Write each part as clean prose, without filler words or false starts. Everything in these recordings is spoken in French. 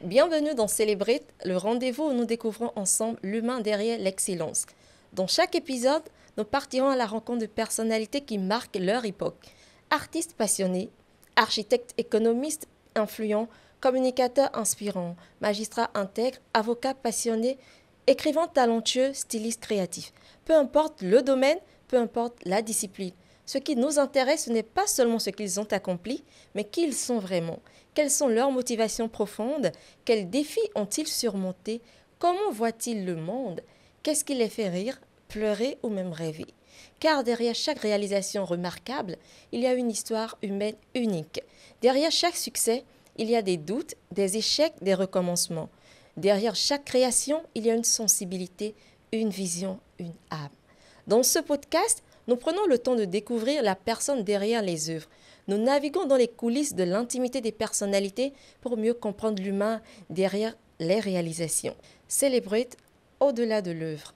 Bienvenue dans Celebrate, le rendez-vous où nous découvrons ensemble l'humain derrière l'excellence. Dans chaque épisode, nous partirons à la rencontre de personnalités qui marquent leur époque. Artistes passionnés, architectes économistes influents, communicateurs inspirants, magistrats intègres, avocats passionnés, écrivains talentueux, stylistes créatifs. Peu importe le domaine, peu importe la discipline. Ce qui nous intéresse, ce n'est pas seulement ce qu'ils ont accompli, mais qui ils sont vraiment. Quelles sont leurs motivations profondes? Quels défis ont-ils surmontés? Comment voient-ils le monde? Qu'est-ce qui les fait rire, pleurer ou même rêver? Car derrière chaque réalisation remarquable, il y a une histoire humaine unique. Derrière chaque succès, il y a des doutes, des échecs, des recommencements. Derrière chaque création, il y a une sensibilité, une vision, une âme. Dans ce podcast, nous prenons le temps de découvrir la personne derrière les œuvres. Nous naviguons dans les coulisses de l'intimité des personnalités pour mieux comprendre l'humain derrière les réalisations. Celebrate au-delà de l'œuvre.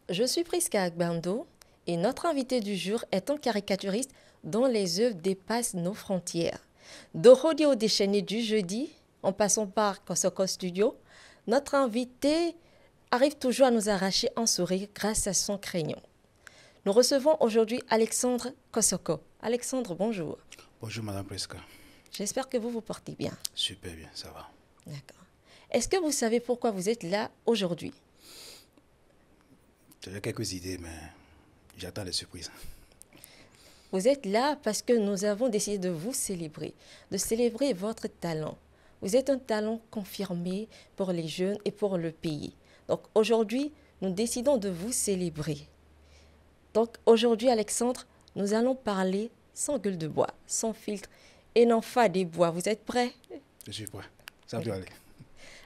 Je suis Priska Agbando et notre invité du jour est un caricaturiste dont les œuvres dépassent nos frontières. D'Orodi au déchaîné du jeudi, en passant par Kosoko Studio, notre invité arrive toujours à nous arracher un sourire grâce à son crayon. Nous recevons aujourd'hui Alexandre Kosoko. Alexandre, bonjour. Bonjour Madame Priska. J'espère que vous vous portez bien. Super bien, ça va. D'accord. Est-ce que vous savez pourquoi vous êtes là aujourd'hui? J'avais quelques idées, mais j'attends les surprises. Vous êtes là parce que nous avons décidé de vous célébrer, de célébrer votre talent. Vous êtes un talent confirmé pour les jeunes et pour le pays. Donc aujourd'hui, nous décidons de vous célébrer. Donc aujourd'hui, Alexandre, nous allons parler sans gueule de bois, sans filtre et non pas des bois. Vous êtes prêts? Je suis prêt. Ça peut aller.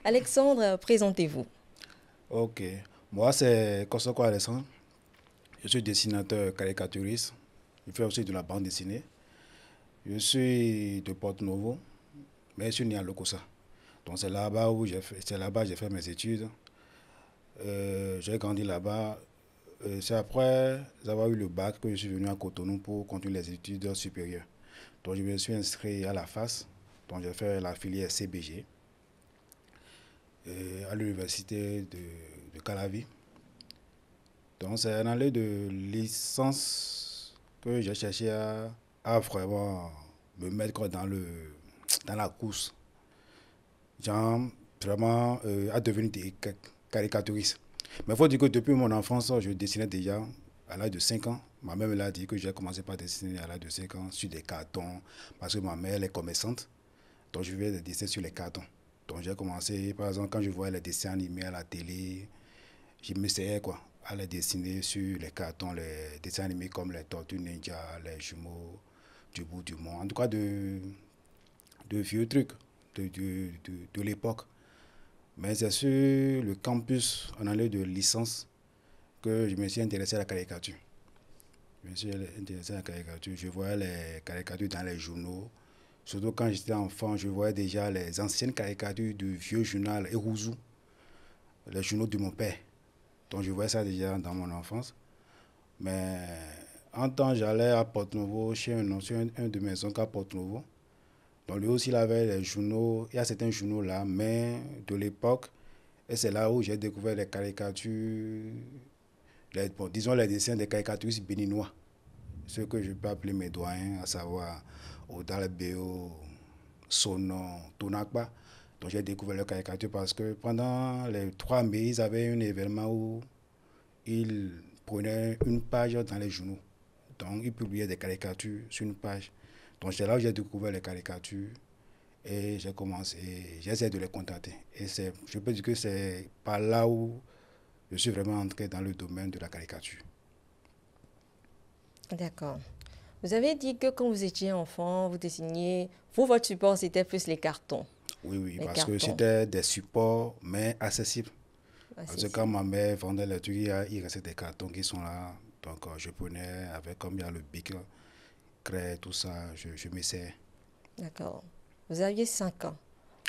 Alexandre, présentez-vous. Ok. Moi, c'est Kosoko Alessandre. Je suis dessinateur caricaturiste. Je fais aussi de la bande dessinée. Je suis de Porto-Novo, mais je suis né à Lokossa. Donc c'est là-bas où j'ai fait mes études. J'ai grandi là-bas. C'est après avoir eu le bac que je suis venu à Cotonou pour continuer les études supérieures. Donc je me suis inscrit à la FAS, donc j'ai fait la filière CBG à l'université de Calavi. Donc c'est une année de licence que j'ai cherché à vraiment me mettre dans la course. Genre vraiment à devenir caricaturiste. Mais il faut dire que depuis mon enfance, je dessinais déjà à l'âge de 5 ans. Ma mère me l'a dit que j'ai commencé par dessiner à l'âge de 5 ans sur des cartons parce que ma mère elle est commerçante. Donc je faisais des dessins sur les cartons. Donc j'ai commencé, par exemple, quand je voyais les dessins animés à la télé, je m'essayais quoi, à les dessiner sur les cartons, les dessins animés comme les Tortues Ninja, les jumeaux du bout du monde. En tout cas, de vieux trucs de l'époque. Mais c'est sur le campus en année de licence que je me suis intéressé à la caricature. Je me suis intéressé à la caricature. Je voyais les caricatures dans les journaux. Surtout quand j'étais enfant, je voyais déjà les anciennes caricatures du vieux journal Erouzou, les journaux de mon père. Donc je voyais ça déjà dans mon enfance. Mais en temps, j'allais à Porto-Novo, chez un de mes oncles à Porto-Novo. Donc lui aussi, il avait les journaux, il y a certains journaux là, mais de l'époque. Et c'est là où j'ai découvert les caricatures, disons les dessins des caricaturistes béninois. Ceux que je peux appeler mes doyens, à savoir Odalbeo, Sonon, Tonakba. Donc j'ai découvert les caricatures parce que pendant les 3 mai, ils avaient un événement où ils prenaient une page dans les journaux. Donc ils publiaient des caricatures sur une page. Donc c'est là où j'ai découvert les caricatures. Et j'ai commencé, j'essaie de les contacter. Et je peux dire que c'est par là où je suis vraiment entré dans le domaine de la caricature. D'accord. Vous avez dit que quand vous étiez enfant, vous dessiniez, votre support, c'était plus les cartons. Oui, oui, Les parce que cartons. c'était des supports, mais accessibles. Ah, Parce que quand ma mère vendait les trucs, il restait des cartons qui sont là. Donc je prenais avec, comme il y a le bic, craie, tout ça, je m'essayais. D'accord. Vous aviez 5 ans.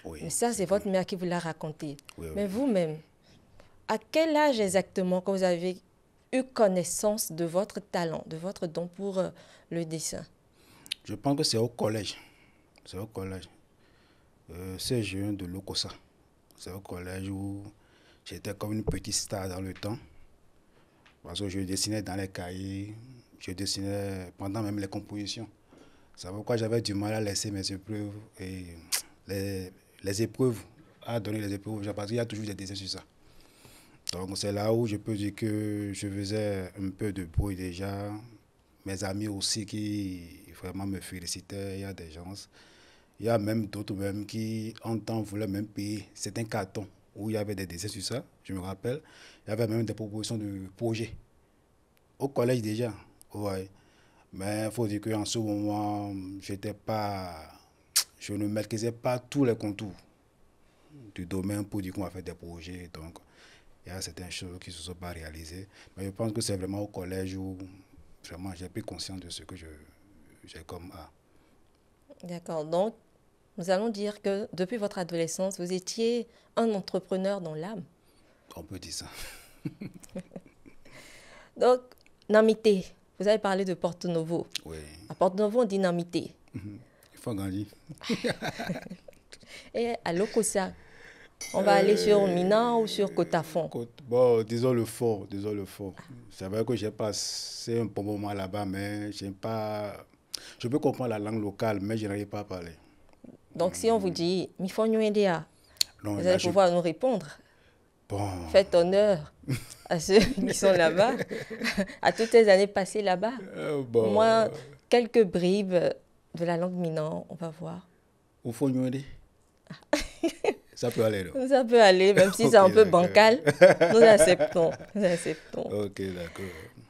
Oui. Mais ça, c'est votre mère qui vous l'a raconté. Oui, Mais oui. vous-même, à quel âge exactement que vous avez eu connaissance de votre talent, de votre don pour le dessin? Je pense que c'est au collège. C'est au collège. C'est jeune de l'Okosa. C'est au collège où j'étais comme une petite star dans le temps. Parce que je dessinais dans les cahiers, je dessinais pendant même les compositions. C'est pourquoi j'avais du mal à laisser mes épreuves et les épreuves, à donner les épreuves aux gens, parce qu'il y a toujours des dessins sur ça. Donc c'est là où je peux dire que je faisais un peu de bruit déjà. Mes amis aussi qui vraiment me félicitaient, il y a des gens. Il y a même d'autres même qui, en temps, voulaient même payer. C'est un carton où il y avait des dessins sur ça, je me rappelle. Il y avait même des propositions de projets. Au collège déjà, ouais. Mais il faut dire qu'en ce moment, j'étais pas, je ne maîtrisais pas tous les contours du domaine pour dire qu'on va faire des projets. Donc, il y a certaines choses qui ne se sont pas réalisées. Mais je pense que c'est vraiment au collège où vraiment j'ai pris conscience de ce que j'ai comme art. D'accord. Donc, nous allons dire que depuis votre adolescence, vous étiez un entrepreneur dans l'âme. On peut dire ça. Donc, Namité, vous avez parlé de Porto Novo. Oui. À Porto Novo, on dit Namité. Il faut grandir. Et à Lokosa, on va aller sur Mina ou sur Kotafon. Bon, disons le fort, disons le fort. C'est vrai que j'ai passé un bon moment là-bas, mais j'aime pas. Je peux comprendre la langue locale, mais je n'arrive pas à parler. Donc, si on vous dit Mifonyoendea, Non, vous là, allez pouvoir nous répondre. Bon, Faites honneur à ceux qui sont là-bas, à toutes les années passées là-bas. Au bon. moins, quelques bribes de la langue minan, on va voir. Où faut nous aider? Ça peut aller, non? Ça peut aller, même si c'est un peu d'accord. bancal. Nous acceptons. Nous acceptons. Ok, d'accord.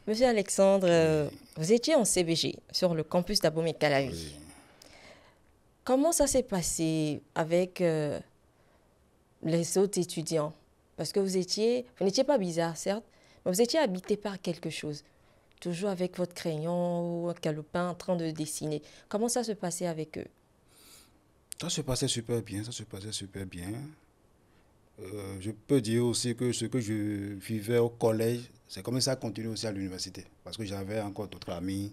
Monsieur Alexandre, vous étiez en CBG sur le campus d'Abomey-Calavi. Oui. Comment ça s'est passé avec les autres étudiants? Parce que vous n'étiez pas bizarre, certes, mais vous étiez habité par quelque chose. Toujours avec votre crayon ou un calepin en train de dessiner. Comment ça se passait avec eux? Ça se passait super bien, ça se passait super bien. Je peux dire aussi que ce que je vivais au collège, c'est comme ça continue aussi à l'université. Parce que j'avais encore d'autres amis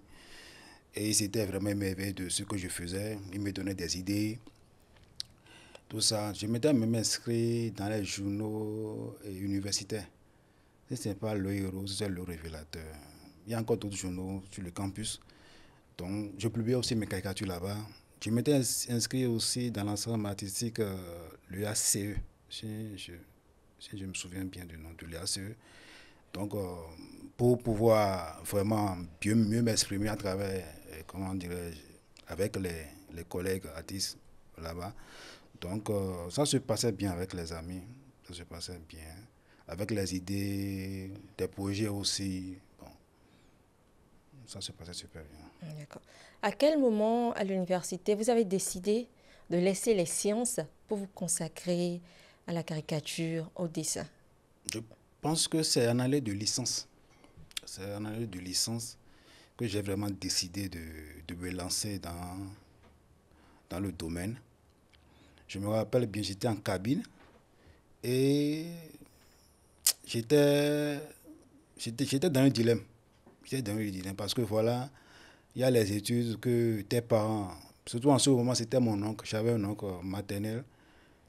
et ils étaient vraiment émerveillés de ce que je faisais. Ils me donnaient des idées, tout ça. Je m'étais même inscrit dans les journaux universitaires. Si ce n'est pas le héros, c'est le révélateur. Il y a encore d'autres journaux sur le campus. Donc, je publiais aussi mes caricatures là-bas. Je m'étais inscrit aussi dans l'ensemble artistique, l'UACE, si je me souviens bien du nom de l'UACE. Donc, pour pouvoir vraiment mieux m'exprimer à travers, comment dirais-je, avec les collègues artistes là-bas. Donc, ça se passait bien avec les amis, ça se passait bien. Avec les idées, des projets aussi, bon, ça se passait super bien. D'accord. À quel moment à l'université vous avez décidé de laisser les sciences pour vous consacrer à la caricature, au dessin? Je pense que c'est en année de licence. C'est en année de licence que j'ai vraiment décidé de me lancer dans le domaine. Je me rappelle bien, j'étais en cabine et j'étais dans un dilemme. J'étais dans un dilemme parce que voilà, il y a les études que tes parents, surtout en ce moment, c'était mon oncle. J'avais un oncle maternel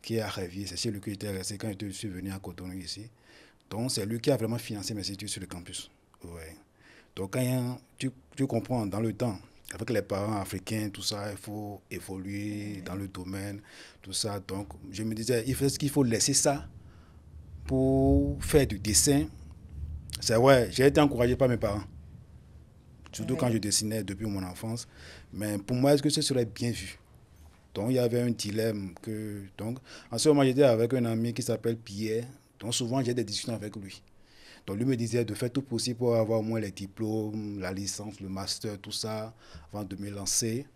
qui est à Révier. C'est chez lui que j'étais resté quand je suis venu à Cotonou ici. Donc, c'est lui qui a vraiment financé mes études sur le campus. Ouais. Donc, quand tu comprends, dans le temps, avec les parents africains, tout ça, il faut évoluer dans le domaine, tout ça. Donc, je me disais, est-ce qu'il faut laisser ça pour faire du dessin? C'est vrai, j'ai été encouragé par mes parents. Surtout quand je dessinais depuis mon enfance. Mais pour moi, est-ce que ce serait bien vu? Donc, il y avait un dilemme que... Donc, en ce moment, j'étais avec un ami qui s'appelle Pierre. Donc, souvent, j'ai des discussions avec lui. Donc, lui me disait de faire tout possible pour avoir au moins les diplômes, la licence, le master, tout ça, avant de me lancer.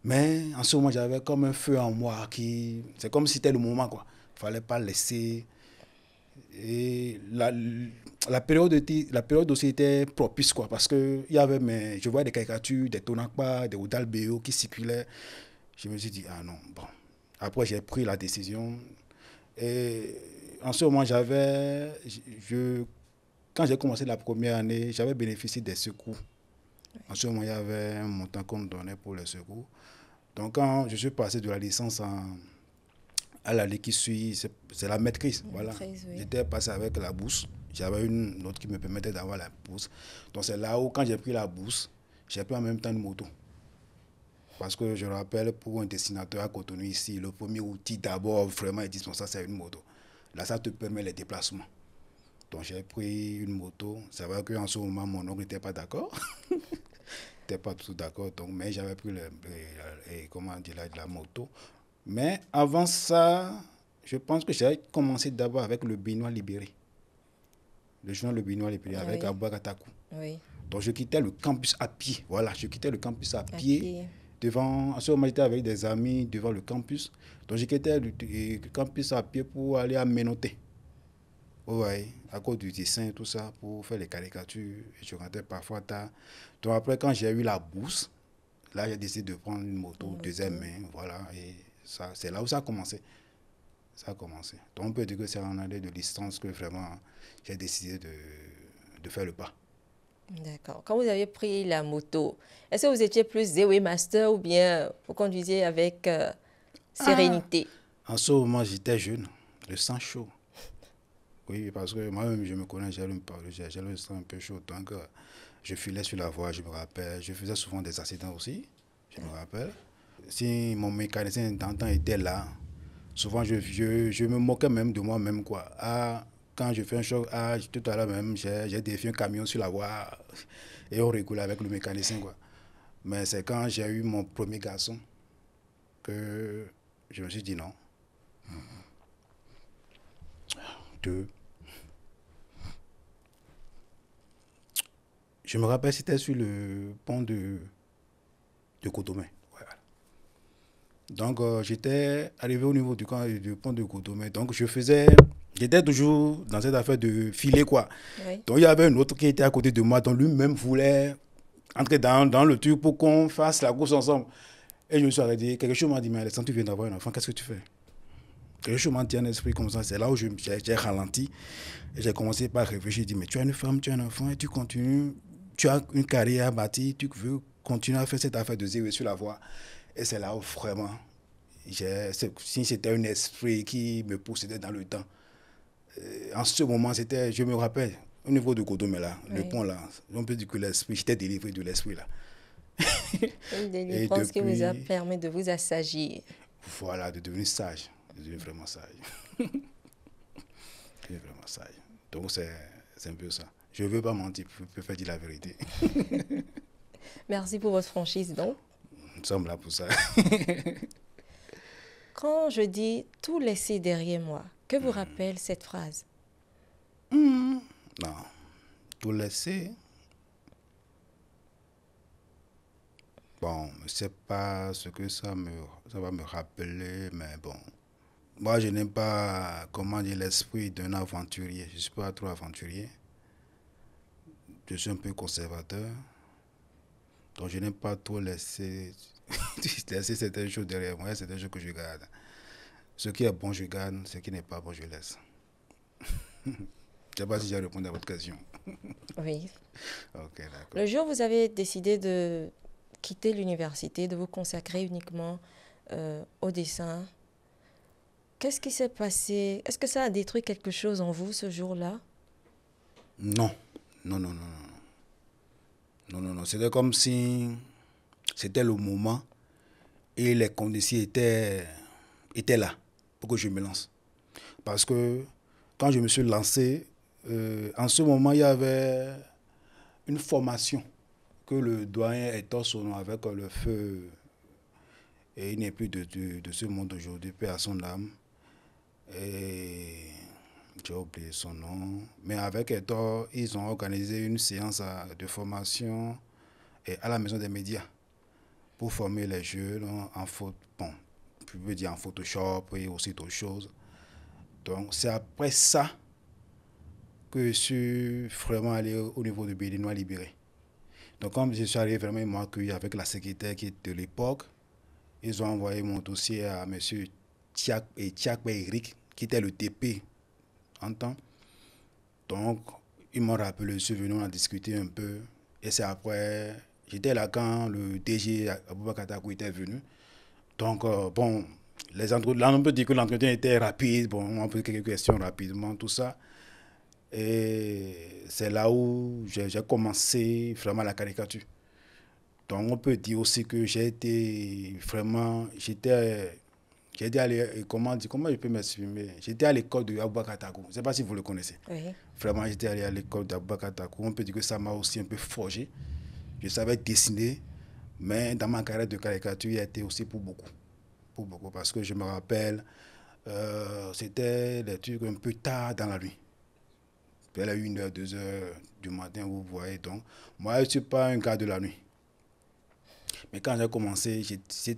Mais en ce moment, j'avais comme un feu en moi qui... C'est comme si c'était le moment, quoi. Il ne fallait pas laisser... Et la période aussi était propice, quoi, parce que je voyais des caricatures, des Tonakpa, des Oudalbeo qui circulaient. Je me suis dit, ah non, bon. Après, j'ai pris la décision. Et en ce moment, quand j'ai commencé la première année, j'avais bénéficié des secours. En ce moment, il y avait un montant qu'on me donnait pour les secours. Donc, quand je suis passé de la licence à l'année qui suit, c'est la maîtrise. Voilà. Maîtrise, oui. J'étais passé avec la bourse. J'avais une autre qui me permettait d'avoir la bourse. Donc c'est là où, quand j'ai pris la bourse, j'ai pris en même temps une moto. Parce que je rappelle, pour un dessinateur à Cotonou ici, le premier outil d'abord vraiment indispensable, c'est une moto. Là, ça te permet les déplacements. Donc j'ai pris une moto. C'est vrai qu'en ce moment, mon oncle n'était pas d'accord. Il n'était pas tout d'accord. Donc, mais j'avais pris comment dire, la moto. Mais avant ça, je pense que j'ai commencé d'abord avec le Béninois libéré. Le journal Le Béninois libéré avec Oui. Aboubacar Takou. Oui. Donc je quittais le campus à pied. Voilà, je quittais le campus à pied. pied. Devant, en ce moment, j'étais avec des amis devant le campus. Donc je quittais le campus à pied pour aller à Ménoté. Oui, à cause du dessin et tout ça, pour faire les caricatures. Et je rentrais parfois tard. Donc après, quand j'ai eu la bourse, là, j'ai décidé de prendre une moto deuxième main. Voilà, et ça, c'est là où ça a commencé. Ça a commencé. Donc on peut dire que c'est en année de licence que vraiment j'ai décidé de faire le pas. D'accord. Quand vous avez pris la moto, est-ce que vous étiez plus Zéwé Master ou bien vous conduisiez avec sérénité? En ce moment, j'étais jeune, le sang chaud. Oui, parce que moi-même, je me connais, j'ai le sang un peu chaud. Donc, je filais sur la voie, je me rappelle. Je faisais souvent des accidents aussi, je me rappelle. Si mon mécanicien d'antan était là, souvent, je me moquais même de moi-même, quoi. Ah, quand je fais un choc, ah, tout à l'heure même, j'ai défié un camion sur la voie et on rigolait avec le mécanicien, quoi. Mais c'est quand j'ai eu mon premier garçon que je me suis dit non. Deux. Je me rappelle, c'était sur le pont de Cotomé. Voilà. Donc, j'étais arrivé au niveau du pont de Cotomé. Donc, j'étais toujours dans cette affaire de filer, quoi. Oui. Donc, il y avait un autre qui était à côté de moi, donc lui-même voulait entrer dans le truc pour qu'on fasse la course ensemble. Et je me suis arrêté. Quelque chose m'a dit, mais Alexandre, tu viens d'avoir un enfant, qu'est-ce que tu fais? Quelque chose m'a dit un esprit comme ça. C'est là où j'ai ralenti. Et j'ai commencé par réfléchir. J'ai dit, mais tu as une femme, tu as un enfant et tu continues. Tu as une carrière à bâtir, tu veux continuer à faire cette affaire de zéro sur la voie. Et c'est là où vraiment, si c'était un esprit qui me possédait dans le temps. En ce moment, je me rappelle, au niveau de Codomé là, oui. Le pont là, on peut dire que l'esprit, j'étais délivré de l'esprit là. Une délivrance qui vous a permis de vous assagir. Voilà, de devenir sage, de devenir vraiment sage. De devenir vraiment sage. Donc c'est un peu ça. Je ne veux pas mentir, je préfère dire la vérité. Merci pour votre franchise, donc. Nous sommes là pour ça. Quand je dis « tout laisser derrière moi », que vous rappelle cette phrase? Non, tout laisser. Bon, je ne sais pas ce que ça va me rappeler, mais bon. Moi, je n'aime pas, comment dire, l'esprit d'un aventurier. Je ne suis pas trop aventurier. Je suis un peu conservateur. Donc, je n'aime pas trop laisser certaines choses derrière moi, certaines choses que je garde. Ce qui est bon, je garde. Ce qui n'est pas bon, je laisse. Je ne sais pas si j'ai répondu à votre question. Oui. Ok, d'accord. Le jour où vous avez décidé de quitter l'université, de vous consacrer uniquement au dessin, qu'est-ce qui s'est passé? Est-ce que ça a détruit quelque chose en vous ce jour-là? Non. C'était comme si c'était le moment et les conditions étaient là pour que je me lance. Parce que quand je me suis lancé, en ce moment, il y avait une formation que le doyen Hector Sonon avec le feu, et il n'est plus de ce monde aujourd'hui, paix à son âme. Et j'ai oublié son nom. Mais avec Hector, ils ont organisé une séance de formation à la maison des médias pour former les jeunes en je veux dire en Photoshop et aussi d'autres choses. Donc c'est après ça que je suis vraiment allé au niveau du Béninois libéré. Donc comme je suis arrivé vraiment, ils m'ont accueilli avec la secrétaire qui était de l'époque. Ils ont envoyé mon dossier à M. Thiak Eric, qui était le TP en temps. Donc, ils m'ont rappelé, je suis venu, on a discuté un peu. Et c'est après, j'étais là quand le DG Aboubacar Takou était venu. Donc, bon, on peut dire que l'entretien était rapide. Bon, on a posé quelques questions rapidement, tout ça. Et c'est là où j'ai commencé vraiment la caricature. Donc, on peut dire aussi que j'étais allé, comment je peux m'exprimer? J'étais à l'école de Aboubacar Takou. Je ne sais pas si vous le connaissez. Oui. Vraiment, j'étais allé à l'école d'Aboubacar Takou. On peut dire que ça m'a aussi un peu forgé. Je savais dessiner, mais dans ma carrière de caricature, il a été aussi pour beaucoup. Pour beaucoup, parce que je me rappelle, c'était des trucs un peu tard dans la nuit. Vers 1h, 2h du matin, vous voyez. Donc, moi, je ne suis pas un gars de la nuit. Mais quand j'ai commencé,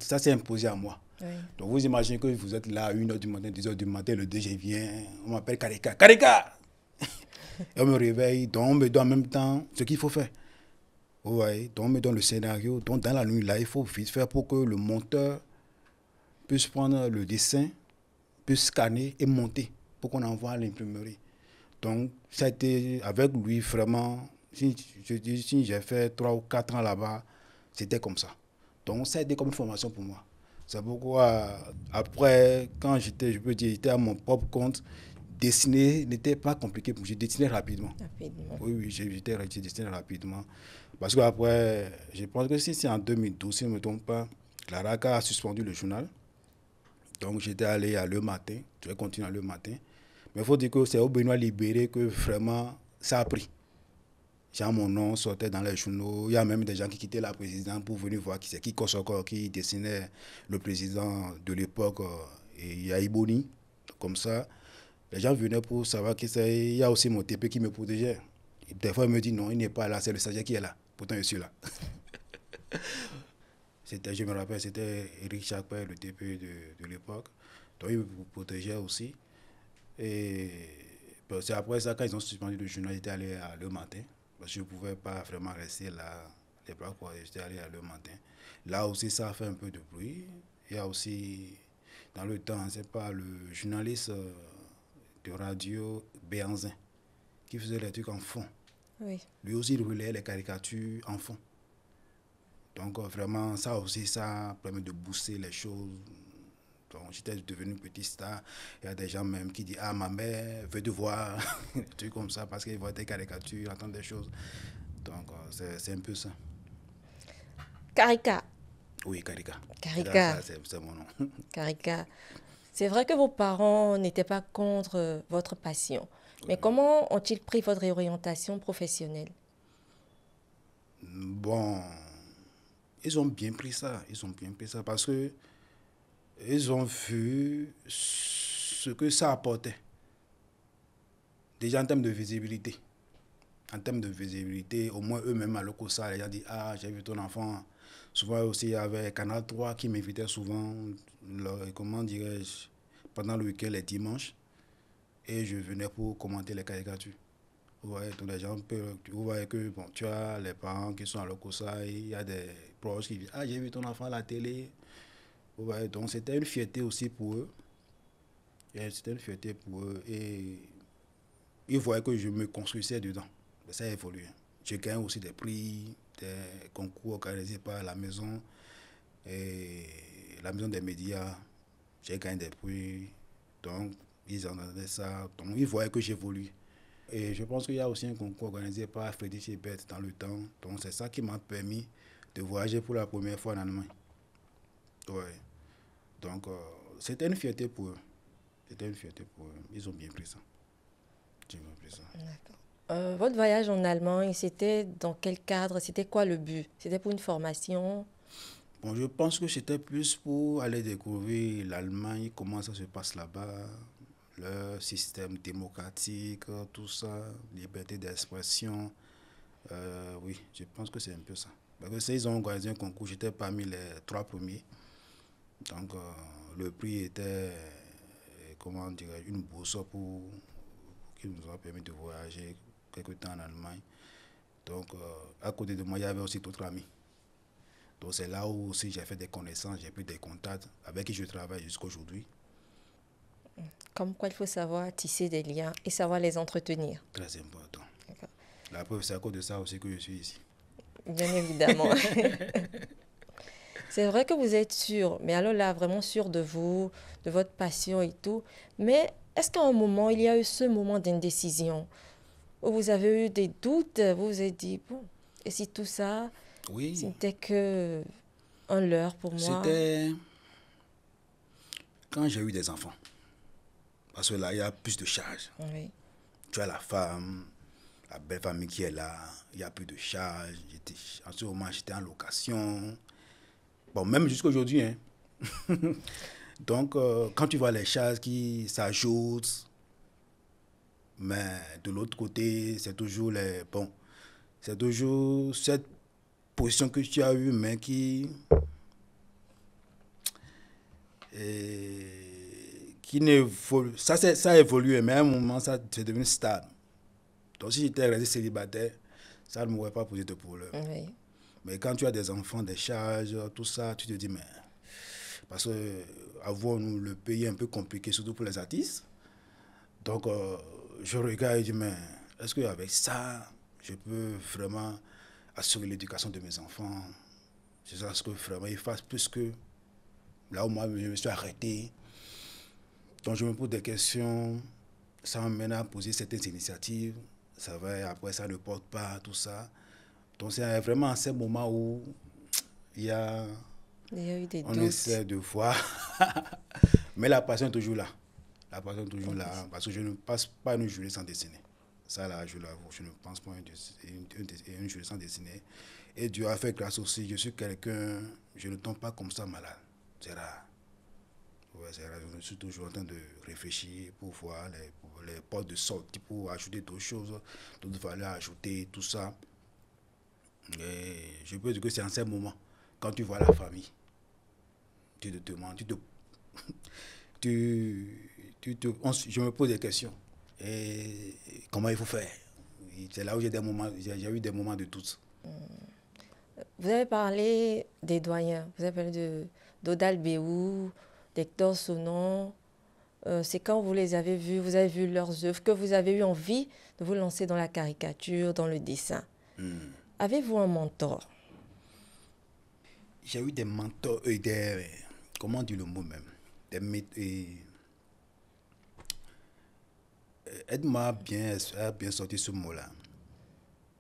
ça s'est imposé à moi. Oui. Donc vous imaginez que vous êtes là à 1h du matin, 2h du matin, le DG vient, on m'appelle Karika. Karika. Et on me réveille, donc on me donne en même temps ce qu'il faut faire. Vous voyez, donc on me donne le scénario. Donc dans la nuit, là, il faut vite faire pour que le monteur puisse prendre le dessin, puisse scanner et monter pour qu'on envoie à l'imprimerie. Donc ça a été avec lui vraiment, si j'ai fait 3 ou 4 ans là-bas, c'était comme ça. Donc ça a été comme une formation pour moi. C'est pourquoi après, quand j'étais à mon propre compte, dessiner n'était pas compliqué pour moi. Je dessinais rapidement. Oui, j'ai dessiné rapidement. Parce qu'après, je pense que si c'est en 2012, si je ne me trompe pas, la RACA a suspendu le journal. Donc j'étais allé à Le Matin, je vais continuer à Le Matin. Mais il faut dire que c'est au Benoît Libéré que vraiment ça a pris. Genre mon nom sortait dans les journaux. Il y a même des gens qui quittaient la présidence pour venir voir qui c'est qui Kosoko qui dessinait le président de l'époque et Yaïboni. Comme ça, les gens venaient pour savoir qui c'est. Il y a aussi mon TP qui me protégeait. Et des fois, il me dit non, il n'est pas là, c'est le stagiaire qui est là. Pourtant, je suis là. Je me rappelle, c'était Eric Chakpé, le TP de l'époque. Donc, il me protégeait aussi. Et c'est après ça, quand ils ont suspendu le journal, j'étais allé à Le Matin. Parce que je ne pouvais pas vraiment rester là. J'étais allé à Le Matin. Là aussi, ça a fait un peu de bruit. Il y a aussi, dans le temps, c'est pas le journaliste de radio Béanzin qui faisait les trucs en fond. Oui. Lui aussi, il relayait les caricatures en fond. Donc, vraiment, ça aussi, ça permet de booster les choses. Donc, j'étais devenu petit star. Il y a des gens même qui disent ah, ma mère veut te voir, des trucs comme ça, parce qu'ils voient des caricatures, entendent des choses. Donc, c'est un peu ça. Karika. Oui, Karika. Karika. C'est mon nom. Karika. C'est vrai que vos parents n'étaient pas contre votre passion. Mais Oui. comment ont-ils pris votre orientation professionnelle? Bon, ils ont bien pris ça. Ils ont bien pris ça parce que ils ont vu ce que ça apportait. Déjà en termes de visibilité. En termes de visibilité, au moins eux-mêmes à l'Ocosa, les gens disent ah, j'ai vu ton enfant. Souvent aussi, il y avait Canal 3 qui m'invitait souvent, comment dirais-je, pendant le week-end, les dimanches. Et je venais pour commenter les caricatures. Vous voyez, tous les gens vous voyez que bon, tu as les parents qui sont à l'Ocosa, il y a des proches qui disent ah, j'ai vu ton enfant à la télé. Vous voyez, donc c'était une fierté aussi pour eux. C'était une fierté pour eux. Et ils voyaient que je me construisais dedans. Ça a évolué. J'ai gagné aussi des prix, des concours organisés par la maison, et la maison des médias. J'ai gagné des prix. Donc, ils entendaient ça. Donc, ils voyaient que j'évolue. Et je pense qu'il y a aussi un concours organisé par Frédéric Chebet dans le temps. Donc, c'est ça qui m'a permis de voyager pour la première fois en Allemagne. Ouais. Donc, c'était une fierté pour eux. C'était une fierté pour eux. Ils ont bien pris ça. Ils ont bien pris ça. D'accord. Votre voyage en Allemagne, c'était dans quel cadre? C'était quoi le but? C'était pour une formation? Bon, je pense que c'était plus pour aller découvrir l'Allemagne, comment ça se passe là-bas, le système démocratique, tout ça, liberté d'expression. Oui, je pense que c'est un peu ça. Parce que ils ont organisé un concours, j'étais parmi les 3 premiers. Donc, le prix était, comment dire, une bourse qui nous a permis de voyager quelque temps en Allemagne. Donc, à côté de moi, il y avait aussi d'autres amis. Donc, c'est là où aussi j'ai fait des connaissances, j'ai pris des contacts avec qui je travaille jusqu'à aujourd'hui. Comme quoi, il faut savoir tisser des liens et savoir les entretenir. Très important. La preuve, c'est à cause de ça aussi que je suis ici. Bien évidemment. C'est vrai que vous êtes sûr, mais alors là, vraiment sûr de vous, de votre passion et tout. Mais est-ce qu'à un moment, il y a eu ce moment d'indécision où vous avez eu des doutes, vous vous êtes dit, bon, et si tout ça, ce Oui, n'était que un leurre pour moi? c'était quand j'ai eu des enfants. Parce que là, il y a plus de charges. Oui, Tu as la femme, la belle famille qui est là, il y a plus de charges. En ce moment, j'étais en location. Bon, même jusqu'à aujourd'hui. Hein. Donc, quand tu vois les charges qui s'ajoutent, mais de l'autre côté, c'est toujours les. Bon, c'est toujours cette position que tu as eue, mais qui n'évolue. Ça a évolué, mais à un moment, ça c'est devenu stable. Donc, si j'étais resté célibataire, ça ne m'aurait pas posé de problème. oui, Mais quand tu as des enfants, des charges, tout ça, tu te dis, mais. Parce que, avouons-nous, le pays est un peu compliqué, surtout pour les artistes. Donc, je regarde et je dis, mais est-ce qu'avec ça, je peux vraiment assurer l'éducation de mes enfants? C'est ça ce que vraiment ils fassent plus que là où moi je me suis arrêté. Donc, je me pose des questions, ça m'amène à poser certaines initiatives. Ça va, après ça ne porte pas, tout ça. Donc, c'est vraiment à ces moments où il y a, il y a eu des on doutes. essaie de voir, mais la passion est toujours là. La passion est toujours là, parce que je ne passe pas une journée sans dessiner. Ça, là, je l'avoue, je ne pense pas une journée sans dessiner. Et Dieu a fait grâce aussi, je suis quelqu'un, je ne tombe pas comme ça malade. C'est rare. Ouais, c'est rare. Je suis toujours en train de réfléchir pour voir les portes de sortie, pour ajouter d'autres choses, d'autres valeurs à ajouter, tout ça. Et je peux dire que c'est en ces moments, quand tu vois la famille, tu te demandes, je me pose des questions. Et comment il faut faire? C'est là où j'ai eu des moments de doute. Vous avez parlé des doyens, vous avez parlé d'Odal Béou, d'Hector Sonon. C'est quand vous les avez vus, vous avez vu leurs œuvres, que vous avez eu envie de vous lancer dans la caricature, dans le dessin. Avez-vous un mentor? J'ai eu des mentors, comment dire le mot même? Aide-moi à bien sortir ce mot-là.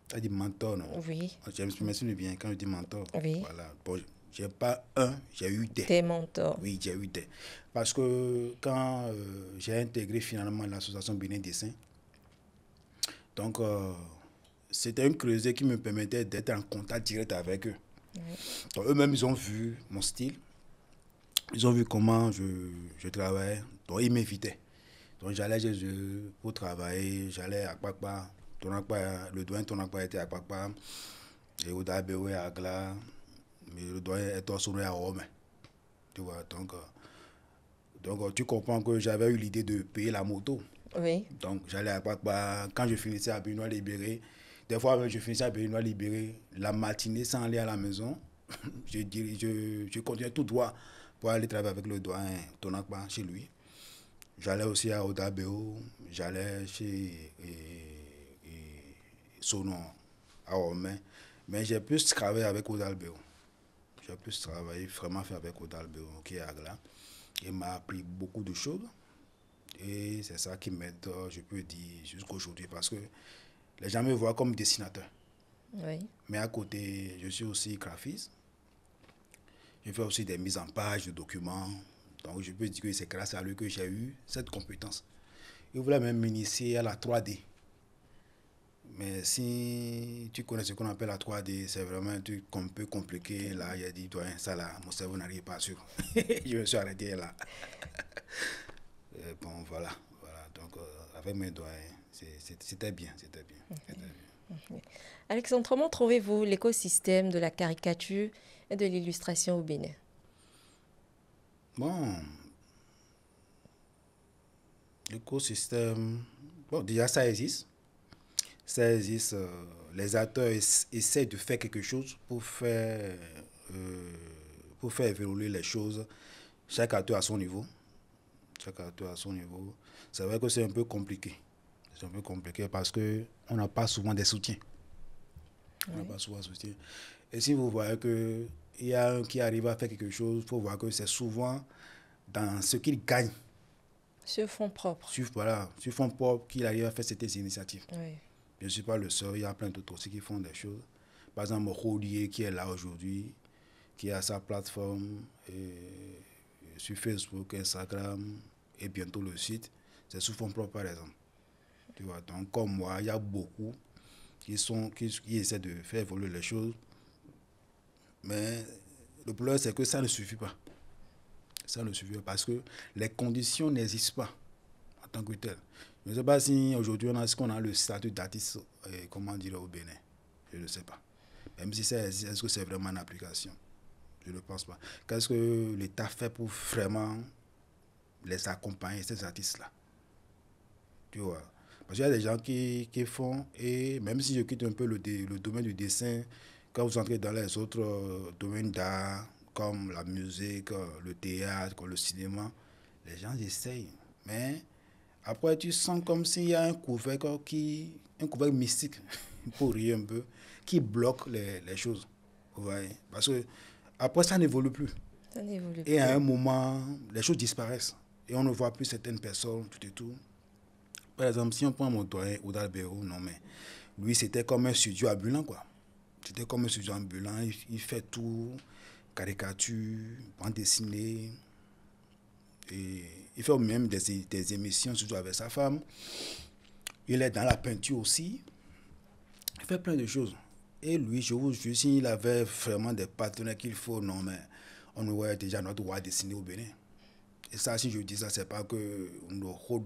Ça dit mentor, non? Oui, Je me souviens bien quand je dis mentor. oui, Voilà. Bon, j'ai pas un, j'ai eu des. des mentors. Oui, j'ai eu des. Parce que quand j'ai intégré finalement l'association Bénin Dessin, donc c'était un creuset qui me permettait d'être en contact direct avec eux. Oui, Donc eux-mêmes, ils ont vu mon style, ils ont vu comment je travaillais, donc ils m'invitaient. Donc j'allais chez eux pour travailler, j'allais à Kpakpa, le doyen Tonakpa était à Kpakpa, et au Dabéoué à Agla, mais le doyen est au Souré à Rome. Tu vois, donc tu comprends que j'avais eu l'idée de payer la moto. oui, Donc j'allais à Kpakpa, quand je finissais à Benoît Libéré, des fois même je finissais à Benoît Libéré, la matinée sans aller à la maison, je continuais tout droit pour aller travailler avec le doyen Tonakpa chez lui. J'allais aussi à Odabeo, j'allais chez Sonon à Omen, mais j'ai plus travaillé avec Odalbeo. J'ai plus travaillé, vraiment fait avec Odalbeo qui est à Agla. Il m'a appris beaucoup de choses et c'est ça qui m'aide, je peux dire, jusqu'à aujourd'hui parce que les gens me voient comme dessinateur. oui. Mais à côté, je suis aussi graphiste. Je fais aussi des mises en page de documents. Donc je peux dire que c'est grâce à lui que j'ai eu cette compétence. Il voulait même m'initier à la 3D. Mais si tu connais ce qu'on appelle la 3D, c'est vraiment un truc un peu compliqué. Là, il a dit, toi, ça là, mon cerveau n'arrive pas sur. Je me suis arrêté là. Bon, voilà. Donc, avec mes doigts, c'était bien, c'était bien. C'était bien. Alexandre, comment trouvez-vous l'écosystème de la caricature et de l'illustration au Bénin? Bon, l'écosystème, bon, déjà ça existe. Ça existe. Les acteurs essaient de faire quelque chose euh, pour faire évoluer les choses. Chaque acteur à son niveau. Chaque acteur à son niveau. C'est vrai que c'est un peu compliqué. C'est un peu compliqué parce qu'on n'a pas souvent des soutiens. On n'a Oui, pas souvent de soutien. Et si vous voyez que il y a un qui arrive à faire quelque chose, il faut voir que c'est souvent dans ce qu'il gagne. Sur fonds propres. Sur fonds propres qu'il arrive à faire cette initiative. Oui. Je ne suis pas le seul, il y a plein d'autres aussi qui font des choses. Par exemple, Rodier qui est là aujourd'hui, qui a sa plateforme sur Facebook, Instagram et bientôt le site, c'est sous fonds propres par exemple. Tu vois, donc comme moi, il y a beaucoup qui essaient de faire évoluer les choses. Mais le problème, c'est que ça ne suffit pas. Ça ne suffit pas parce que les conditions n'existent pas en tant que tel. Je ne sais pas si aujourd'hui on a ce qu'on a le statut d'artiste, comment dire, au Bénin. Je ne sais pas. Même si ça existe, est-ce que c'est vraiment une application? Je ne pense pas. Qu'est-ce que l'État fait pour vraiment les accompagner, ces artistes-là? Tu vois? Parce qu'il y a des gens qui font, et même si je quitte un peu le domaine du dessin, quand vous entrez dans les autres domaines d'art, comme la musique, le théâtre, le cinéma, les gens essayent. Mais après, tu sens comme s'il y a un couvercle mystique, pour rire un peu, qui bloque les choses. Vous voyez? Parce que après, ça n'évolue plus. Ça n'évolue plus. Et à un moment, les choses disparaissent. Et on ne voit plus certaines personnes, tout et tout. Par exemple, si on prend mon doyen, Oudal Béraud, non mais, lui, c'était comme un studio ambulant, quoi. C'était comme un studio ambulant. Il fait tout, caricature, bande dessinée. Et il fait même des émissions, surtout avec sa femme. Il est dans la peinture aussi. Il fait plein de choses. Et lui, je vous jure, s'il avait vraiment des partenaires qu'il faut, non mais, on aurait déjà notre droit dessiner au Bénin. Et ça, si je dis ça, c'est pas que nous pour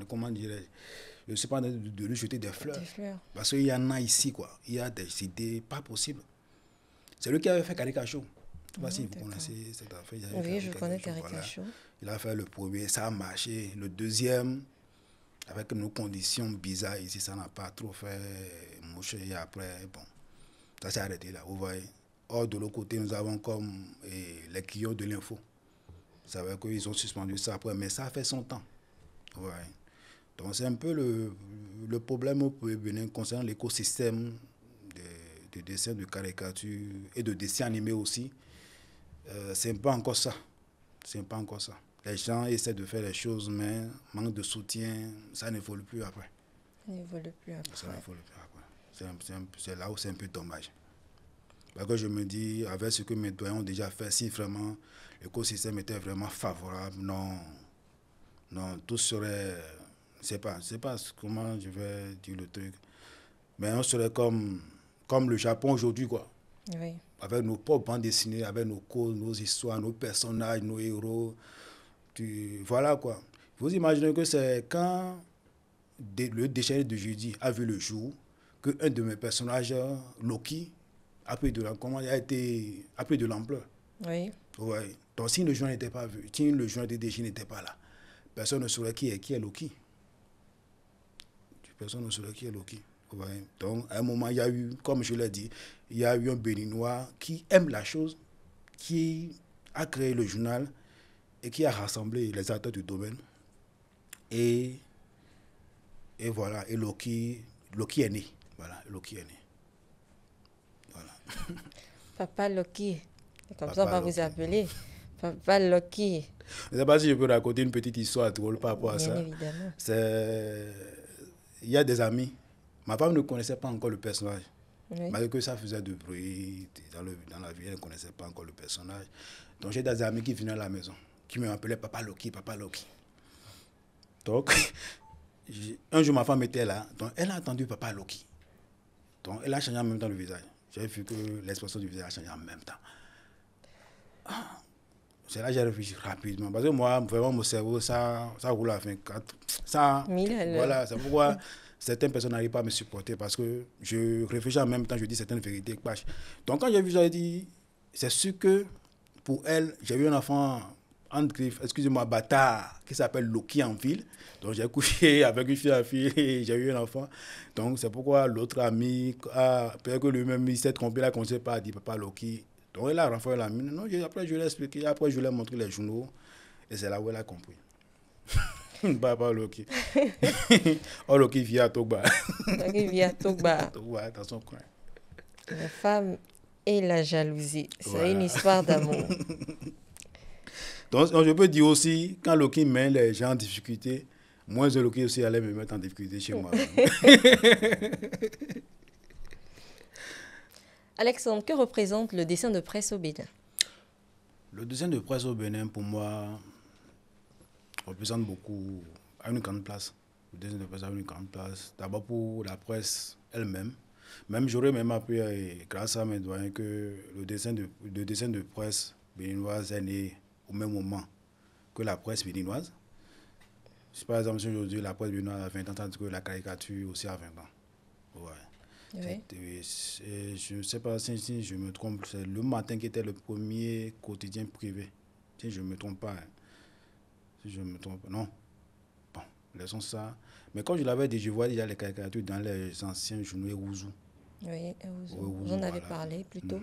comment dirais-je, je ne suis pas de lui jeter des fleurs. Parce qu'il y en a ici, quoi. Il y a des idées pas possibles. C'est lui qui avait fait Caricature. Je ne sais pas si vous connaissez cette affaire. Oui, je connais Caricature. Voilà. Il a fait le premier, ça a marché. Le deuxième, avec nos conditions bizarres ici, ça n'a pas trop fait moucher. Et après, bon, ça s'est arrêté là, vous voyez. Or, de l'autre côté, nous avons comme les clients de l'info. Ça veut dire qu'ils ont suspendu ça après, mais ça a fait son temps. Ouais. Donc, c'est un peu le problème au Bénin concernant l'écosystème de dessin, de caricature et de dessin animé aussi. C'est pas encore ça. C'est pas encore ça. Les gens essaient de faire les choses, mais manque de soutien, ça n'évolue plus après. Ça n'évolue plus après. Ça n'évolue plus après. C'est là où c'est un peu dommage. Parce que je me dis, avec ce que mes doyens ont déjà fait, si vraiment l'écosystème était vraiment favorable, non, tout serait, c'est pas comment je vais dire le truc, mais on serait comme le Japon aujourd'hui, quoi. Oui. Avec nos propres bandes dessinées, avec nos causes, nos histoires, nos personnages, nos héros. Voilà, quoi. Vous imaginez que c'est quand le déchaîné de jeudi a vu le jour qu'un de mes personnages, Loki, a pris de l'ampleur. Oui. Ouais. Donc, si le joint n'était pas vu, si le joint de DJ n'était pas là, personne ne saurait qui est Loki. Personne ne saurait qui est Loki. Ouais. Donc, à un moment, il y a eu, comme je l'ai dit, il y a eu un Béninois qui aime la chose, qui a créé le journal et qui a rassemblé les acteurs du domaine. Et voilà, et Loki est né. Voilà, Loki est né. Voilà. Papa Loki. Comme Papa ça, on va Loki. vous appeler Papa Loki. Je ne sais pas si je peux raconter une petite histoire drôle par rapport à ça. Bien évidemment. Il y a des amis. Ma femme ne connaissait pas encore le personnage. Oui. Malgré que ça faisait du bruit dans la vie, elle ne connaissait pas encore le personnage. Donc j'ai des amis qui venaient à la maison, qui m'appelaient Papa Loki, Papa Loki. Donc, un jour ma femme était là, donc elle a entendu Papa Loki. Donc elle a changé en même temps le visage. J'ai vu que l'expression du visage a changé en même temps. C'est là que j'ai réfléchi rapidement. Parce que moi, vraiment, mon cerveau, ça roule à 24. Voilà, c'est pourquoi certaines personnes n'arrivent pas à me supporter. Parce que je réfléchis en même temps, je dis certaines vérités. Donc, quand j'ai vu ça, j'ai dit, c'est sûr que pour elle, j'ai eu un enfant, entre griffes, excusez-moi, bâtard, qui s'appelle Loki en ville. Donc, j'ai couché avec une fille à fille et j'ai eu un enfant. Donc, c'est pourquoi l'autre ami, peut-être que lui-même, il s'est trompé, là, qu'on ne sait pas, dit Papa Loki. Donc, elle a renforcé la mine. Non, après, je lui ai expliqué. Après, je lui ai montré les journaux. Et c'est là où elle a compris. Papa Loki. Oh, Loki vit à Togba. Loki vit à Togba. Togba, dans son coin. La femme et la jalousie, c'est Voilà. une histoire d'amour. Donc, je peux dire aussi, quand Loki met les gens en difficulté, moi, je Loki aussi allait me mettre en difficulté chez moi. Alexandre, que représente le dessin de presse au Bénin? Le dessin de presse au Bénin, pour moi, représente beaucoup, a une grande place. Le dessin de presse a une grande place. D'abord pour la presse elle-même. Même j'aurais même appris, grâce à mes doyens, que le dessin de presse béninoise est né au même moment que la presse béninoise. Par exemple, si aujourd'hui la presse béninoise a 20 ans, tandis que la caricature aussi a 20 ans. Ouais. Oui. Je ne sais pas si je me trompe, c'est Le Matin qui était le premier quotidien privé. Si je ne me trompe pas. Si je me trompe, non. Bon, laissons ça. Mais comme je l'avais dit, je vois déjà les caricatures dans les anciens journaux Ouzou. Oui, Ouzou, vous en avez voilà. parlé plus tôt.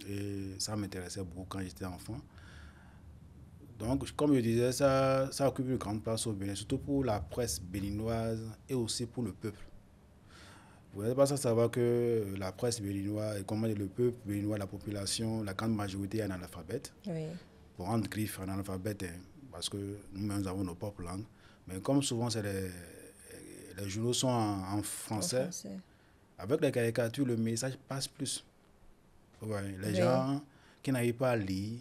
Et ça m'intéressait beaucoup quand j'étais enfant. Donc, comme je disais, ça occupe une grande place au Bénin, surtout pour la presse béninoise et aussi pour le peuple. Vous n'êtes pas sans savoir que la presse béninoise, et comment dire, le peuple béninois, la population, la grande majorité est analphabète. Oui. Pour rendre griffe en analphabète, parce que nous-mêmes avons nos propres langues. Mais comme souvent, les journaux sont en français, En français. avec les caricatures, le message passe plus. Ouais, les Oui. gens qui n'arrivent pas à lire,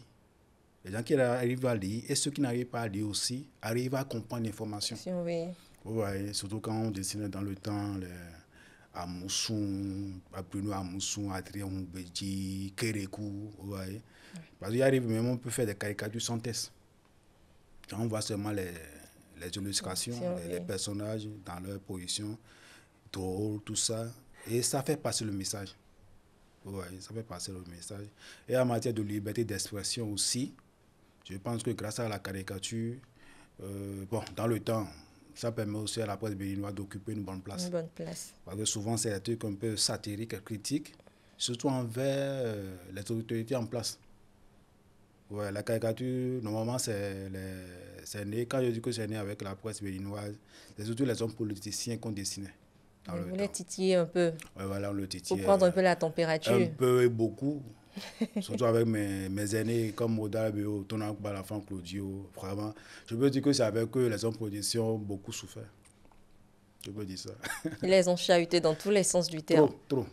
les gens qui arrivent à lire et ceux qui n'arrivent pas à lire aussi arrivent à comprendre l'information. Si on veut. Ouais, surtout quand on dessinait dans le temps, à Moussou, à Bruno Amoussou, Adrien Moubedji, Kérékou, ouais. Parce qu'il arrive même, on peut faire des caricatures sans test. Quand on voit seulement les illustrations, Si on les veut. personnages dans leur position, drôle, tout ça. Et ça fait passer le message. Ouais, ça fait passer le message. Et en matière de liberté d'expression aussi, je pense que grâce à la caricature, bon, dans le temps, ça permet aussi à la presse béninoise d'occuper une bonne place. Une bonne place. Parce que souvent, c'est des trucs un peu satiriques et critiques, surtout envers les autorités en place. Ouais, la caricature, normalement, c'est né, quand je dis que c'est né avec la presse béninoise, c'est surtout les hommes politiciens qu'on dessinait. Vous voulez titiller un peu. Ouais, voilà, on le Pour titillait. prendre un peu la température. Un peu et beaucoup. Surtout avec mes aînés comme Moda Béo, Tonak Balafan, Claudio. Vraiment, je peux dire que c'est avec eux les hommes politiciens ont beaucoup souffert. Je peux dire ça. Ils les ont chahutés dans tous les sens du terme. Trop.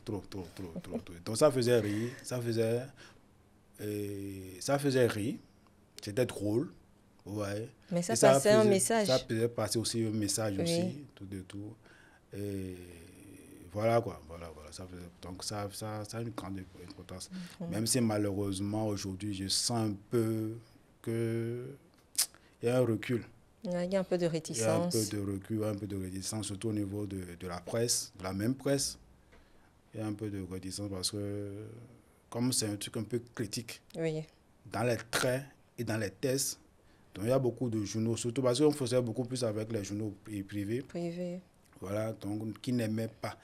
Donc ça faisait rire, ça faisait rire. C'était drôle. Ouais. Mais ça Et passait un message. Ça faisait passer aussi un message Oui. aussi, tout de tout. Et voilà quoi, voilà. Donc ça a une grande importance. Même si malheureusement aujourd'hui je sens un peu que il y a un recul. Il y a un peu de Il y a un réticence. peu de recul, un peu de réticence, surtout au niveau de la presse, de la même presse. Il y a un peu de réticence parce que comme c'est un truc un peu critique Oui. dans les traits et dans les tests, donc il y a beaucoup de journaux, surtout parce qu'on faisait beaucoup plus avec les journaux privés. Privé. Voilà, donc qui n'aimaient pas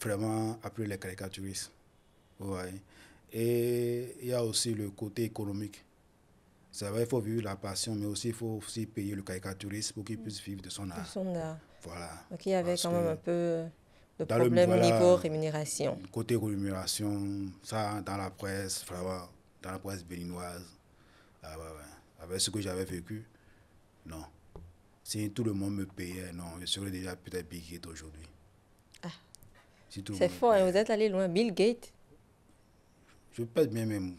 vraiment appeler les caricaturistes. Ouais. Et il y a aussi le côté économique. C'est vrai, il faut vivre la passion, mais aussi il faut aussi payer le caricaturiste pour qu'il puisse vivre de son De art. son art. Voilà. Donc il y avait Parce quand même que un peu de dans le- problème voilà, niveau rémunération. Côté rémunération, ça dans la presse, vraiment, dans la presse béninoise, ah, ouais. Avec ce que j'avais vécu, non. Si tout le monde me payait, non, je serais déjà peut-être Bill Gates aujourd'hui. Ah. Si tout le C'est monde me fort, hein, payait. vous êtes allé loin. Bill Gates. Je pèse bien mes mots.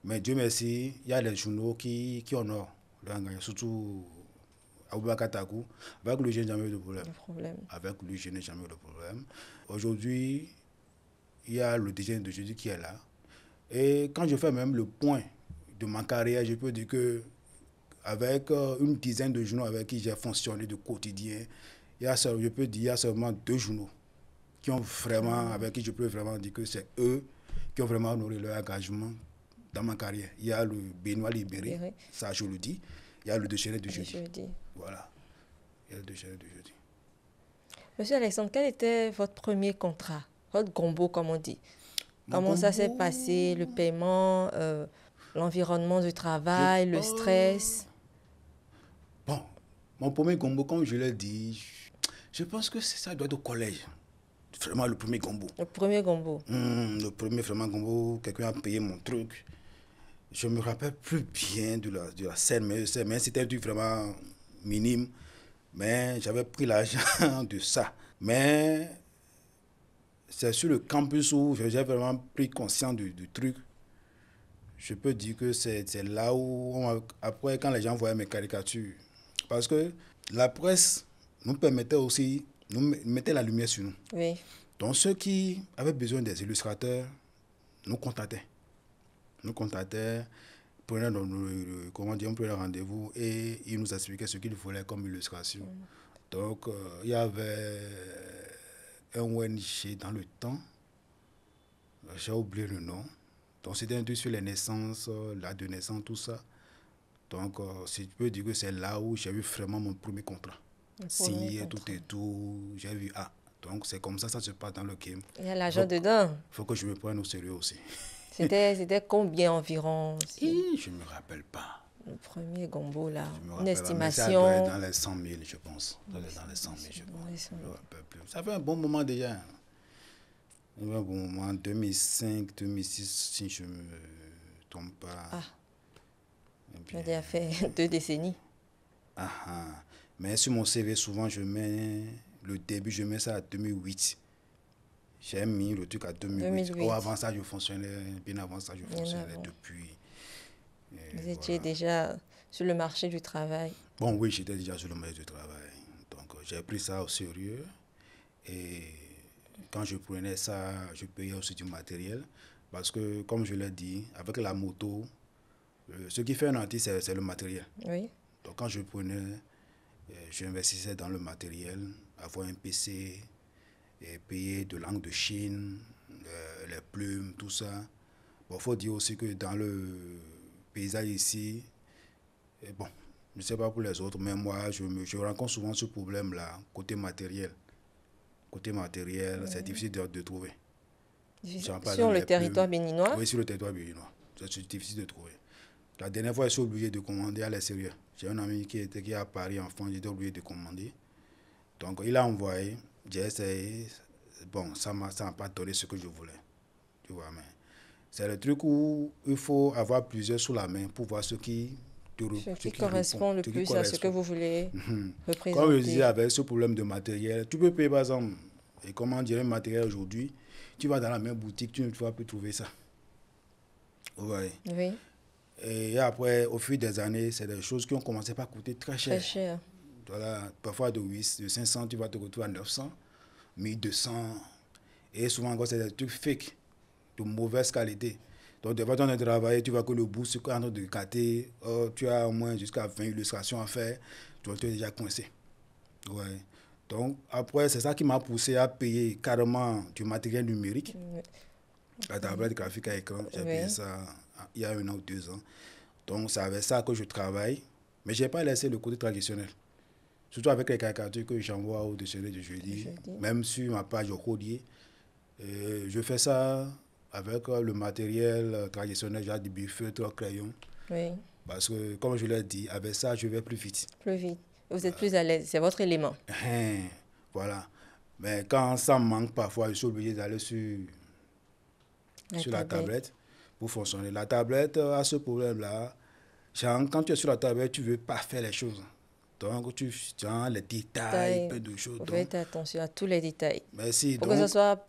Mais Dieu merci, il y a des journaux qui honorent leur engagement, surtout Aboubakar Takou. Avec lui, je n'ai jamais eu de problème. Le problème. Avec lui, je n'ai jamais eu de problème. Aujourd'hui, il y a le déjeuner de jeudi qui est là. Et quand je fais même le point de ma carrière, je peux dire que avec une dizaine de journaux avec qui j'ai fonctionné de quotidien, je peux dire qu'il y a seulement 2 journaux qui ont vraiment, avec qui je peux vraiment dire que c'est eux qui ont vraiment honoré leur engagement dans ma carrière. Il y a le Benoît Libéré, Libéré. ça je le dis. Il y a le déjeuner de jeudi. Jeudi. Voilà. Il y a le déjeuner de jeudi. Monsieur Alexandre, quel était votre premier contrat? Votre gombo, comme on dit. Comment ça s'est passé, le paiement, l'environnement du travail, le stress? Bon, mon premier combo, comme je l'ai dit, je pense que ça doit être au collège. vraiment le premier gombo. Le premier gombo. Le premier vraiment gombo, quelqu'un a payé mon truc. Je me rappelle plus bien de la scène, mais c'était un truc vraiment minime. Mais j'avais pris l'argent de ça. Mais c'est sur le campus où j'ai vraiment pris conscience du truc. Je peux dire que c'est là où, après, quand les gens voyaient mes caricatures, parce que la presse nous permettait aussi, nous mettait la lumière sur nous. Oui. Donc ceux qui avaient besoin des illustrateurs nous contactaient. Prenaient on prenait rendez-vous et ils nous expliquaient ce qu'ils voulaient comme illustration. Donc il y avait un ONG dans le temps, j'ai oublié le nom. Donc c'était un truc sur les naissances, la de naissance, tout ça. Donc si tu peux dire que c'est là où j'ai eu vraiment mon premier contrat. Signé tout et tout, j'ai vu donc c'est comme ça se passe dans le game. Il y a l'argent dedans. Il faut que je me prenne au sérieux aussi. C'était combien environ? Je ne me rappelle pas. Le premier gombo là, une estimation. Ça dans les 100 000, je pense. Dans les 100 000, je pense. Ça fait un bon moment déjà. Un bon moment, 2005, 2006, si je ne me trompe pas. Tu as déjà fait 2 décennies. Mais sur mon CV, souvent, je mets le début, je mets ça à 2008. J'ai mis le truc à 2008. Avant ça, je fonctionnais. Bien avant ça, je fonctionnais depuis. Vous étiez déjà sur le marché du travail. Bon, oui, j'étais déjà sur le marché du travail. Donc, j'ai pris ça au sérieux. Et quand je prenais ça, je payais aussi du matériel. Parce que, comme je l'ai dit, avec la moto, ce qui fait un artiste, c'est le matériel. Oui. Donc, quand je prenais, j'investissais dans le matériel, avoir un PC, et payer de l'encre de Chine, les plumes, tout ça. Bon, il faut dire aussi que dans le paysage ici, bon, je ne sais pas pour les autres, mais moi, je rencontre souvent ce problème-là, côté matériel. C'est difficile de trouver. Sur le territoire béninois? Oui, sur le territoire béninois. C'est difficile de trouver. La dernière fois, je suis obligé de commander à l'extérieur. J'ai un ami qui est à Paris, en France, j'étais obligé de commander. Donc, il a envoyé. J'ai essayé, bon, ça m'a pas donné ce que je voulais, tu vois, mais c'est le truc où il faut avoir plusieurs sous la main pour voir ce qui correspond le plus à ce que vous voulez représenter. Comme je disais, avec ce problème de matériel, tu peux payer par exemple, et comment dire un matériel aujourd'hui, tu vas dans la même boutique, tu ne vas plus trouver ça. Vous voyez? Oui. Et après, au fil des années, c'est des choses qui ont commencé par coûter très cher. Très cher. Voilà, parfois de 500, tu vas te retrouver à 900, 1200. Et souvent, c'est des trucs fake, de mauvaise qualité. Donc, des fois, tu es en train de travailler, tu vois que le bout, c'est en train de gâter. Tu as au moins jusqu'à 20 illustrations à faire. Tu es déjà coincé. Ouais. Donc, après, c'est ça qui m'a poussé à payer carrément du matériel numérique. La tablette graphique à écran, j'ai payé ça il y a 1 an ou 2 ans. Donc, c'est avec ça que je travaille. Mais je n'ai pas laissé le côté traditionnel. Surtout avec les caricatures que j'envoie au déjeuner de jeudi. Même sur ma page Rodier. Je fais ça avec le matériel traditionnel, genre du feutre, crayon. Oui. Parce que, comme je l'ai dit, avec ça, je vais plus vite. Plus vite. Vous êtes plus à l'aise. C'est votre élément. Voilà. Mais quand ça me manque, parfois, je suis obligé d'aller sur la tablette pour fonctionner. La tablette a ce problème-là. Quand tu es sur la tablette, tu ne veux pas faire les choses. Donc, tu as les détails, peu de choses. Vous faites attention à tous les détails. Merci. Pour que ce soit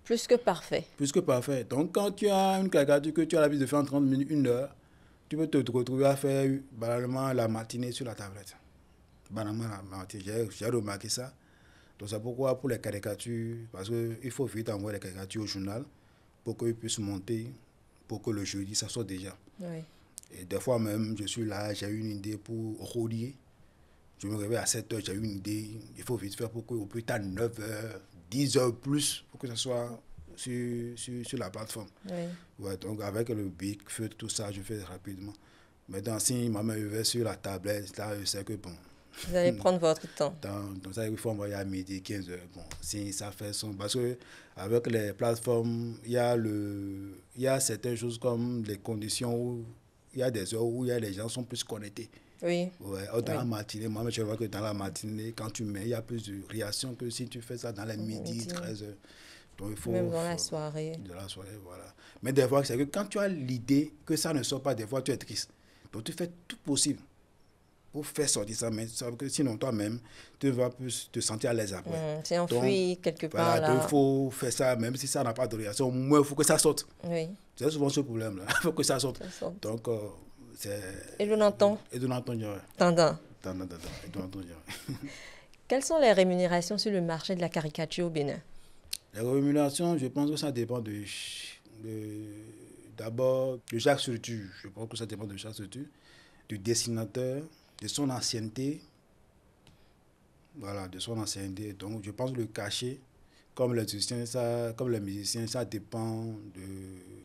plus que parfait. Plus que parfait. Donc, quand tu as une caricature que tu as l'habitude de faire en 30 minutes, 1 heure, tu peux te retrouver à faire banalement la matinée sur la tablette. Banalement la matinée. J'ai remarqué ça. Donc, c'est pourquoi pour les caricatures, parce qu'il faut vite envoyer les caricatures au journal pour qu'ils puissent monter, pour que le jeudi, ça soit déjà. Oui. Et des fois même, je suis là, j'ai une idée pour Rodier. Je me réveille à 7 heures, j'ai une idée. Il faut vite faire pour qu'au plus tard 9 heures, 10 heures plus, pour que ce soit sur la plateforme. Oui. Ouais, donc avec le bic, feu, tout ça, je fais rapidement. Maintenant, si ma main est sur la tablette, là, je sais que bon. Vous allez prendre votre temps. Donc ça, il faut envoyer à midi, 15 heures. Bon, si ça fait son. Parce que avec les plateformes, il y a certaines choses comme les conditions où il y a des heures où les gens sont plus connectés. Oui. Ouais, dans la matinée, moi, je vois que dans la matinée, quand tu mets, il y a plus de réaction que si tu fais ça dans les midi, 13 heures. Donc, il Même faut... dans la soirée. De la soirée, voilà. Mais des fois, c'est que quand tu as l'idée que ça ne sort pas, des fois, tu es triste. Donc, tu fais tout possible pour faire sortir ça, mais ça veut que sinon, toi-même, tu vas plus te sentir à l'aise après. C'est Donc, enfoui quelque part voilà, donc là. il faut faire ça, même si ça n'a pas de réaction, au moins, il faut que ça sorte. Oui, C'est souvent ce problème-là. Il faut que ça sorte. ça sort. Donc, c'est... Et Jonathan, Et Jonathan, ouais. Tandin, Et Jonathan, ouais. quelles sont les rémunérations sur le marché de la caricature au Bénin? Les rémunérations, je pense que ça dépend d'abord de chaque structure. Je pense que ça dépend de chaque structure, du dessinateur, de son ancienneté. Voilà, de son ancienneté. Donc, je pense que le cachet, comme les musiciens, ça dépend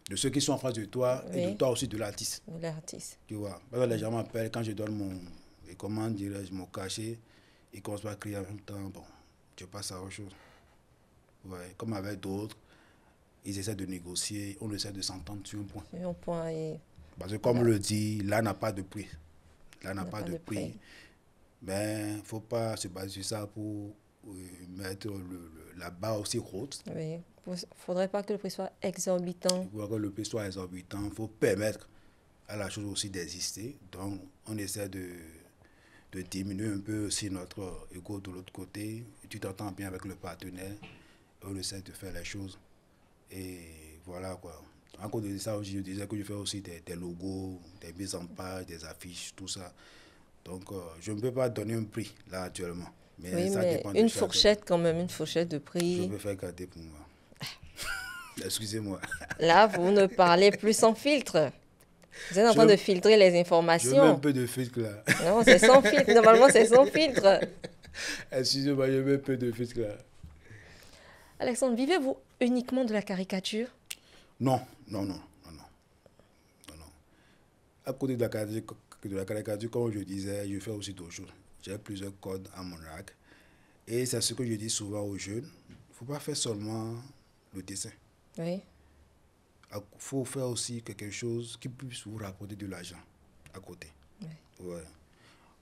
de ceux qui sont en face de toi et de Oui, toi aussi, de l'artiste. de l'artiste. Tu vois, parce que les gens m'appellent quand je donne comment dirais-je, mon cachet, ils commencent à crier en même temps. Bon, je passe à autre chose. Ouais, comme avec d'autres, ils essaient de négocier, on essaie de s'entendre sur un point. Sur un point et Parce que comme on voilà, le dit, là n'a pas de prix. Là n'a n'a pas pas de de prix. prix. Mais il ne faut pas se baser sur ça pour mettre la barre aussi haute. Oui, faudrait pas que le prix soit exorbitant. Pour que le prix soit exorbitant, il faut permettre à la chose aussi d'exister. Donc, on essaie de diminuer un peu aussi notre ego de l'autre côté. Tu t'entends bien avec le partenaire. On essaie de faire les choses. Et voilà quoi. À cause de ça, je disais que je fais aussi des logos, des mises en page, des affiches, tout ça. Donc, je ne peux pas donner un prix là actuellement. Mais Oui, ça mais dépend de une chacun. fourchette quand même, une fourchette de Je prix. peux faire garder pour moi. Excusez-moi. Là, vous ne parlez plus sans filtre. Vous êtes en train Je- de filtrer les Je mets un informations. peu de filtre là. Non, c'est sans filtre. Normalement, c'est sans filtre. Excusez-moi, je mets un peu de filtre là. Alexandre, vivez-vous uniquement de la caricature? Non, non, non, non, non, non, non. À côté de la caricature, comme je disais, je fais aussi d'autres choses. J'ai plusieurs codes à mon arc. Et c'est ce que je dis souvent aux jeunes. Il ne faut pas faire seulement le dessin. Oui, Il faut faire aussi quelque chose qui puisse vous rapporter de l'argent à côté. oui. Ouais.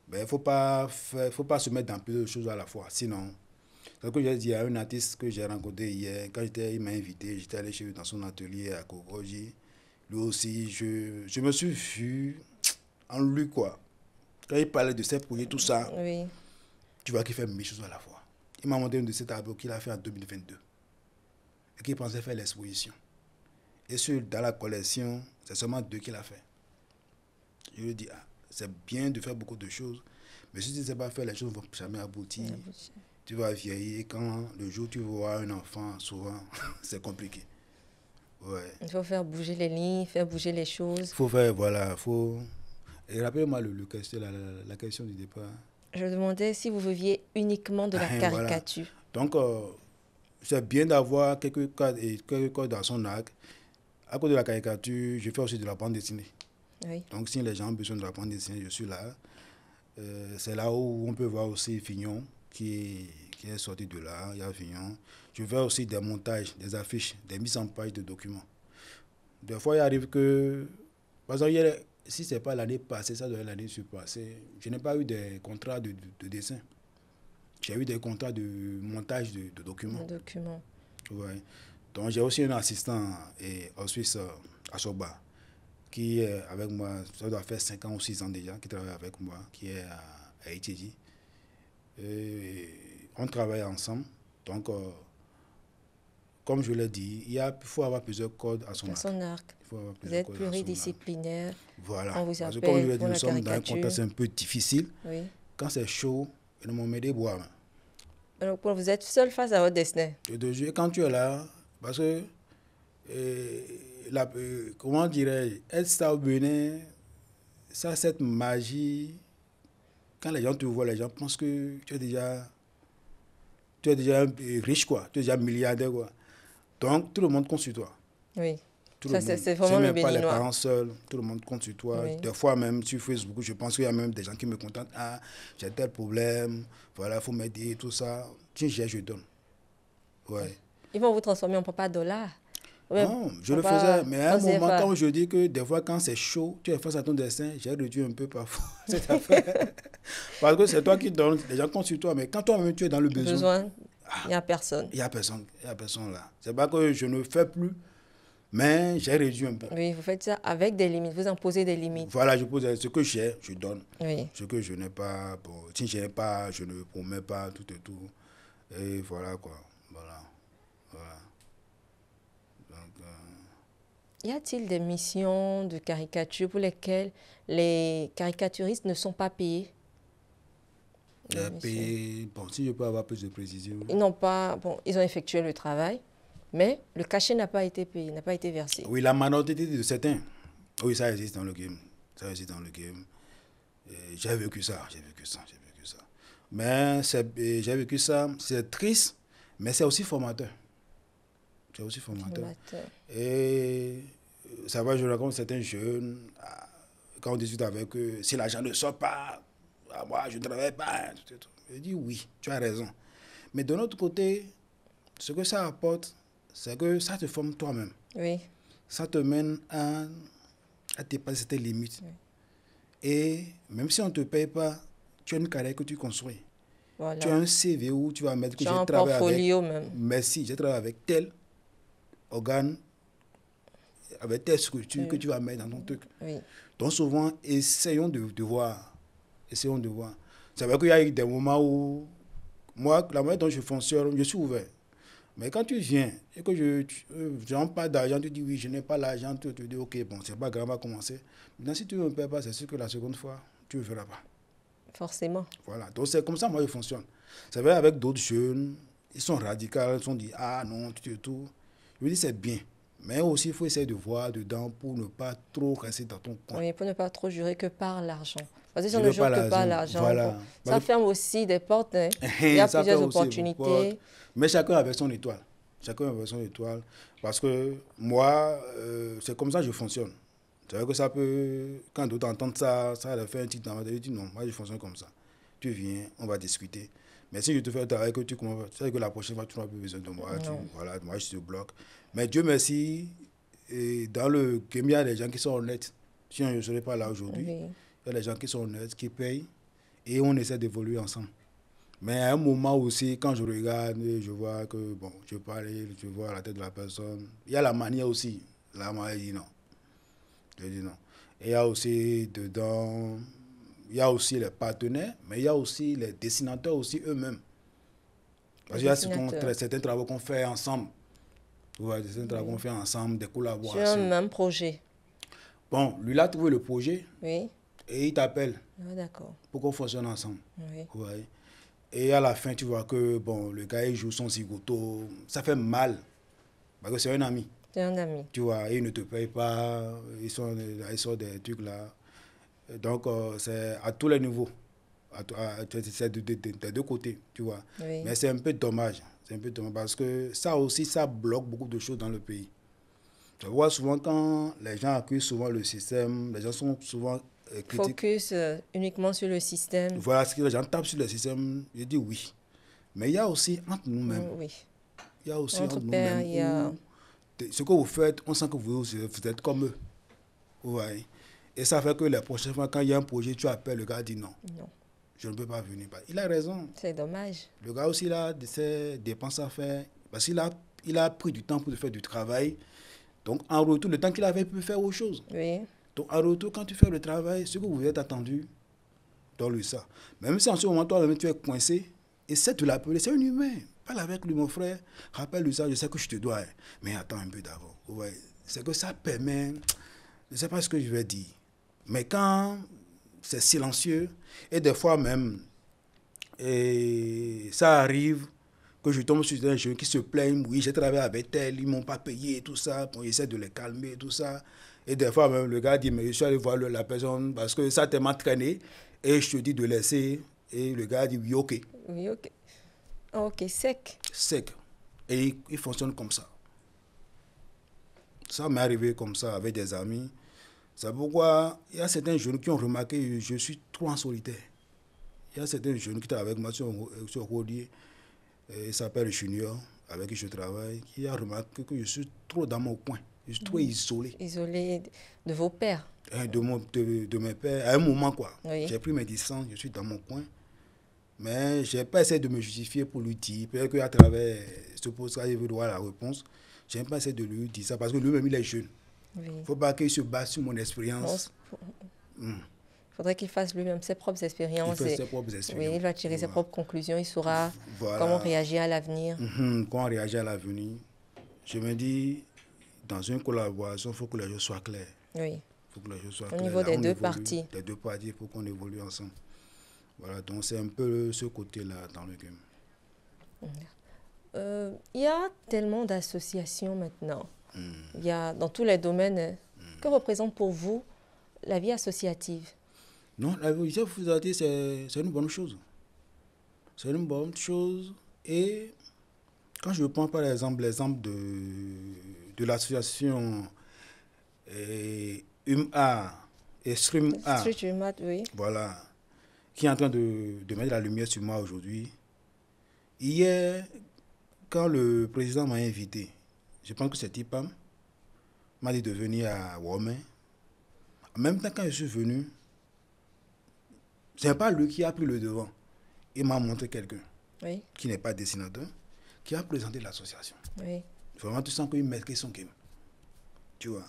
Mais il ne faut pas se mettre dans plusieurs choses à la fois. Sinon, c'est ce que j'ai dit à un artiste que j'ai rencontré hier. Quand il m'a invité, j'étais allé chez lui dans son atelier à Kogoji. Lui aussi, je me suis vu en lui, quoi. Quand il parlait de ses projets, tout ça, Oui, tu vois qu'il fait mille choses à la fois. Il m'a montré une de ces tableaux qu'il a fait en 2022 et qu'il pensait faire l'exposition. Et dans la collection, c'est seulement 2 qu'il a fait. Je lui dis, ah, c'est bien de faire beaucoup de choses, mais si tu ne sais pas faire, les choses ne vont jamais aboutir. Tu vas vieillir et quand le jour où tu vois un enfant, souvent, c'est compliqué. Ouais. il faut faire bouger les lignes, faire bouger les choses. Il faut faire, voilà, faut... Et rappelez-moi la question du départ. Je demandais si vous viviez uniquement de la Voilà. caricature. Donc, c'est bien d'avoir quelques codes dans son arc. À cause de la caricature, je fais aussi de la bande dessinée. Oui, Donc, si les gens ont besoin de la bande dessinée, je suis là. C'est là où on peut voir aussi Fignon qui est sorti de là. Il y a Fignon. Je fais aussi des montages, des affiches, des mises en page de documents. Des fois, il arrive que, par exemple, si ce n'est pas l'année passée, ça doit être l'année surpassée, je n'ai pas eu des contrats de dessin. J'ai eu des contrats de montage de documents. un document. Ouais. Donc, j'ai aussi un assistant en Suisse, à Soba, qui est avec moi, ça doit faire 5 ans ou 6 ans déjà, qui travaille avec moi, qui est à Itidi. Et on travaille ensemble. Donc, comme je l'ai dit, il faut avoir plusieurs codes à son Dans arc. son arc. Il faut avoir Vous plusieurs êtes codes à son arc. pluridisciplinaire. Voilà. On vous Parce que appelle comme je l'ai dit, pour nous la sommes dans un caricature. contexte un peu difficile. Oui. Quand c'est chaud, ils m'ont mis des bois. Alors, vous êtes seul face à votre destin. Quand tu es là, parce que, comment dirais-je, être star au Bénin, ça, cette magie, quand les gens te voient, les gens pensent que tu es déjà riche, quoi, tu es déjà milliardaire, quoi. Donc, tout le monde compte sur toi. Oui. Tout Ça, le monde. c'est vraiment le même pas les béninois. parents seuls, tout le monde compte sur toi. Oui. Des fois même sur Facebook, je pense qu'il y a même des gens qui me contactent. Ah, j'ai tel problème, voilà, il faut m'aider, tout ça. Tu gères, je donne. Ouais. Ils vont vous transformer en papa dollar. Ouais, Non, je faut le pas, faisais, mais à un on sait moment, pas. quand je dis que des fois, quand c'est chaud, tu es face à ton dessin, j'ai réduit un peu parfois cette affaire. Parce que c'est toi qui donnes, les gens comptent sur toi, mais quand toi-même tu es dans le besoin, Besoin, il n'y a personne. il y a personne là. C'est pas que je ne fais plus, mais j'ai réduit un peu. Oui, vous faites ça avec des limites, vous imposez des limites. Voilà, je pose ce que j'ai, je donne. Oui. Ce que je n'ai pas, bon, si je n'ai pas, je ne promets pas tout et tout. Et voilà quoi. Voilà. Voilà. Donc, Y a-t-il des missions de caricature pour lesquelles les caricaturistes ne sont pas payés? Des j'ai missions. payé, bon, si je peux avoir plus de précision. Ils n'ont pas, bon, ils ont effectué le travail, mais le cachet n'a pas été payé, n'a pas été versé. Oui, la minorité de certains. Oui, ça existe dans le game. Ça existe dans le game. J'ai vécu ça, j'ai vécu ça, j'ai vécu ça. Mais j'ai vécu ça, c'est triste, mais c'est aussi formateur. C'est aussi formateur. Formateur. Et ça va, je raconte certains jeunes, quand on discute avec eux, si l'argent ne sort pas, moi je ne travaille pas. Je dis oui, tu as raison. Mais de l'autre côté, ce que ça apporte, c'est que ça te forme toi-même. Oui, Ça te mène à dépasser tes limites. Et même si on ne te paye pas, tu as une carrière que tu construis. voilà. Tu as un CV où tu vas mettre que Tu as j'ai un travaillé avec. portfolio même. Merci, j'ai travaillé avec tel organe, avec telle structure que tu vas mettre dans ton truc. Oui, Donc souvent, essayons de voir. Essayons de voir. C'est vrai qu'il y a eu des moments où, moi, la manière dont je fonctionne, je suis ouvert. Mais quand tu viens et que je n'ai pas d'argent, tu dis oui, je n'ai pas l'argent, tu te dis ok, bon, c'est pas grave, on va commencer. Maintenant, si tu ne me paies pas, c'est sûr que la seconde fois, tu ne le feras pas. forcément. Voilà. Donc c'est comme ça, moi, je fonctionne. C'est vrai, avec d'autres jeunes, ils sont radicaux, ils sont dit ah non, tout. Je me dis c'est bien. Mais aussi, il faut essayer de voir dedans pour ne pas trop rester dans ton coin. Oui, pour ne pas trop jurer que par l'argent. Parce que si on Jurer ne jure par que par l'argent, l'argent, voilà. bon, ça Parce que- ferme aussi des portes. Hein. Il y a Ça fait plusieurs aussi vos potes. opportunités. Mais chacun avec son étoile. Chacun avec son étoile. Parce que moi, c'est comme ça que je fonctionne. C'est vrai que ça peut, quand d'autres entendent ça, ça leur fait un petit temps. Je dis non, moi je fonctionne comme ça. Tu viens, on va discuter. Mais si je te fais un travail que tu commences, tu sais que la prochaine fois, tu n'auras plus besoin de moi. Voilà, moi je te bloque. Mais Dieu merci, et dans le game, il y a des gens qui sont honnêtes. Sinon, je ne serais pas là aujourd'hui. Oui. Il y a des gens qui sont honnêtes, qui payent, et on essaie d'évoluer ensemble. Mais à un moment aussi, quand je regarde, je vois que, bon, je parle, je vois la tête de la personne. Il y a la manière aussi. La manière, je dis non. Je dis non. Et il y a aussi dedans, il y a aussi les partenaires, mais il y a aussi les dessinateurs aussi eux-mêmes. Parce qu'il y a certains travaux qu'on fait ensemble. Ouais, certains travaux qu'on fait ensemble, des Sur un collaborations. même projet. Bon, lui, il a trouvé le projet Oui. et il t'appelle Ah, d'accord. pour qu'on fonctionne ensemble. Oui. Ouais. Et à la fin, tu vois que bon, le gars, il joue son zigoto. Ça fait mal. Parce que c'est un ami. C'est un ami. Tu vois, il ne te paye pas. Ils sont des trucs là. Et donc, c'est à tous les niveaux. C'est des deux côtés, tu vois. Oui. Mais c'est un peu dommage. C'est un peu dommage parce que ça aussi, ça bloque beaucoup de choses dans le pays. Tu vois, souvent, quand les gens accusent souvent le système, les gens sont souvent critiques. Focus uniquement sur le système. Voilà, ce que les gens tapent sur le système, je dis oui. Mais il y a aussi entre nous-mêmes. Oui. Il y a aussi Entre entre pairs, nous-mêmes il y a... où ce que vous faites, on sent que vous êtes comme eux. Vous voyez. Et ça fait que la prochaine fois, quand il y a un projet, tu appelles, le gars dit non. Non. Je ne peux pas venir. Il a raison. C'est dommage. Le gars aussi, il a ses dépenses à faire. Parce qu'il a pris du temps pour faire du travail. Donc, en retour, le temps qu'il avait pu faire autre chose. Oui. Donc, en retour, quand tu fais le travail, ce que vous êtes attendu, donne-lui ça. Même si en ce moment, toi-même, tu es coincé, essaie de l'appeler. C'est un humain. Parle avec lui, mon frère. Rappelle-lui ça. Je sais que je te dois. Mais attends un peu d'avant. Ouais. C'est que ça permet... Je ne sais pas ce que je vais dire. Mais quand c'est silencieux, et des fois même, et ça arrive que je tombe sur des gens qui se plaignent, oui, j'ai travaillé avec tel, ils ne m'ont pas payé, tout ça, on essaie de les calmer, tout ça. Et des fois même, le gars dit, mais je suis allé voir la personne parce que ça t'a traîné, et je te dis de laisser, et le gars dit, oui, ok. Oui, ok. Ok, sec. Sec. Et il fonctionne comme ça. Ça m'est arrivé comme ça avec des amis. C'est pourquoi il y a certains jeunes qui ont remarqué que je suis trop en solitaire. Il y a certains jeunes qui étaient avec moi sur Rodier. Il s'appelle Junior. avec qui je travaille qui a remarqué que je suis trop dans mon coin. Je suis trop isolé. Isolé de vos pères. De mes pères, à un moment, quoi. Oui. J'ai pris mes distances, je suis dans mon coin. Mais je n'ai pas essayé de me justifier pour lui dire. Peut-être qu'à travers ce post-là, il veut voir la réponse. Je n'ai pas essayé de lui dire ça parce que lui-même, il est jeune. Il ne faut pas qu'il se base sur mon expérience. Il faudrait qu'il fasse lui-même ses propres expériences. Il fait ses propres expériences. Oui, il va tirer ses propres conclusions. Il saura comment réagir à l'avenir. Comment réagir à l'avenir. Je me dis, dans une collaboration, il faut que les choses soient claires. Oui. Il faut que les choses soient Au claires. niveau des deux parties. Des deux parties, il faut qu'on évolue ensemble. Voilà, donc c'est un peu ce côté-là dans le game. Il y a tellement d'associations maintenant. Il y a dans tous les domaines. Que représente pour vous la vie associative? Non, la vie associative, c'est une bonne chose. C'est une bonne chose. Et quand je prends par exemple l'exemple de l'association UMA et Stream A, oui. voilà, qui est en train de mettre la lumière sur moi aujourd'hui. Hier, quand le président m'a invité, je pense que c'est Tipam, m'a dit de venir à Womé. En même temps, quand je suis venu, ce n'est pas lui qui a pris le devant. Il m'a montré quelqu'un qui n'est pas dessinateur, qui a présenté l'association. Oui. Vraiment, tu sens qu'il met son game. Tu vois.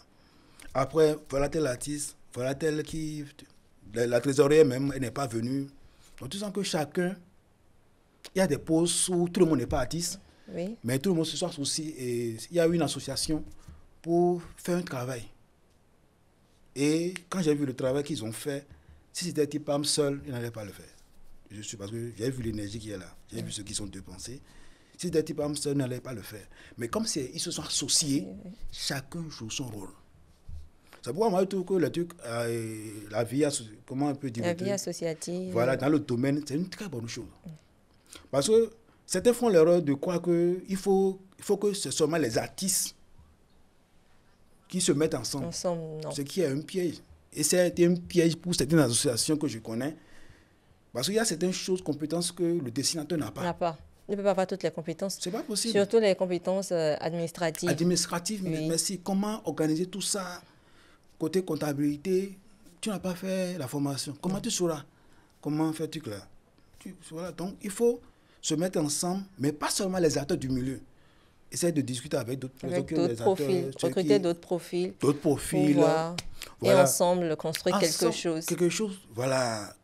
Après, voilà tel artiste, voilà tel qui... La trésorière même, elle n'est pas venue. Donc tu sens que chacun... Il y a des pauses où tout le monde n'est pas artiste, mais tout le monde se soit aussi. Et il y a une association pour faire un travail. Et quand j'ai vu le travail qu'ils ont fait, si c'était Tipam seul, il n'allait pas le faire. Parce que j'ai vu l'énergie qui est là, j'ai vu ceux qui sont dépensés. Si c'était Tipam seul, il n'allait pas le faire. Mais comme ils se sont associés, chacun joue son rôle. C'est pourquoi moi je trouve que le truc, la vie, comment on peut dire, la vie associative. Voilà, dans le domaine, c'est une très bonne chose. Parce que certains font l'erreur de croire qu'il faut que ce soit seulement les artistes qui se mettent ensemble. Non. Ce qui est un piège. Et c'est un piège pour certaines associations que je connais. Parce qu'il y a certaines choses, compétences que le dessinateur n'a pas. Il ne peut pas avoir toutes les compétences. C'est pas possible. Surtout les compétences administratives. Administratives, mais si, comment organiser tout ça? Côté comptabilité, tu n'as pas fait la formation. Comment tu sauras? Comment faire tout là? Voilà, donc il faut se mettre ensemble, mais pas seulement les acteurs du milieu. Essayer de discuter avec d'autres profils, recruter d'autres profils. D'autres profils. Voilà. Et ensemble construire quelque chose. Quelque chose. Voilà.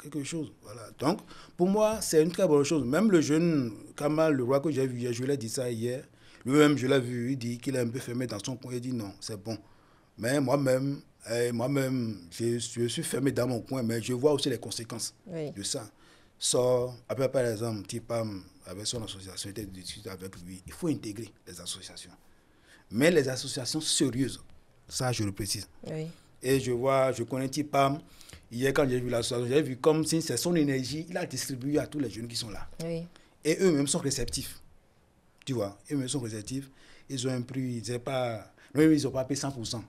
Donc, pour moi, c'est une très bonne chose. Même le jeune Kamal, le roi que j'ai vu, je l'ai dit ça hier, lui-même, je l'ai vu, il dit qu'il est un peu fermé dans son coin. Il dit non, c'est bon. Mais moi-même, je suis fermé dans mon coin, mais je vois aussi les conséquences de ça. Après, par exemple, Tipam, avec son association, était discuté avec lui. Il faut intégrer les associations. Mais les associations sérieuses, ça, je le précise. Oui. Et je connais Tipam. Hier, quand j'ai vu l'association, j'ai vu comme si c'est son énergie, il a distribué à tous les jeunes qui sont là. Oui. Et eux-mêmes sont réceptifs. Tu vois, eux-mêmes sont réceptifs. Ils ont un prix, ils n'ont pas payé 100%.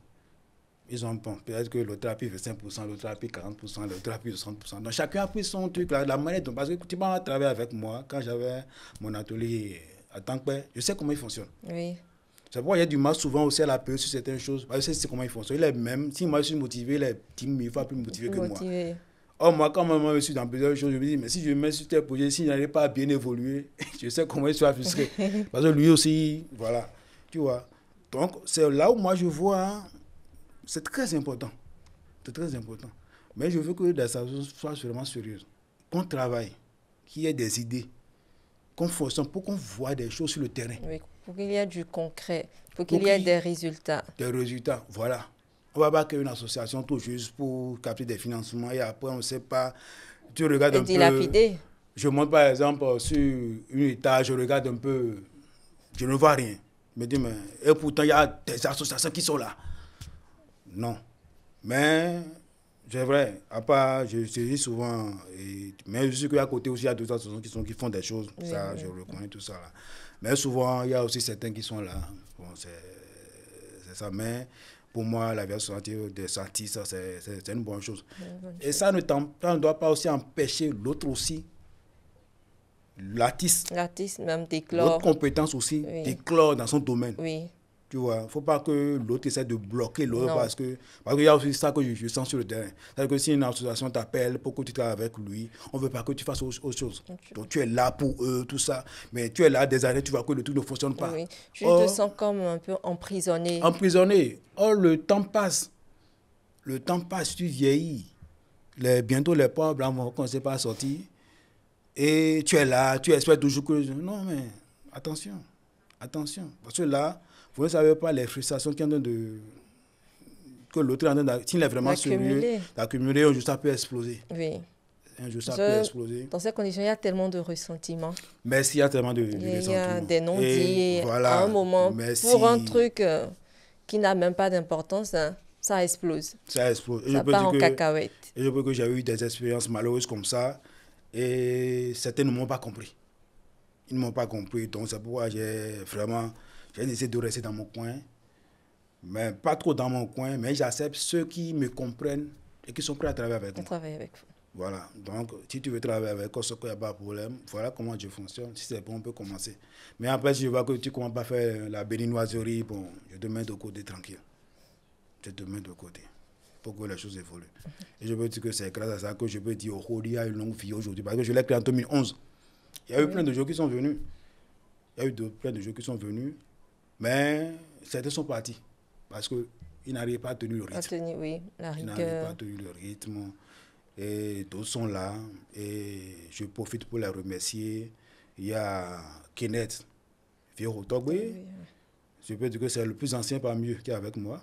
Ils ont peut-être que l'autre a payé 25%, l'autre a payé 40%, l'autre a payé 60%. Donc chacun a pris son truc, la manière dont... Parce que tu m'as travaillé avec moi quand j'avais mon atelier à tant que je sais comment il fonctionne. Oui. C'est pourquoi il y a du mal souvent aussi à la paix sur certaines choses. Parce que je sais comment il fonctionne. Il est même, si moi je suis motivé, il est 10 000 fois plus motivé que moi. Or, moi, quand je suis dans plusieurs choses, je me dis, mais si je me mets sur tes projets, s'il n'arrive pas à bien évoluer, je sais comment il sera frustré. Parce que lui aussi, voilà. Tu vois. Donc, c'est là où moi je vois... C'est très important. C'est très important. Mais je veux que les associations soient vraiment sérieuses. Qu'on travaille, qu'il y ait des idées, qu'on fonctionne pour qu'on voit des choses sur le terrain. Oui, pour qu'il y ait du concret, pour qu'il y ait des résultats. Des résultats, voilà. On ne va pas créer une association tout juste pour capter des financements et après on ne sait pas. Tu regardes un peu. Dilapider. Je monte par exemple sur une étage, je regarde un peu, je ne vois rien. Je me dis, mais. Et pourtant il y a des associations qui sont là. Non. Mais, c'est vrai, à part, je dis souvent, mais je sais qu'à côté aussi, il y a d'autres associations qui font des choses, oui, ça, oui, je reconnais tout ça. Là. Mais souvent, il y a aussi certains qui sont là. Bon, c'est ça. Mais pour moi, la vie associative des artistes, c'est une bonne chose. Et ça ne doit pas aussi empêcher l'autre aussi l'artiste, même l'autre d'éclore. compétence aussi, Oui. d'éclore dans son domaine. Oui. Tu vois, il ne faut pas que l'autre essaie de bloquer l'autre Non. parce qu'il y a aussi ça que je sens sur le terrain. C'est-à-dire que si une association t'appelle pour que tu travailles avec lui, on ne veut pas que tu fasses autre chose. Donc tu es là pour eux, tout ça, mais tu es là des années, tu vois que le truc ne fonctionne pas. Oui. Tu te Or, sens comme un peu emprisonné. emprisonné. Or, le temps passe. Le temps passe, tu vieillis. Bientôt, les pauvres blancs vont commencer par sortir. Et tu es là, tu espères toujours que... Non, mais attention, attention. Parce que là, vous ne savez pas les frustrations qu'il y a de... que l'autre est en train s'il est vraiment sérieux, d'accumuler, un jour ça peut exploser. Oui. Un jour ça peut exploser. Dans ces conditions, il y a tellement de ressentiments. Merci, il y a tellement de ressentiments. Il y a des non-dits. Voilà, à un moment, merci. pour un truc qui n'a même pas d'importance, hein, ça explose. Ça explose. Ça part en cacahuète. Et je peux que j'ai eu des expériences malheureuses comme ça. Et certains ne m'ont pas compris. Ils ne m'ont pas compris. Donc c'est pourquoi j'ai essayé de rester dans mon coin. Mais pas trop dans mon coin. Mais j'accepte ceux qui me comprennent et qui sont prêts à travailler avec moi. Travailler avec vous. Voilà. Donc si tu veux travailler avec moi, il n'y a pas de problème. Voilà comment je fonctionne. Si c'est bon, on peut commencer. Mais après, si je vois que tu ne commences pas à faire la béninoiserie, bon, je te mets de côté tranquille. Je te mets de côté. Pour que les choses évoluent. Et je peux dire que c'est grâce à ça que je peux dire qu'il y a une longue vie aujourd'hui. Parce que je l'ai créé en 2011. Il y a eu plein de gens qui sont venus. Plein de gens qui sont venus. Mais certains sont partis. Parce qu'ils n'arrivaient pas à tenir le rythme. Ils n'arrivaient pas à tenir le rythme. Et d'autres sont là. Et je profite pour les remercier. Il y a Kenneth Vieux-Rotogwe. Oui. Je peux dire que c'est le plus ancien parmi eux qui est avec moi.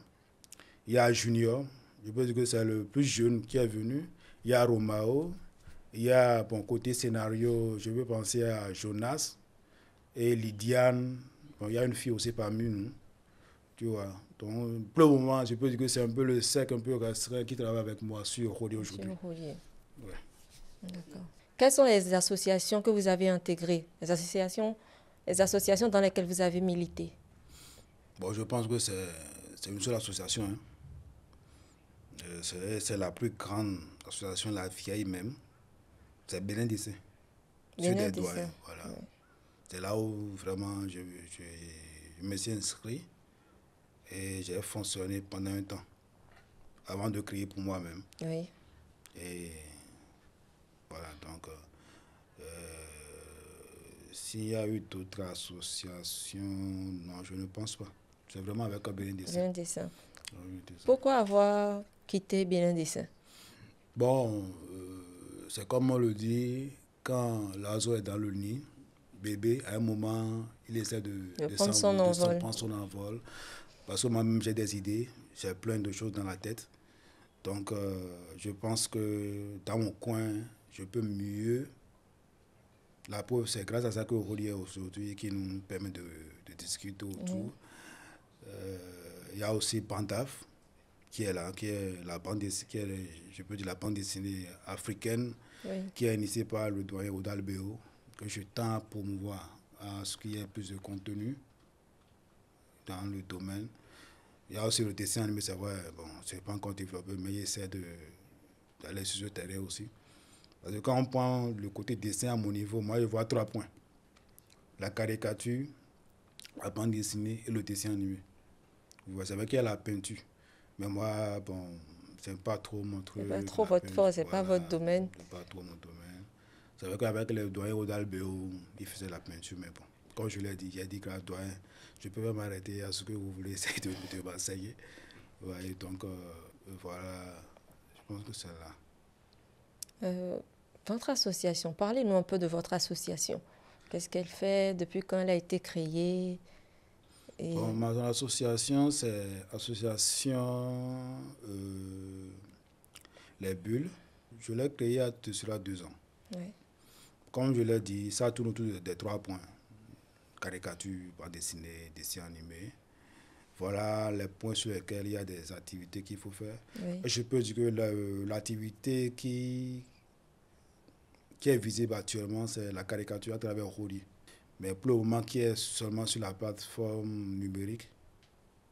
Il y a Junior. Je peux dire que c'est le plus jeune qui est venu. Il y a Romao. Il y a, bon, côté scénario, je veux penser à Jonas et Lydiane. Bon, il y a une fille aussi parmi nous. Tu vois. Donc, pour le moment, je peux dire que c'est un peu le cercle un peu restreint qui travaille avec moi sur Rodier aujourd'hui. Ouais. D'accord. Quelles sont les associations que vous avez intégrées? Les associations dans lesquelles vous avez milité? Bon, je pense que c'est une seule association. Hein. C'est la plus grande association, la vieille même. C'est Bénin Dessin. Sur des doigts. Voilà. Ouais. C'est là où vraiment je me suis inscrit et j'ai fonctionné pendant un temps avant de créer pour moi-même. Oui. Et voilà, donc s'il y a eu d'autres associations, non, je ne pense pas. C'est vraiment avec Bénin Dessin. Bénin Dessin. Pourquoi avoir quitté Bénin Dessin? Bon, c'est comme on le dit, quand l'oiseau est dans le nid, bébé, à un moment, il essaie de prendre son envol. Parce que moi-même, j'ai des idées, j'ai plein de choses dans la tête. Donc, je pense que dans mon coin, je peux mieux. La preuve, c'est grâce à ça que Rodier est aujourd'hui qui nous permet de discuter autour. Il y a aussi Bandaf qui est là, qui est la bande dessinée, je peux dire la bande dessinée africaine, qui est initiée par le doyen Odal Béo, que je tends à promouvoir à ce qu'il y ait plus de contenu dans le domaine. Il y a aussi le dessin animé, c'est vrai, bon, c'est pas encore développé, mais il essaie d'aller sur ce terrain aussi. Parce que quand on prend le côté dessin à mon niveau, moi je vois 3 points. La caricature, la bande dessinée et le dessin animé. C'est vrai qu'il y a la peinture. Mais moi, bon, c'est pas trop mon truc. C'est pas trop votre force, c'est pas votre domaine. C'est pas trop mon domaine. C'est vrai qu'avec le doyen Odal Béo, il faisait la peinture, mais bon, comme je l'ai dit, j'ai dit que le doyen, je peux pas m'arrêter à ce que vous voulez essayer de m'enseigner. Ouais, donc, voilà, je pense que c'est là. Votre association, parlez-nous un peu de votre association. Qu'est-ce qu'elle fait, depuis quand elle a été créée? Bon, ma association, c'est l'association Les Bulles. Je l'ai créée il y a cela 2 ans. Oui. Comme je l'ai dit, ça tourne autour des 3 points. Caricature, bande dessinée, dessin animé. Voilà les points sur lesquels il y a des activités qu'il faut faire. Oui. Et je peux dire que l'activité qui est visible actuellement, c'est la caricature à travers Rodier. Mais pour le moment, qui est seulement sur la plateforme numérique,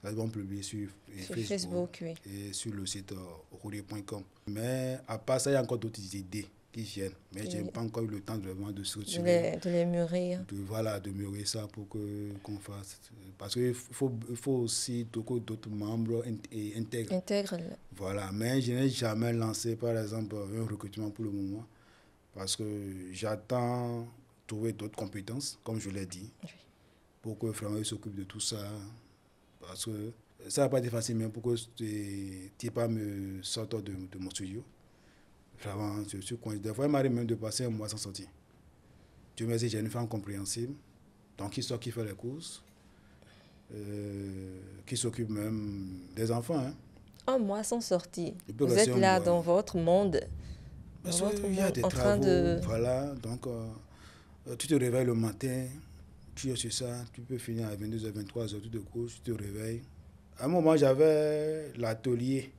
là, ils vont publier sur Facebook oui. et sur le site rodier.com. Mais à part ça, il y a encore d'autres idées qui viennent. Mais je n'ai pas encore eu le temps vraiment de structurer. De les mûrir. Voilà, de mûrir ça pour qu'on fasse. Parce qu'il faut aussi que d'autres membres intègrent. Intègre. Voilà, mais je n'ai jamais lancé, par exemple, un recrutement pour le moment. Parce que j'attends trouver d'autres compétences, comme je l'ai dit, Oui. pour que vraiment ils s'occupent de tout ça. Parce que ça n'a pas été facile, même pour que Tipa me sorte de mon studio. Vraiment, je suis coincé. Des fois, il m'arrive même de passer un mois sans sortir. Dieu merci, j'ai une femme compréhensible, donc qui sort, qui fait les courses, qui s'occupe même des enfants. Hein. Un mois sans sortir. Vous êtes là dans votre monde. Il y a des travaux, voilà. Donc, tu te réveilles le matin, tu es sur ça, tu peux finir à 22h, 23h, tu te couches, tu te réveilles. À un moment, j'avais l'atelier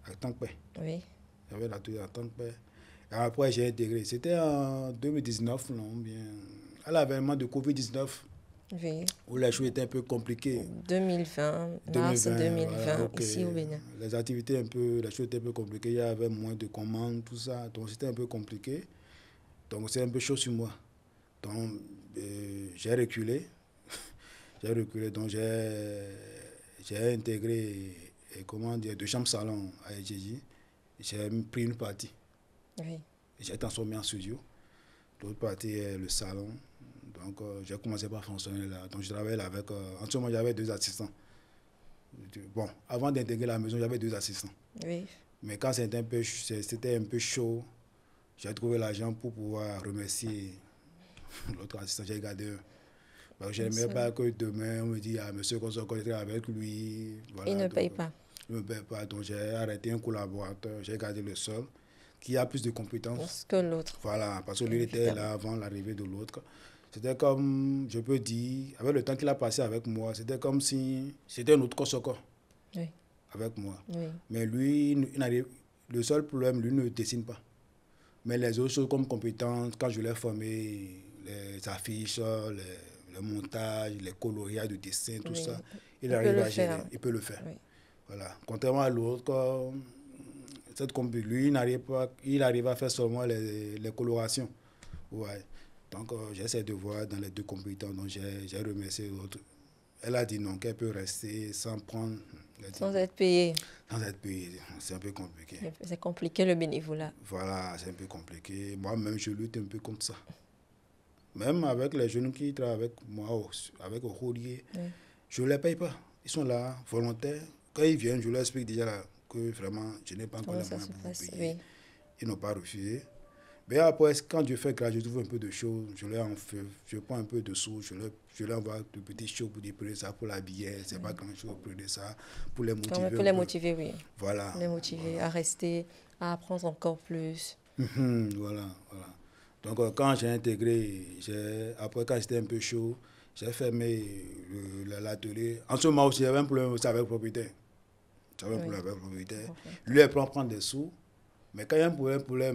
à Tankpe. Oui. J'avais l'atelier à Tankpe. Et après, j'ai intégré. C'était en 2019, non, bien, à l'avènement de Covid-19. Oui. Où les choses étaient un peu compliquées. 2020, mars 2020, voilà, okay. Ici au Bénin. Les activités les choses étaient un peu compliquées, il y avait moins de commandes, tout ça, donc c'était un peu compliqué. Donc c'est un peu chaud sur moi. Donc j'ai reculé, donc j'ai intégré, comment dire, 2 chambres salon à Edjiji. J'ai pris une partie. Oui. J'ai transformé en studio. L'autre partie est le salon. Donc, j'ai commencé par fonctionner là. Donc, je travaillais là avec... en ce moment, j'avais 2 assistants. Bon, avant d'intégrer la maison, j'avais 2 assistants. Oui. Mais quand c'était un peu chaud, j'ai trouvé l'argent pour pouvoir remercier l'autre assistant. J'ai gardé un. Donc, je n'aimais pas que demain, on me dise, ah, monsieur, qu'on se connaîtrait avec lui. Voilà, il ne paye pas. Il ne me paye pas. Donc, j'ai arrêté un collaborateur. J'ai gardé le seul qui a plus de compétences que l'autre. Voilà, parce que lui était là avant l'arrivée de l'autre. C'était comme, je peux dire, avec le temps qu'il a passé avec moi, c'était comme si c'était un autre Kosoko avec moi. Oui. Mais lui, le seul problème, lui ne dessine pas. Mais les autres choses comme compétences, quand je l'ai formé, les affiches, les montages, les coloriages de dessin, tout ça, il arrive à gérer, il peut le faire. Oui. Voilà. Contrairement à l'autre, lui, il arrive à faire seulement les colorations. Ouais. Donc, j'essaie de voir dans les 2 compétences. Donc, j'ai remercié l'autre. Elle a dit non, qu'elle peut rester sans prendre... Sans être payée. Sans être payée. C'est un peu compliqué. C'est compliqué le bénévolat. Voilà, c'est un peu compliqué. Moi-même, je lutte un peu contre ça. Même avec les jeunes qui travaillent avec moi, avec Rodier, je ne les paye pas. Ils sont là, volontaires. Quand ils viennent, je leur explique déjà là, que vraiment, je n'ai pas encore les moyens pour vous payer. Oui. Ils n'ont pas refusé. Mais après, quand je fais grâce, je trouve un peu de choses, je prends un peu de sous, je leur envoie de petits choses pour dire, prenez ça pour l'habiller, c'est pas grand-chose, prenez ça pour les motiver. Pour les motiver, oui. Voilà. Les motiver à rester, à apprendre encore plus. Voilà. Donc, quand j'ai intégré, après, quand j'étais un peu chaud, j'ai fermé l'atelier. En ce moment aussi, j'avais un problème aussi avec le propriétaire. J'avais un problème avec le propriétaire. Lui, il prend des sous, mais quand il y a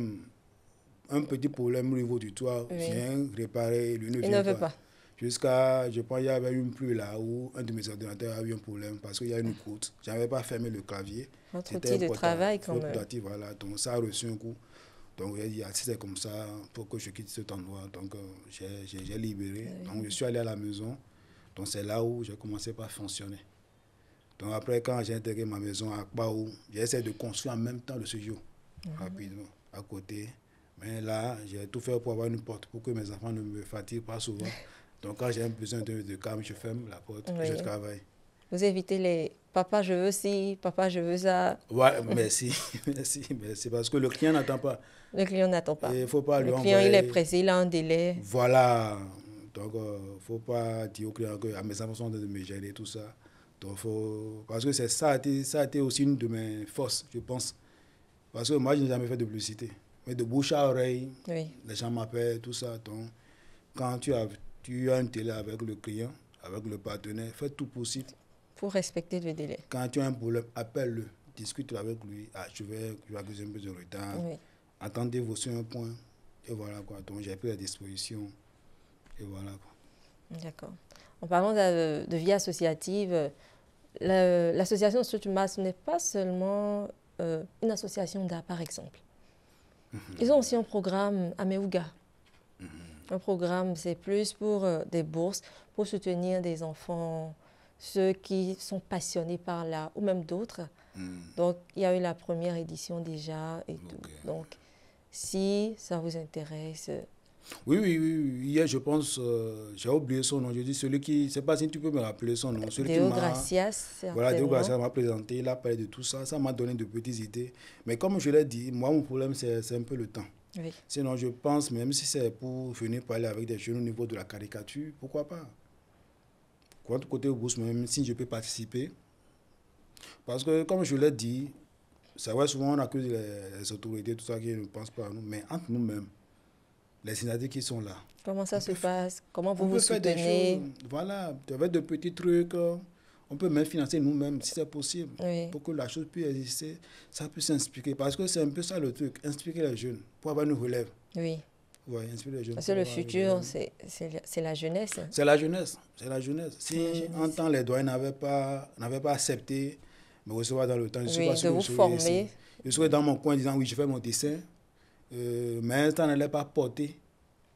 un petit problème au niveau du toit, vient réparer, lui ne veut pas. Jusqu'à, je pense, il y avait une pluie là où un de mes ordinateurs a eu un problème parce qu'il y a une croûte. Je n'avais pas fermé le clavier. Votre outil de travail quand même. Voilà, donc ça a reçu un coup. Donc il a dit, c'est comme ça, pour que je quitte cet endroit. Donc j'ai libéré. Donc je suis allé à la maison. Donc c'est là où j'ai commencé par fonctionner. Donc après, quand j'ai intégré ma maison à Akbaou, j'ai essayé de construire en même temps le studio, rapidement, à côté. Mais là, j'ai tout fait pour avoir une porte, pour que mes enfants ne me fatiguent pas souvent. Donc quand j'ai besoin de calme, je ferme la porte, je travaille. Vous évitez les « papa, je veux ci, papa, je veux ça ». Ouais, merci, parce que le client n'attend pas. Le client n'attend pas. Il faut pas le client, il est pressé, il a un délai. Voilà. Donc, il ne faut pas dire au client que mes enfants sont en train de me gérer, tout ça. Donc, parce que ça a été aussi une de mes forces, je pense. Parce que moi, je n'ai jamais fait de publicité. Mais de bouche à oreille, les gens m'appellent, tout ça. Donc, quand tu as une télé avec le client, avec le partenaire, fais tout possible. Pour respecter le délai. Quand tu as un problème, appelle-le, discute avec lui. Ah, je vais accuser un peu de retard. Attendez-vous sur un point. Et voilà quoi. Donc, j'ai pris la disposition. Et voilà quoi. D'accord. En parlant de vie associative, l'association Strutumas n'est pas seulement une association d'art, par exemple. Ils ont aussi un programme Ameuga. Un programme, c'est plus pour des bourses, pour soutenir des enfants, ceux qui sont passionnés par l'art, ou même d'autres. Donc, il y a eu la première édition déjà et tout. Donc, si ça vous intéresse... Oui, oui, oui. Hier, je pense, j'ai oublié son nom. Je dis celui qui, je ne sais pas si tu peux me rappeler son nom. Celui Deo qui m'a, Gracias, certainement. voilà, Deo Gracias m'a présenté, il a parlé de tout ça. Ça m'a donné de petites idées. Mais comme je l'ai dit, moi, mon problème, c'est un peu le temps. Oui. Sinon, je pense, même si c'est pour venir parler avec des jeunes au niveau de la caricature, pourquoi pas? Côté bourse, même si je peux participer. Parce que, comme je l'ai dit, c'est vrai, souvent on accuse les autorités, tout ça, qui ne pensent pas à nous. Mais entre nous-mêmes, les syndicats qui sont là. Comment ça se passe? Comment vous On vous peut faire des soutenez? choses, voilà, avec de petits trucs. On peut même financer nous-mêmes si c'est possible. Oui. Pour que la chose puisse exister, ça puisse s'inspirer. Parce que c'est un peu ça le truc, inspirer les jeunes pour avoir une relève. Oui. Ouais, inspirer les jeunes. Parce que le futur, c'est la jeunesse. C'est la jeunesse. C'est la jeunesse. Si en temps les doyens n'avaient pas accepté me recevoir dans le temps, je suis pas sûr de vous former. Ici. Je serais dans mon coin disant oui, je fais mon dessin, mais ça n'allait pas porter.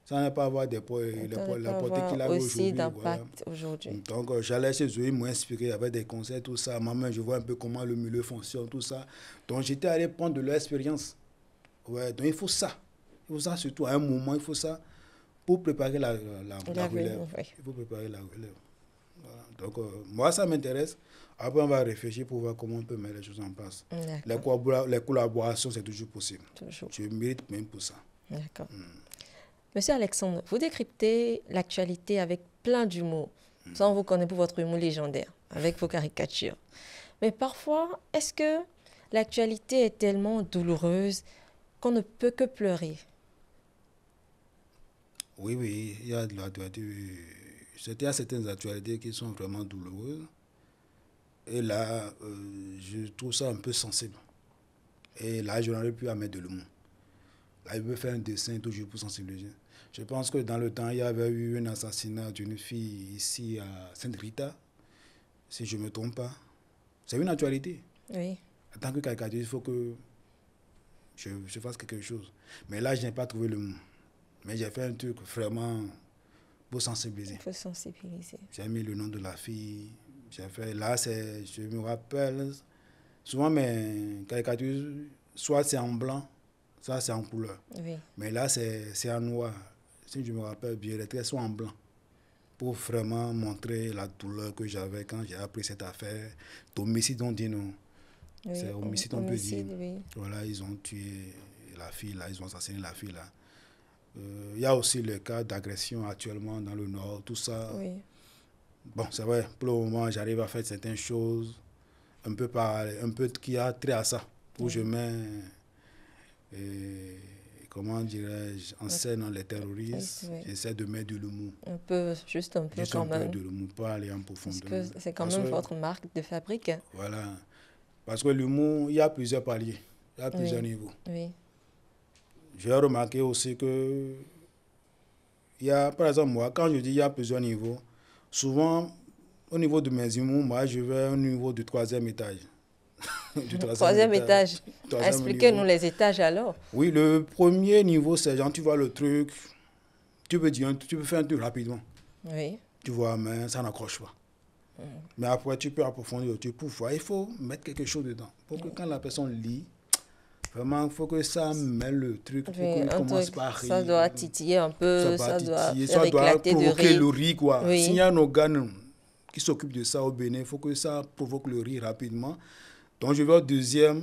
Ça n'allait pas avoir la portée qu'il avait aussi d'impact aujourd'hui. Donc, j'allais chez eux, ils m'ont inspiré avec des conseils, tout ça. Maman, je vois un peu comment le milieu fonctionne, tout ça. Donc, j'étais allé prendre de leur expérience. Ouais, donc, il faut ça. Il faut ça, surtout à un moment, il faut ça pour préparer la relève. Oui. Il faut préparer la relève. Voilà. Donc, moi, ça m'intéresse. Après, on va réfléchir pour voir comment on peut mettre les choses en place. Les collaborations, c'est toujours possible. Toujours. Je mérite même pour ça. D'accord. Monsieur Alexandre, vous décryptez l'actualité avec plein d'humour. Ça, on vous connaît pour votre humour légendaire, avec vos caricatures. Mais parfois, est-ce que l'actualité est tellement douloureuse qu'on ne peut que pleurer? Oui, oui, il y a de l'actualité. Il y a certaines actualités qui sont vraiment douloureuses. Et là, je trouve ça un peu sensible. Et là, je n'arrive plus à mettre de l'humour. Là, il veut faire un dessin toujours pour sensibiliser. Je pense que dans le temps, il y avait eu un assassinat d'une fille ici à Sainte-Rita, si je ne me trompe pas. C'est une actualité. Oui. En tant que caricaturiste, il faut que je fasse quelque chose. Mais là, je n'ai pas trouvé le mot. Mais j'ai fait un truc vraiment pour sensibiliser. Pour sensibiliser. J'ai mis le nom de la fille. J'ai fait, là, je me rappelle, souvent mes caricatures, soit c'est en blanc, ça c'est en couleur. Oui. Mais là, c'est en noir. Si je me rappelle bien, les traits sont en blanc. Pour vraiment montrer la douleur que j'avais quand j'ai appris cette affaire. D'homicide, on dit non. Oui, c'est homicide, on peut dire. Oui. Voilà, ils ont tué la fille là, ils ont assassiné la fille là. Il y a aussi le cas d'agression actuellement dans le Nord, tout ça. Oui. Bon, c'est vrai, pour le moment, j'arrive à faire certaines choses, un peu qui a trait à ça, où je mets, comment dirais-je, en scène les terroristes, j'essaie de mettre de l'humour. Juste un peu quand même. Juste un peu de l'humour, pas aller en profondeur. Parce que c'est quand même votre marque de fabrique. Voilà, parce que l'humour, il y a plusieurs paliers, il y a plusieurs niveaux. Oui. J'ai remarqué aussi que, il y a, par exemple, moi, quand je dis il y a plusieurs niveaux, souvent, au niveau de mes humours, moi, je vais au niveau du 3e étage. Troisième étage. Expliquez-nous les étages alors. Oui, le premier niveau, c'est genre, tu vois le truc, tu peux faire un truc rapidement. Oui. Tu vois, mais ça n'accroche pas. Mais après, tu peux approfondir, tu peux voir. Il faut mettre quelque chose dedans. Pour que quand la personne lit, vraiment, il faut que ça mette le truc, il faut qu'il commence par rire. Ça doit titiller un peu, ça doit provoquer le rire, quoi. Oui. S'il y a un organe qui s'occupe de ça au Bénin, il faut que ça provoque le rire rapidement. Donc, je vais au 2e,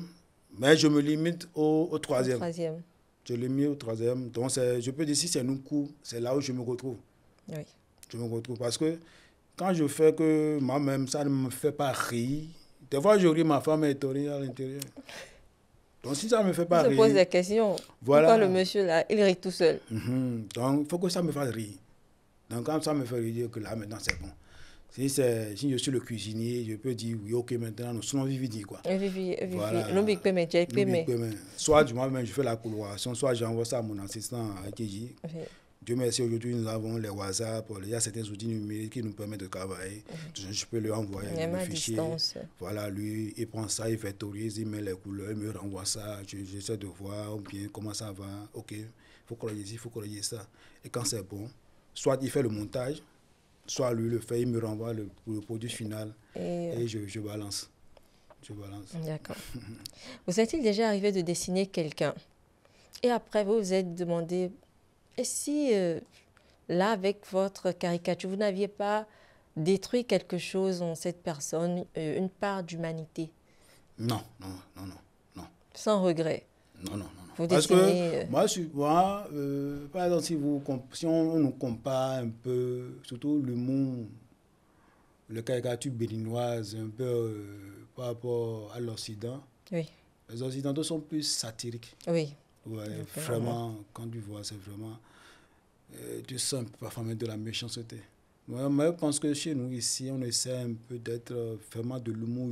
mais je me limite au 3e. Je le mets au 3e. Donc, je peux dire, si c'est un coup, c'est là où je me retrouve. Oui. Je me retrouve parce que quand je fais que moi-même, ça ne me fait pas rire. Des fois, je ris, ma femme est étonnée à l'intérieur. Donc, si ça ne me fait pas rire... Je pose des questions. Voilà. Pourquoi le monsieur, là, il rit tout seul? Donc, il faut que ça me fasse rire. Donc, quand ça me fait rire, que là, maintenant, c'est bon. Si je suis le cuisinier, je peux dire, oui, ok, maintenant, nous sommes vividi, quoi. Voilà. Soit, du moins, je fais la coloration, soit j'envoie ça à mon assistant à Kéji. Dieu merci, aujourd'hui, nous avons les WhatsApp, il y a certains outils numériques qui nous permettent de travailler. Je peux lui envoyer Même le à fichier. distance. Voilà, lui, il prend ça, il vectorise, il met les couleurs, il me renvoie ça. J'essaie de voir bien comment ça va. Ok, il faut corriger ici, il faut corriger ça. Et quand c'est bon, soit il fait le montage, soit lui le fait, il me renvoie le produit final et je balance. Je balance. D'accord. Vous est-il déjà arrivé de dessiner quelqu'un et après vous vous êtes demandé, et si là avec votre caricature, vous n'aviez pas détruit quelque chose en cette personne, une part d'humanité, Non, non, non, non, non. sans regret? Non, non, non. Vous Parce dessinez, que moi, par exemple, si on nous compare un peu, surtout l'humour, le caricature béninoise, un peu par rapport à l'Occident, oui, les Occidentaux sont plus satiriques. oui, Ouais, vraiment. vraiment, quand tu vois, c'est vraiment, tu sens un peu parfois même de la méchanceté. Moi, je pense que chez nous, ici, on essaie un peu d'être vraiment de l'humour,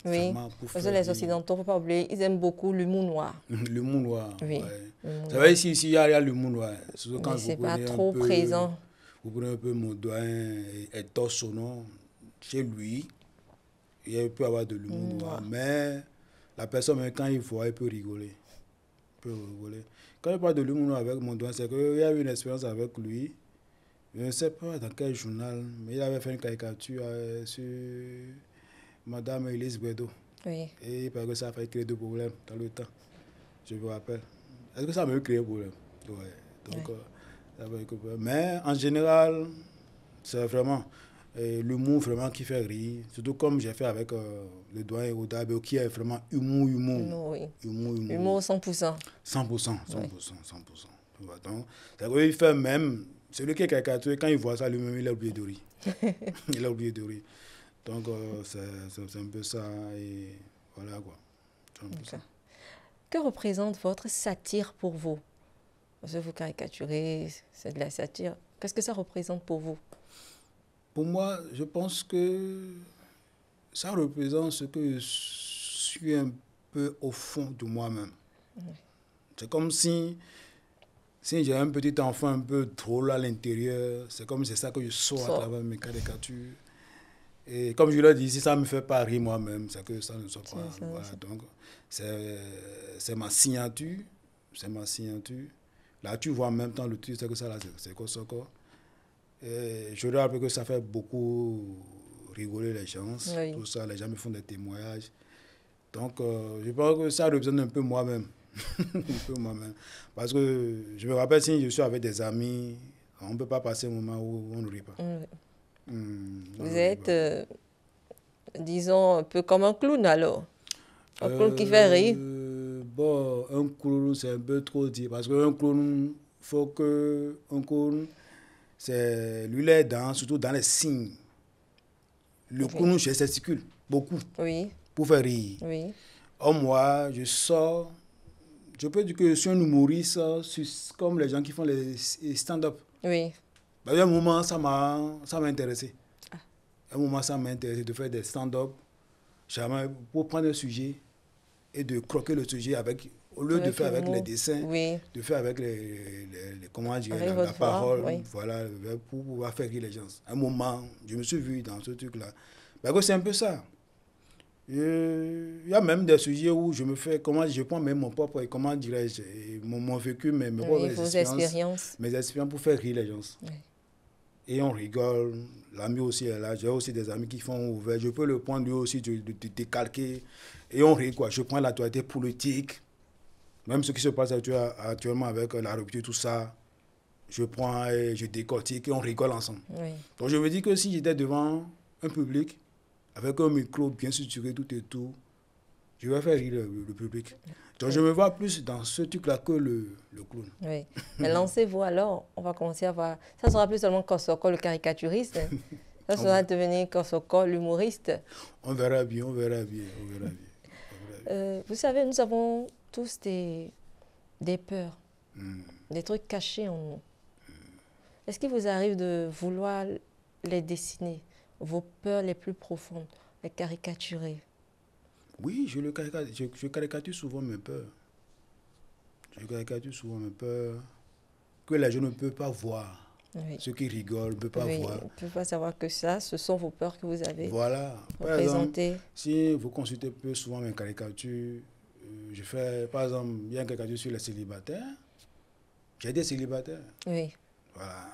Oui, vraiment pour parce que faire les rire. Occidentaux, il ne faut pas oublier, ils aiment beaucoup l'humour noir. L'humour noir, Oui, ouais. l'humour C'est noir. vrai, ici, il y a l'humour noir. Surtout Mais quand ce n'est pas trop présent. vous prenez un peu mon doyen et Torsonon, chez lui, il peut avoir de l'humour noir. Noir. Mais la personne, même quand il voit, il peut rigoler. Il peut rigoler. Quand je parle de l'humour noir avec mon doyen, c'est qu'il y a eu une expérience avec lui. Je ne sais pas dans quel journal, mais il avait fait une caricature sur Madame Elise Guedo. Oui. Et parce que ça a fait créer des problèmes dans le temps. Je me rappelle. Est-ce que ça m'a créé un problème? Ouais. Donc, Oui. ça m'a créé un problème. Mais en général, c'est vraiment l'humour vraiment qui fait rire. Surtout comme j'ai fait avec le doyen Odabe, qui est vraiment humour. Humour, oui. Humour 100%. 100%. Oui. 100%. Voilà. Donc, c'est qu'il fait même, celui qui est caricaturé, quand il voit ça lui-même, il a oublié de rire. Il a oublié de rire. Donc, c'est un peu ça. Et voilà quoi. C'est un peu ça. Que représente votre satire pour vous? Parce que vous caricaturez, c'est de la satire. Qu'est-ce que ça représente pour vous? Pour moi, je pense que ça représente ce que je suis un peu au fond de moi-même. C'est comme si j'ai un petit enfant un peu drôle à l'intérieur, c'est comme c'est ça que je sors à travers mes caricatures. Et comme je l'ai dit, si ça ne me fait pas rire moi-même, c'est que ça ne sort pas. Voilà, donc, c'est ma signature. C'est ma signature. Là, tu vois en même temps le truc, c'est que ça, là, c'est quoi ça, quoi. Et je rappelle que ça fait beaucoup rigoler les gens. Oui. Tout ça, les gens me font des témoignages. Donc, je pense que ça représente un peu moi-même. Un peu moi-même. Parce que je me rappelle, si je suis avec des amis, on ne peut pas passer un moment où on ne rit pas. Vous êtes, disons, un peu comme un clown alors. Un clown qui fait rire. Bon, un clown, c'est un peu trop dit. Parce qu'un clown, faut que un clown, c'est lui les dents, surtout dans les signes. Le clown, je gesticule beaucoup. Oui. Pour faire rire. Oui. Or, moi, je sors. Je peux dire que je suis un humoriste, comme les gens qui font les stand-up. Oui. À un moment, ça m'a intéressé. À un moment, ça m'a intéressé de faire des stand-up. Pour prendre un sujet et de croquer le sujet avec, au lieu de faire avec les dessins, oui. de faire avec comment dire, la parole, oui. Voilà, pour pouvoir faire rire les gens. À un moment, je me suis vu dans ce truc-là. Parce que c'est un peu ça. Il y a même des sujets où je me fais, je prends même mon propre, comment dirais-je, mon vécu, mes propres expériences. Mes expériences pour faire rire les gens. Oui. Et on rigole, l'ami aussi est là, j'ai aussi des amis qui font ouvert, je peux le prendre lui aussi, de décalquer, et on rit quoi. Je prends l'actualité politique, même ce qui se passe actuellement avec la rupture, tout ça, je prends et je décortique et on rigole ensemble. Oui. Donc je me dis que si j'étais devant un public, avec un micro bien structuré, tout et tout, je vais faire rire le public. Donc je me vois plus dans ce truc-là que le clown. Oui. Mais lancez-vous alors, on va commencer à voir. Ça sera plus seulement Kosoko le caricaturiste. Ça sera devenir Kosoko l'humoriste. On verra bien, on verra bien. Vous savez, nous avons tous des peurs, des trucs cachés en nous. Est-ce qu'il vous arrive de vouloir les dessiner, vos peurs les plus profondes, les caricaturer? Oui, je caricature souvent mes peurs. Je caricature souvent mes peurs. que les gens ne peuvent pas voir. Oui. Ceux qui rigolent ne peuvent pas Oui, voir. on ne peut pas savoir que ça, ce sont vos peurs que vous avez Voilà. Par exemple, représentées. si vous consultez peu souvent mes caricatures, je fais, par exemple, il y a une caricature sur les célibataires. J'ai des célibataires. Oui, Voilà.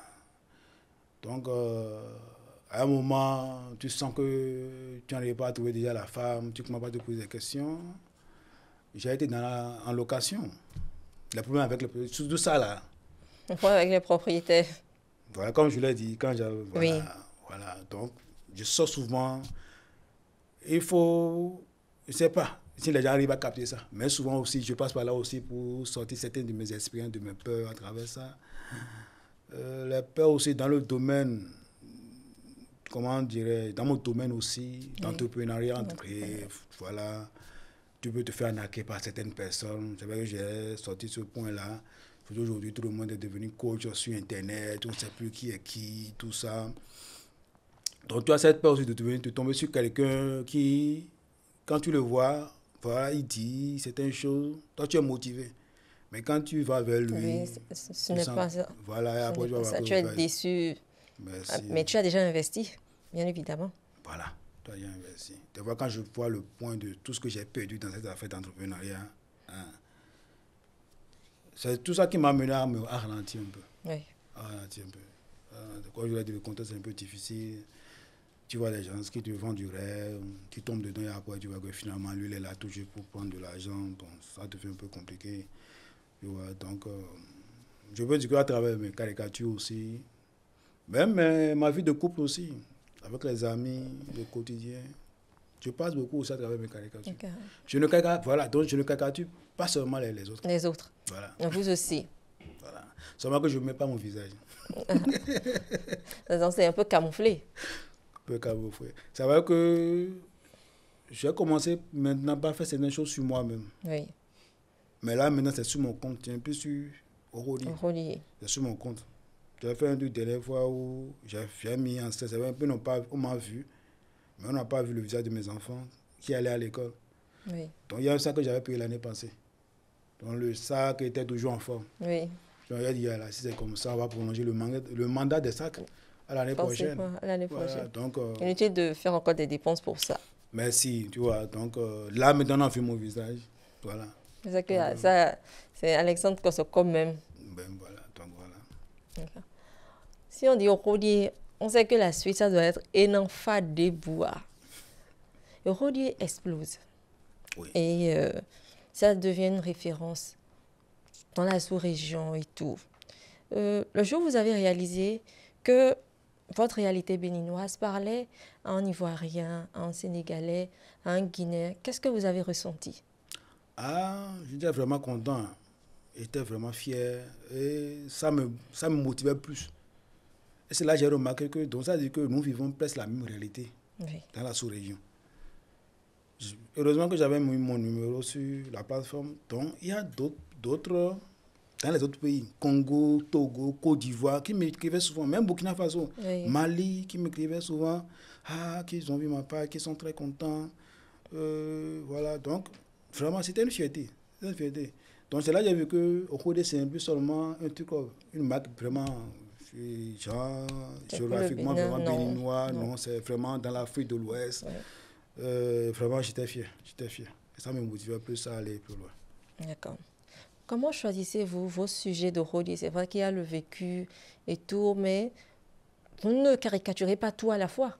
Donc, à un moment, tu sens que tu n'arrives pas à trouver déjà la femme, tu ne commences pas à te poser des questions. J'ai été en location. Le problème avec tout ça là. on voit avec les propriétaires. Voilà, comme je l'ai dit, quand j'ai. Voilà, Oui. voilà. Donc, je sors souvent. Il faut. Je ne sais pas si les gens arrivent à capter ça. Mais souvent aussi, je passe par là aussi pour sortir certaines de mes expériences, de mes peurs à travers ça. Les peurs aussi dans le domaine, comment dirais, dans mon domaine aussi, d'entrepreneuriat, voilà, tu peux te faire arnaquer par certaines personnes. C'est vrai que j'ai sorti ce point-là. Aujourd'hui, tout le monde est devenu coach sur Internet, on ne sait plus qui est qui, tout ça. Donc, tu as cette peur aussi de tomber sur quelqu'un qui, quand tu le vois, voilà, il dit certaines choses, toi tu es motivé. Mais quand tu vas vers lui, Oui, ce n'est pas ça. voilà, et après tu vas voir que Tu es déçu, merci. mais tu as déjà investi, bien évidemment. Voilà, tu as déjà investi. Tu vois, quand je vois le point de tout ce que j'ai perdu dans cette affaire d'entrepreneuriat, hein, c'est tout ça qui m'a mené à ralentir un peu. Oui. À ralentir un peu. Quand je l'ai dit, le contexte est un peu difficile. Tu vois les gens qui te vendent du rêve, qui tombent dedans et après tu vois que finalement lui il est là toujours pour prendre de l'argent. Donc ça devient un peu compliqué. Tu vois, donc je veux dire qu'à travers mes caricatures aussi, même ma vie de couple aussi, avec les amis, le quotidien, je passe beaucoup aussi à travers mes caricatures. Okay. Voilà, donc je ne caricature pas seulement les autres. Les autres. Voilà. Vous aussi. Voilà. Seulement que je ne mets pas mon visage. C'est un peu camouflé. Un peu camouflé. Ça va que j'ai commencé maintenant à faire certaines choses sur moi-même. Oui. Mais là, maintenant, c'est sur mon compte. C'est un peu sur Aurélie. C'est sur mon compte. J'ai fait un truc dernière fois où j'ai mis en stress. Un peu, on m'a vu, mais on n'a pas vu le visage de mes enfants qui allaient à l'école. Oui. Donc, il y a un sac que j'avais payé l'année passée. Donc, le sac était toujours en forme. Oui. Donc, il a dit, là, si c'est comme ça, on va prolonger le mandat des sacs à l'année prochaine. À l'année prochaine. Donc, inutile de faire encore des dépenses pour ça. Merci, tu vois. Donc, là, maintenant, on a vu mon visage. Voilà. C'est que ça, c'est Alexandre Kosoko même. Ben voilà, donc voilà. Okay. Si on dit Aurélie, on sait que la suite, ça doit être Enenfa des bois. Aurélie explose. Oui. Et ça devient une référence dans la sous-région et tout. Le jour où vous avez réalisé que votre réalité béninoise parlait à un Ivoirien, à un Sénégalais, à un Guinéen, qu'est-ce que vous avez ressenti? Ah, j'étais vraiment content. J'étais vraiment fier. Et ça me motivait plus. Et c'est là que j'ai remarqué que, donc ça veut dire que nous vivons presque la même réalité dans la sous-région. Heureusement que j'avais mis mon numéro sur la plateforme. Donc, il y a d'autres dans les autres pays, Congo, Togo, Côte d'Ivoire, qui m'écrivaient souvent, même Burkina Faso, Mali, qui m'écrivaient souvent, qu'ils ont vu ma part, qu'ils sont très contents. Voilà, donc, vraiment, c'était une fierté. Donc, c'est là que j'ai vu que Aurélie, c'est un peu seulement un truc, une marque vraiment, genre, géographiquement, vraiment béninois. Non, c'est vraiment dans l'Afrique de l'Ouest. Vraiment, j'étais fier. Et ça me motivait plus à aller plus loin. D'accord. Comment choisissez-vous vos sujets de Aurélie? C'est vrai qu'il y a le vécu et tout, mais vous ne caricaturez pas tout à la fois.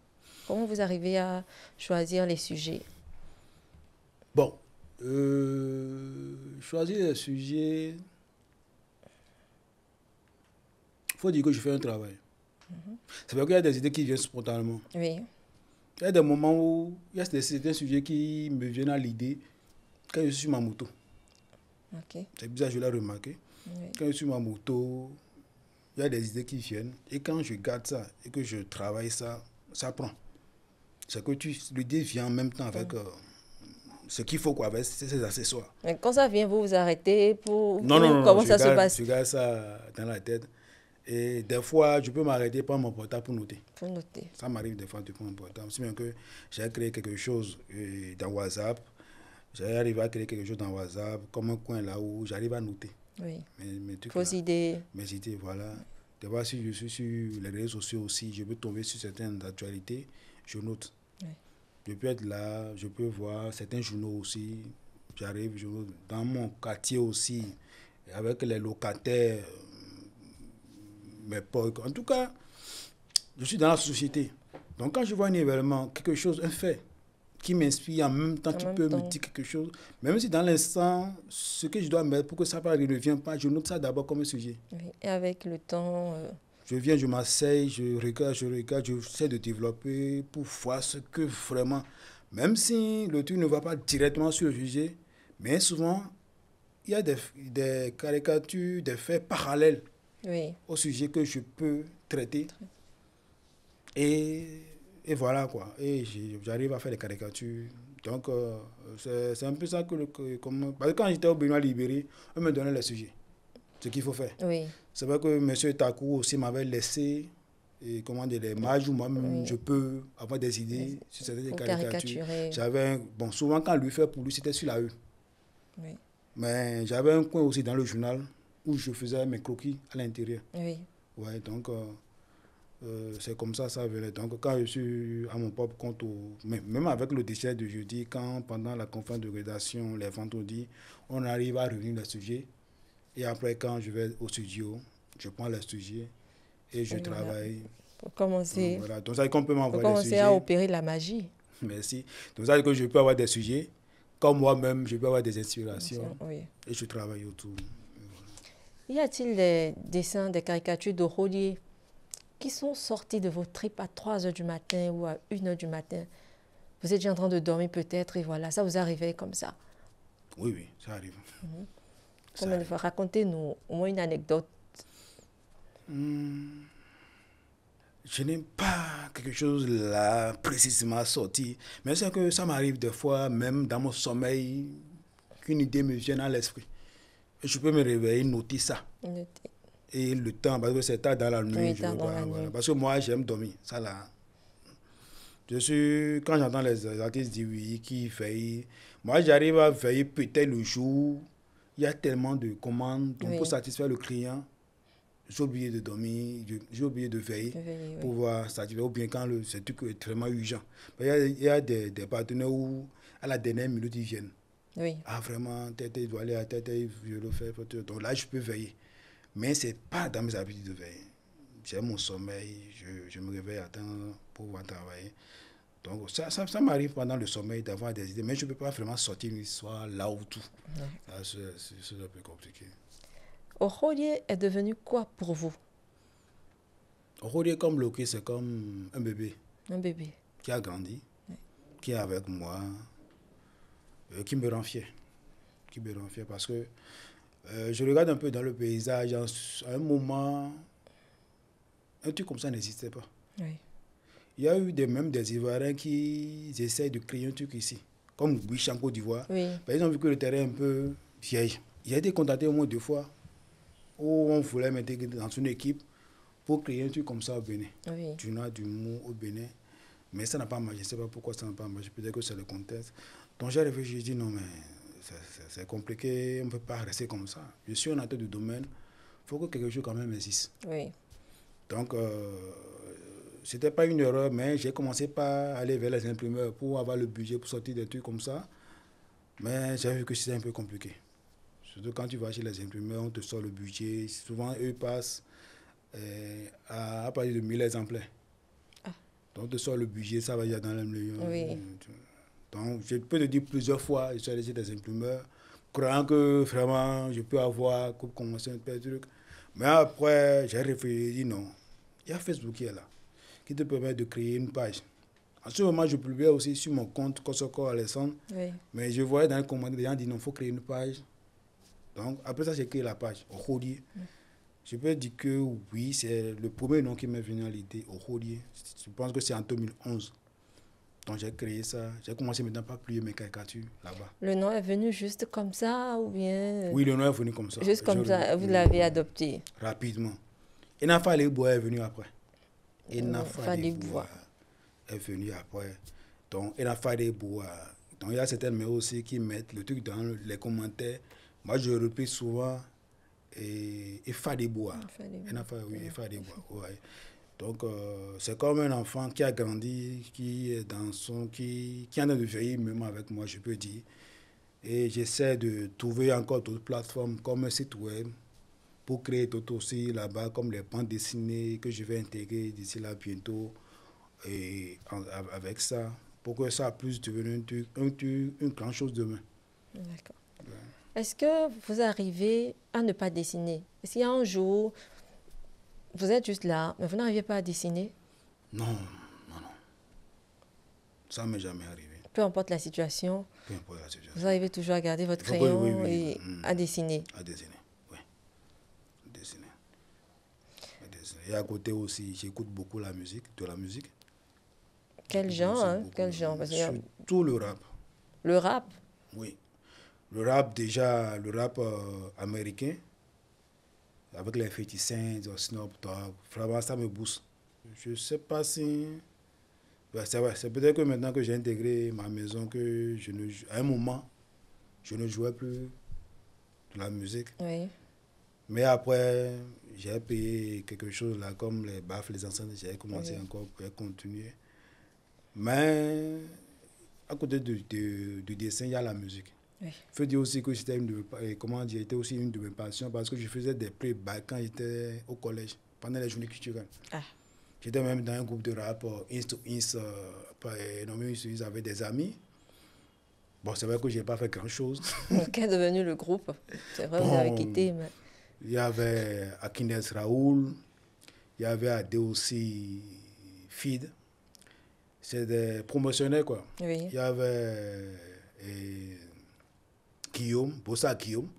Comment vous arrivez à choisir les sujets? Bon, choisir les sujets, il faut dire que je fais un travail. C'est vrai qu'il y a des idées qui viennent spontanément. Oui. Il y a des moments où il y a certains sujets qui me viennent à l'idée quand je suis sur ma moto. Okay. C'est bizarre, je l'ai remarqué. Oui. Quand je suis sur ma moto, il y a des idées qui viennent. Et quand je garde ça et que je travaille ça, ça prend. C'est que l'idée vient en même temps avec ce qu'il faut, quoi, avec ces accessoires. Mais quand ça vient, vous vous arrêtez pour... Non, comment ça se passe? Je garde ça dans la tête. Et des fois, je peux m'arrêter, prendre mon portable pour noter. Pour noter. Ça m'arrive des fois de prendre mon portable. Si bien que j'ai créé quelque chose dans WhatsApp, j'ai arrivé à créer quelque chose dans WhatsApp, comme un coin là où j'arrive à noter. Oui. Mes trucs Vos là. idées. Mes idées, voilà. Des fois, si je suis sur les réseaux sociaux aussi, je peux tomber sur certaines actualités, je note. Oui. Je peux être là, je peux voir certains journaux aussi. J'arrive, dans mon quartier aussi, avec les locataires, mes potes. En tout cas, je suis dans la société. Donc quand je vois un événement, quelque chose, un fait, qui m'inspire en même temps, En qui même peut me temps. dire quelque chose, même si dans l'instant, ce que je dois mettre pour que ça ne revienne pas, je note ça d'abord comme un sujet. Oui. Et avec le temps, Je viens, je m'asseye, je regarde, j'essaie de développer pour voir ce que vraiment, même si le truc ne va pas directement sur le sujet, mais souvent, il y a des caricatures, des faits parallèles oui. au sujet que je peux traiter. Et, et voilà quoi. Et j'arrive à faire des caricatures. Donc, c'est un peu ça parce que quand j'étais au Benoît Libéré, on me donnait les sujets, ce qu'il faut faire. Oui. C'est vrai que M. Takou aussi m'avait laissé et comment dire, les marges où moi-même Oui. je peux avoir des idées sur certaines Pour caricatures. caricaturer. Bon, souvent quand lui fait pour lui, c'était sur la E. Oui. Mais j'avais un coin aussi dans le journal où je faisais mes croquis à l'intérieur. Oui. Ouais, donc c'est comme ça venait. Donc quand je suis à mon propre compte, même avec le déchet de jeudi, quand pendant la conférence de rédaction, les vendredis, on arrive à revenir les sujets. Et après, quand je vais au studio, je prends les sujets et je travaille. Pour commencer, Voilà. Donc ça qu'on peut pour m'envoyer des commencer à sujets. opérer la magie. Merci. Donc ça que je peux avoir des sujets. Comme moi-même, je peux avoir des inspirations. Oui. Et je travaille autour. Y a-t-il des dessins, des caricatures de Rodier qui sont sortis de vos tripes à 3 heures du matin ou à 1 heure du matin? Vous êtes déjà en train de dormir peut-être et voilà, ça vous arrivait comme ça. Oui, oui, ça arrive. Combien de fois? Racontez-nous au moins une anecdote. Je n'ai pas quelque chose là précisément sorti. Mais c'est que ça m'arrive des fois, même dans mon sommeil, qu'une idée me vienne à l'esprit. Et je peux me réveiller, noter ça. Et le temps, parce que c'est tard dans la nuit, Oui, je veux dans pas, la voilà. nuit. Parce que moi, j'aime dormir. Ça là. Quand j'entends les artistes dire oui, qui veillent, moi j'arrive à veiller peut-être le jour. Il y a tellement de commandes. Donc Oui. pour satisfaire le client, j'ai oublié de dormir, j'ai oublié de veiller Oui. pour pouvoir satisfaire. Ou bien quand ce truc est vraiment urgent. Il y a des partenaires où, à la dernière minute, ils viennent. Oui. Ah, vraiment, il doit aller à tête, je le fais. Donc là, je peux veiller. Mais ce n'est pas dans mes habitudes de veiller. J'ai mon sommeil, je me réveille à temps pour pouvoir travailler. Donc ça m'arrive pendant le sommeil d'avoir des idées, mais je ne peux pas vraiment sortir une histoire là ou tout. C'est un peu compliqué. Rodier est devenu quoi pour vous? Rodier comme Loki, c'est comme un bébé. Un bébé. Qui a grandi, qui est avec moi, qui me rend fier. Qui me rend fier parce que je regarde un peu dans le paysage, à un moment, un truc comme ça n'existait pas. Oui. Il y a eu même des Ivoiriens qui essayent de créer un truc ici, comme Guichy en Côte d'Ivoire. Oui. Ils ont vu que le terrain est un peu vieil. Il a été contacté au moins 2 fois où on voulait m'intégrer dans une équipe pour créer un truc comme ça au Bénin. Oui. Du Nord, du Mou au Bénin. Mais ça n'a pas marché. Je ne sais pas pourquoi ça n'a pas marché. Peut-être que c'est le contexte. Donc j'ai réfléchi, j'ai dit non, mais c'est compliqué, on ne peut pas rester comme ça. Je suis un acteur du domaine, il faut que quelque chose quand même existe. Oui. Donc, ce n'était pas une erreur, mais j'ai commencé par aller vers les imprimeurs pour avoir le budget pour sortir des trucs comme ça. Mais j'ai vu que c'était un peu compliqué. Surtout quand tu vas chez les imprimeurs, on te sort le budget. Souvent, eux passent à partir de 1000 exemplaires. Ah. Donc, on te sort le budget, ça va déjà dans le million. Oui. Donc, je peux te dire plusieurs fois, je suis allé chez des imprimeurs, croyant que vraiment, je peux avoir comme commencer un peu de trucs. Mais après, j'ai réfléchi, j'ai dit non. Il y a Facebook qui est là, qui te permet de créer une page. En ce moment, je publiais aussi sur mon compte Kosoko Alessandre. Oui. Mais je voyais dans les commentaires, les gens disent non, il faut créer une page. Donc, après ça, j'ai créé la page, Rodier. Je peux dire que oui, c'est le premier nom qui m'est venu à l'idée, Rodier. Je pense que c'est en 2011. Donc, j'ai créé ça. J'ai commencé maintenant par plier mes caricatures là-bas. Le nom est venu juste comme ça ou bien... Oui, le nom est venu comme ça. Juste comme ça, vous l'avez adopté. Rapidement. Enafa Lebois est venu après. Enafa Lebois est venu après. Donc, Enafa Lebois. Donc, il y a certaines mais aussi qui mettent le truc dans les commentaires. Moi, je repris souvent et Fadebois. Fadebois, ouais. Donc, c'est comme un enfant qui a grandi, qui est qui est en train de vieillir même avec moi, je peux dire. Et j'essaie de trouver encore d'autres plateformes comme un site web pour créer d'autres aussi là-bas, comme les bandes dessinées que je vais intégrer d'ici là bientôt. Et avec ça, pour que ça puisse devenir une grande chose demain. D'accord. Ouais. Est-ce que vous arrivez à ne pas dessiner? Est-ce qu'il y a un jour, vous êtes juste là, mais vous n'arrivez pas à dessiner? Non, non, non. Ça ne m'est jamais arrivé. Peu importe la situation, vous arrivez toujours à garder votre crayon et à dessiner. À dessiner, oui. Dessiner. Et à côté aussi, j'écoute beaucoup de la musique. Quel genre, hein? Quel genre? Surtout le rap. Le rap? Oui. Le rap, déjà, le rap américain, avec les 50 Cent, Snoop Dogg, vraiment, ça me booste. Je ne sais pas si... Ouais, c'est vrai, c'est peut-être que maintenant que j'ai intégré ma maison, que à un moment, je ne jouais plus de la musique. Oui. Mais après, j'ai payé quelque chose là, comme les baffes, les enceintes, j'ai commencé encore à continuer. Mais à côté du dessin, il y a la musique. Il faut dire aussi que c'était était aussi une de mes passions parce que je faisais des playbacks quand j'étais au collège, pendant les journées culturelles. Ah. J'étais même dans un groupe de rap, Inst to Inst, ils avaient des amis. Bon, c'est vrai que je n'ai pas fait grand-chose. Qu'est devenu le groupe? C'est vrai, vous avez quitté. Mais... Il y avait Akines Raoul, il y avait Adé aussi Fid. C'est des promotionnaires, quoi. Oui. Il y avait Guillaume, Bossa Guillaume.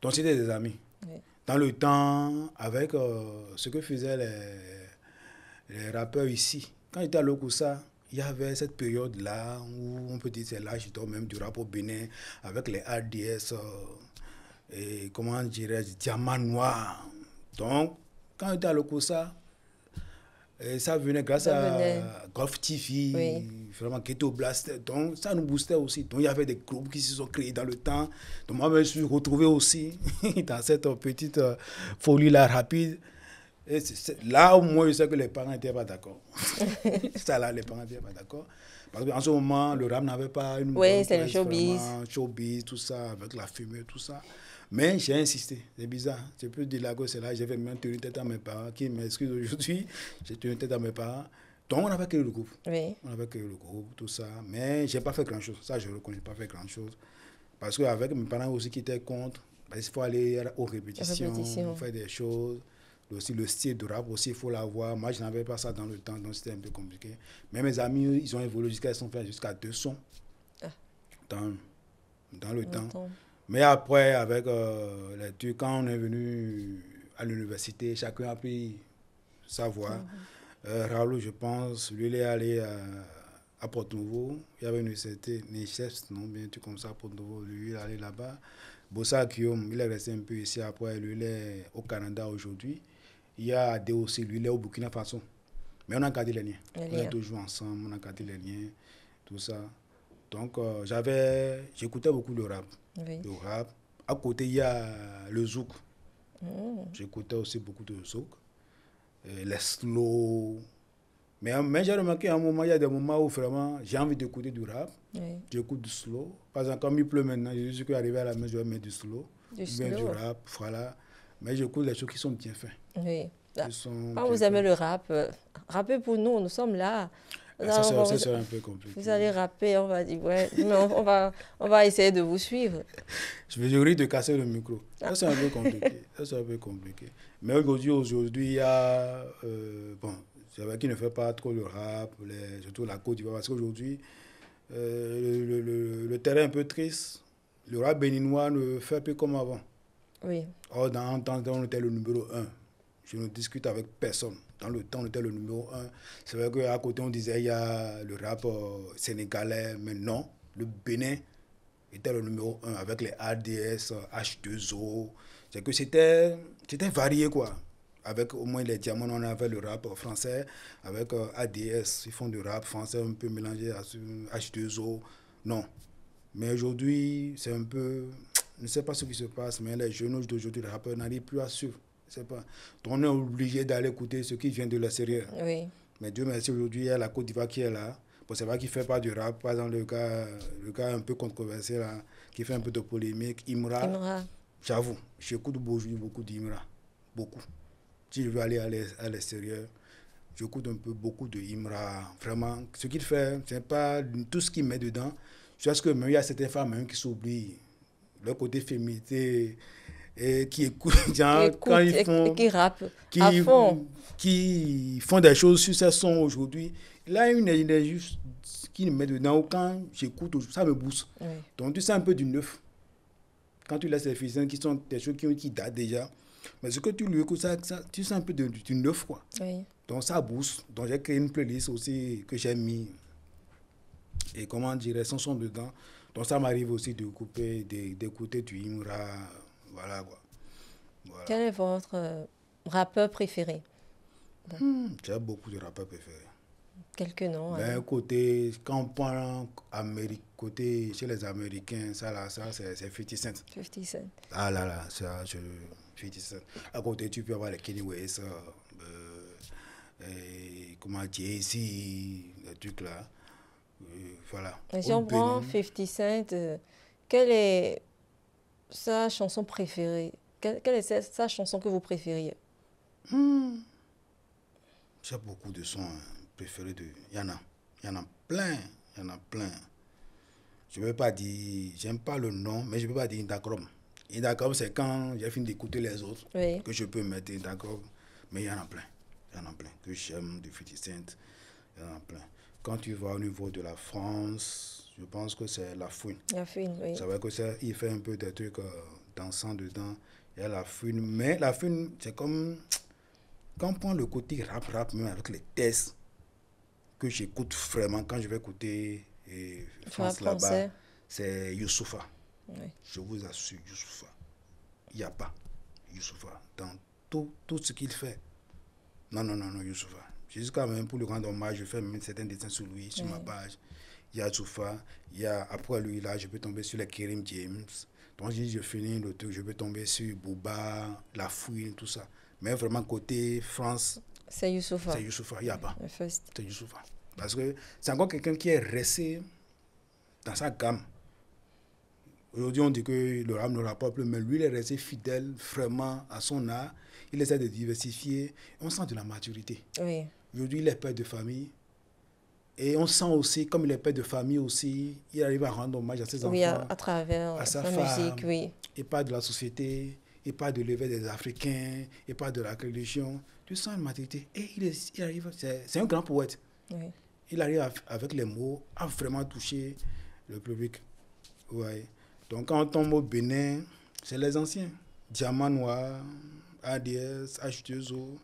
Donc, c'était des amis. Oui. Dans le temps, avec ce que faisaient les rappeurs ici, quand j'étais à Lokusa, il y avait cette période-là où on peut dire c'est l'âge même du rap au Bénin, avec les RDS, et comment dirais-je, Diamant Noir. Donc, quand j'étais à Lokusa, ça venait grâce à Golf TV, vraiment Ghetto Blaster. Donc, ça nous boostait aussi. Donc, il y avait des groupes qui se sont créés dans le temps. Donc, moi, je me suis retrouvé aussi dans cette petite folie-là rapide. Et là, au moins, je sais que les parents n'étaient pas d'accord. Ça, là, les parents n'étaient pas d'accord. Parce qu'en ce moment, le rap n'avait pas une... Oui, c'est le showbiz. Showbiz, tout ça, avec la fumée, tout ça. Mais j'ai insisté, c'est bizarre. C'est plus de là que c'est là. J'avais même tenu tête à mes parents, qui m'excusent aujourd'hui. J'ai tenu tête à mes parents. Donc, on avait créé le groupe. Oui. On avait créé le groupe, tout ça. Mais je n'ai pas fait grand-chose. Ça, je reconnais, pas fait grand-chose. Parce qu'avec mes parents aussi qui étaient contre, il faut aller aux répétitions, faire des choses. Aussi, le style de rap aussi, il faut l'avoir. Moi, je n'avais pas ça dans le temps, donc c'était un peu compliqué. Mais mes amis, ils ont évolué jusqu'à 2 sons dans le temps. Mais après, avec les trucs, quand on est venu à l'université, chacun a pris sa voie. Raoul, je pense, lui, il est allé à Porto-Nouveau. Il y avait une université, Nichef, non, bien tout comme ça, à Porto-Nouveau. Lui, il est allé là-bas. Bossa Guillaume, il est resté un peu ici. Après, lui, il est au Canada aujourd'hui. Il y a Adé aussi, lui, il est au Burkina Faso. Mais on a gardé les liens. On est toujours ensemble, on a gardé les liens, tout ça. Donc, j'écoutais beaucoup de rap. Oui. Le rap. À côté, il y a le zouk. J'écoutais aussi beaucoup de zouk. Les slow. Mais j'ai remarqué à un moment, il y a des moments où vraiment j'ai envie d'écouter du rap. Oui. J'écoute du slow. Par exemple, comme il pleut maintenant, je suis arrivé à la maison, je vais mettre du slow. Du rap, voilà. Mais j'écoute les choses qui sont bien faites. Oui. Quand vous aimez le rap, rappez pour nous, nous sommes là. Ça serait un peu compliqué. Vous allez rapper, on va dire, ouais, mais on va essayer de vous suivre. Je risque de casser le micro. Ça, c'est un peu compliqué. Mais aujourd'hui, il y a... c'est vrai qu'il ne fait pas trop le rap, surtout la Côte d'Ivoire, parce qu'aujourd'hui, le terrain est un peu triste. Le rap béninois ne fait plus comme avant. Oui. Or, dans un temps, on était le numéro 1. Je ne discute avec personne. Dans le temps, on était le numéro 1. C'est vrai qu'à côté, on disait il y a le rap sénégalais, mais non. Le Bénin était le numéro 1 avec les ADS, H2O. C'est que c'était varié, quoi. Avec au moins les diamants, on avait le rap français. Avec ADS, ils font du rap français un peu mélangé à H2O. Non. Mais aujourd'hui, c'est un peu... je ne sais pas ce qui se passe, mais les jeunes d'aujourd'hui, les rappeurs n'arrivent plus à suivre. Je sais pas. Donc on est obligé d'aller écouter ce qui vient de l'extérieur. Oui. Mais Dieu merci, aujourd'hui, il y a la Côte d'Ivoire qui est là. Bon, c'est vrai qu'il ne fait pas du rap. Par exemple, le gars un peu controversé, là, qui fait un peu de polémique, Imra. Imra. J'avoue, j'écoute beaucoup d'Imra. Beaucoup. Si je veux aller à l'extérieur, j'écoute un peu beaucoup de Imra. Vraiment, ce qu'il fait, ce n'est pas tout ce qu'il met dedans. Je pense que même il y a certaines femmes même qui s'oublient. Le côté féminité et qui écoutent, genre, quand ils font, qui rappent à fond. Qui font des choses sur ces sons aujourd'hui. Il a une énergie qu'il met dedans. Quand j'écoute, ça me booste. Oui. Donc tu sais un peu du neuf. Quand tu laisses les fictions qui sont des choses qui datent déjà. Mais ce que tu lui écoutes, tu sens un peu du neuf, quoi. Oui. Donc ça booste. Donc j'ai créé une playlist aussi que j'ai mis. Et comment dire, son son dedans. Donc ça m'arrive aussi d'écouter du Imra. Voilà, quoi. Voilà. Quel est votre rappeur préféré? J'ai beaucoup de rappeurs préférés. Quelques noms. Mais côté, quand on prend côté chez les Américains, ça c'est 50 Cent. 50 Cent. Ah là là, ça, 50 Cent. À côté, tu peux avoir les Kanye West, comment Jay-Z, les trucs là. Voilà. Et si on prend 50 Cent, quelle est sa chanson préférée? Quelle est sa chanson que vous préfériez? J'ai beaucoup de sons préférés. Il y en a plein. Il y en a plein. Je ne veux pas dire, j'aime pas le nom, mais je ne peux pas dire Indacrom. Indacrom, c'est quand j'ai fini d'écouter les autres que je peux mettre Indacrom. Mais il y en a plein. Il y en a plein que j'aime de 50 Cent. Il y en a plein. Quand tu vas au niveau de la France, je pense que c'est La Fouine. La Fouine, oui. C'est vrai qu'il fait un peu des trucs dansants dedans. Il y a La Fouine. Mais La Fouine, c'est comme... Quand on prend le côté rap, même avec les tests que j'écoute vraiment, quand je vais écouter France là-bas, c'est Youssoupha. Oui. Je vous assure, Youssoupha. Il n'y a pas Youssoupha dans tout ce qu'il fait. Non, Youssoupha. Jusqu'à même pour le grand hommage, je fais même certains dessins sur lui, sur ma page. Il y a Youssoupha. Après lui, là, je peux tomber sur les Kerim James. Donc, je finis le truc, je peux tomber sur Booba, La Fouine, tout ça. Mais vraiment, côté France, c'est Youssoupha. C'est Youssoupha, il n'y a pas. C'est Youssoupha. Parce que c'est encore quelqu'un qui est resté dans sa gamme. Aujourd'hui, on dit que le rap ne rapporte plus, mais lui, il est resté fidèle vraiment à son art. Il essaie de diversifier. On sent de la maturité. Oui. Aujourd'hui, il est père de famille. Et on sent aussi, comme il est père de famille aussi, il arrive à rendre hommage à ses enfants. Oui, à travers à sa femme, musique, oui. Il parle de la société. Il parle de l'éveil des Africains, il parle de la religion. Tu sens une maturité. Et il arrive, c'est un grand poète. Oui. Il arrive avec les mots à vraiment toucher le public. Ouais. Donc quand on tombe au Bénin, c'est les anciens. Diamant Noir, ADS, H2O.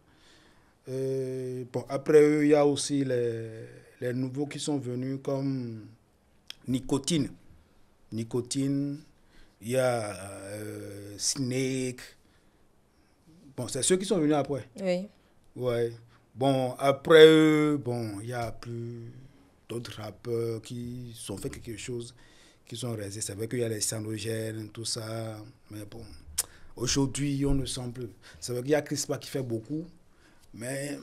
Bon, après eux, il y a aussi les nouveaux qui sont venus comme Nicotine. Il y a Snake. Bon, c'est ceux qui sont venus après. Oui. Ouais. Bon, après eux, il y a plus d'autres rappeurs qui ont fait quelque chose, qui sont restés. C'est vrai qu'il y a les Sandrogènes, tout ça. Mais bon, aujourd'hui, on ne sent plus. C'est vrai qu'il y a Crispa qui fait beaucoup, mais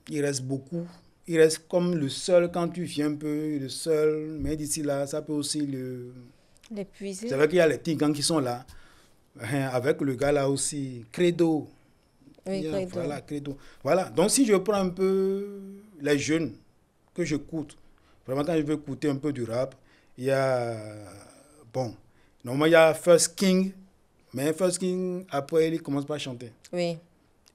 il reste beaucoup. Il reste comme le seul, quand tu viens un peu, le seul. Mais d'ici là, ça peut aussi l'épuiser. C'est vrai qu'il y a les Tigans qui sont là. Avec le gars là aussi, Credo. Oui, Credo. Voilà, Credo. Voilà, donc si je prends un peu les jeunes que j'écoute, vraiment quand je veux écouter un peu du rap, il y a, normalement il y a First King, mais First King, après il commence pas à chanter. Oui.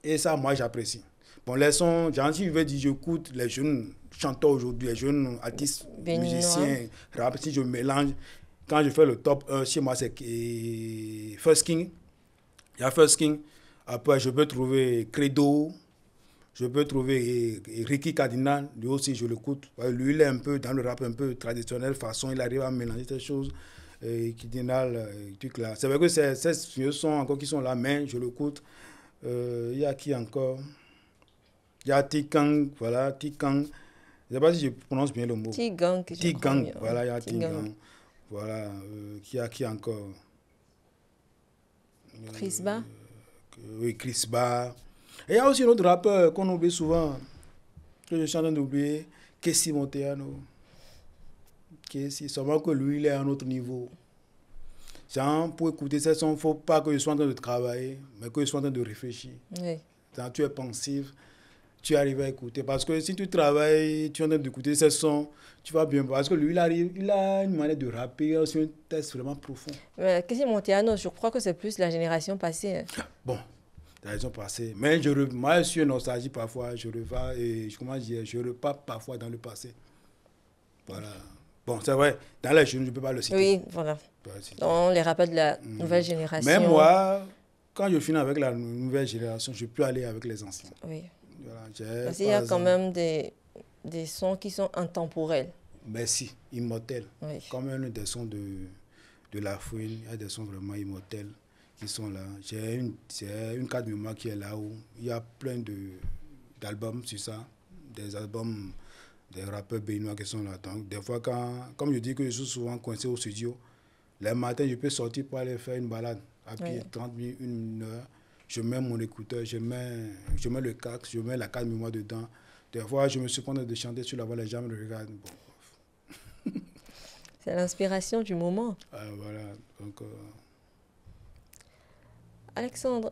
Et ça, moi j'apprécie. Bon, les sons, si je veux dire, j'écoute les jeunes chanteurs aujourd'hui, les jeunes artistes, musiciens, rap, si je mélange, quand je fais le top 1, chez moi c'est First King, il y a First King. Après, je peux trouver Credo, je peux trouver Ricky Cardinal, lui aussi je l'écoute. Lui, il est un peu dans le rap un peu traditionnel, façon, il arrive à mélanger ces choses. Cardinal, truc là. C'est vrai que ces vieux sont encore qui sont là, mais je l'écoute. Il y a qui encore? Il y a Tikang, voilà, Tikang. Je ne sais pas si je prononce bien le mot. Tigang, Tigang, voilà, il y a Tigang. Voilà, qui encore? Chris Ba. Oui, Chris Ba. Et il y a aussi un autre rappeur qu'on oublie souvent, que je suis en train d'oublier, Kessi Monteano. Kessi, seulement que lui, il est à un autre niveau. Genre, pour écouter ces sons, il ne faut pas que je sois en train de travailler, mais que je sois en train de réfléchir. Oui. Genre, tu es pensif, tu arrives à écouter. Parce que si tu travailles, tu es en train d'écouter ces sons, tu vas bien. Parce que lui, il a une manière de rapper, il a aussi un texte vraiment profond. Mais Kessi Monteano, je crois que c'est plus la génération passée. Bon, la raison passée. Mais moi, je suis nostalgique parfois, je repars et je repars parfois dans le passé. Voilà. Bon, c'est vrai, dans les jeunes, je ne peux pas le citer. Oui, voilà. Dans les rappeurs de la nouvelle génération. Mais moi, quand je finis avec la nouvelle génération, je peux aller avec les anciens. Oui. Voilà, parce qu'il y a quand même des sons qui sont intemporels. Merci, immortels. Oui. Comme un des sons de La Fouine, il y a des sons vraiment immortels qui sont là. J'ai une carte mémoire qui est là où il y a plein d'albums sur ça, des albums des rappeurs béninois qui sont là. Donc, des fois, comme je dis que je suis souvent coincé au studio, les matins, je peux sortir pour aller faire une balade à pied, 30 minutes, une heure. Je mets mon écouteur, je mets le casque, je mets la carte mémoire dedans. Des fois, je me suis prendre de chanter sur la voie, les gens me regardent. Bon. C'est l'inspiration du moment. Voilà. Donc, Alexandre,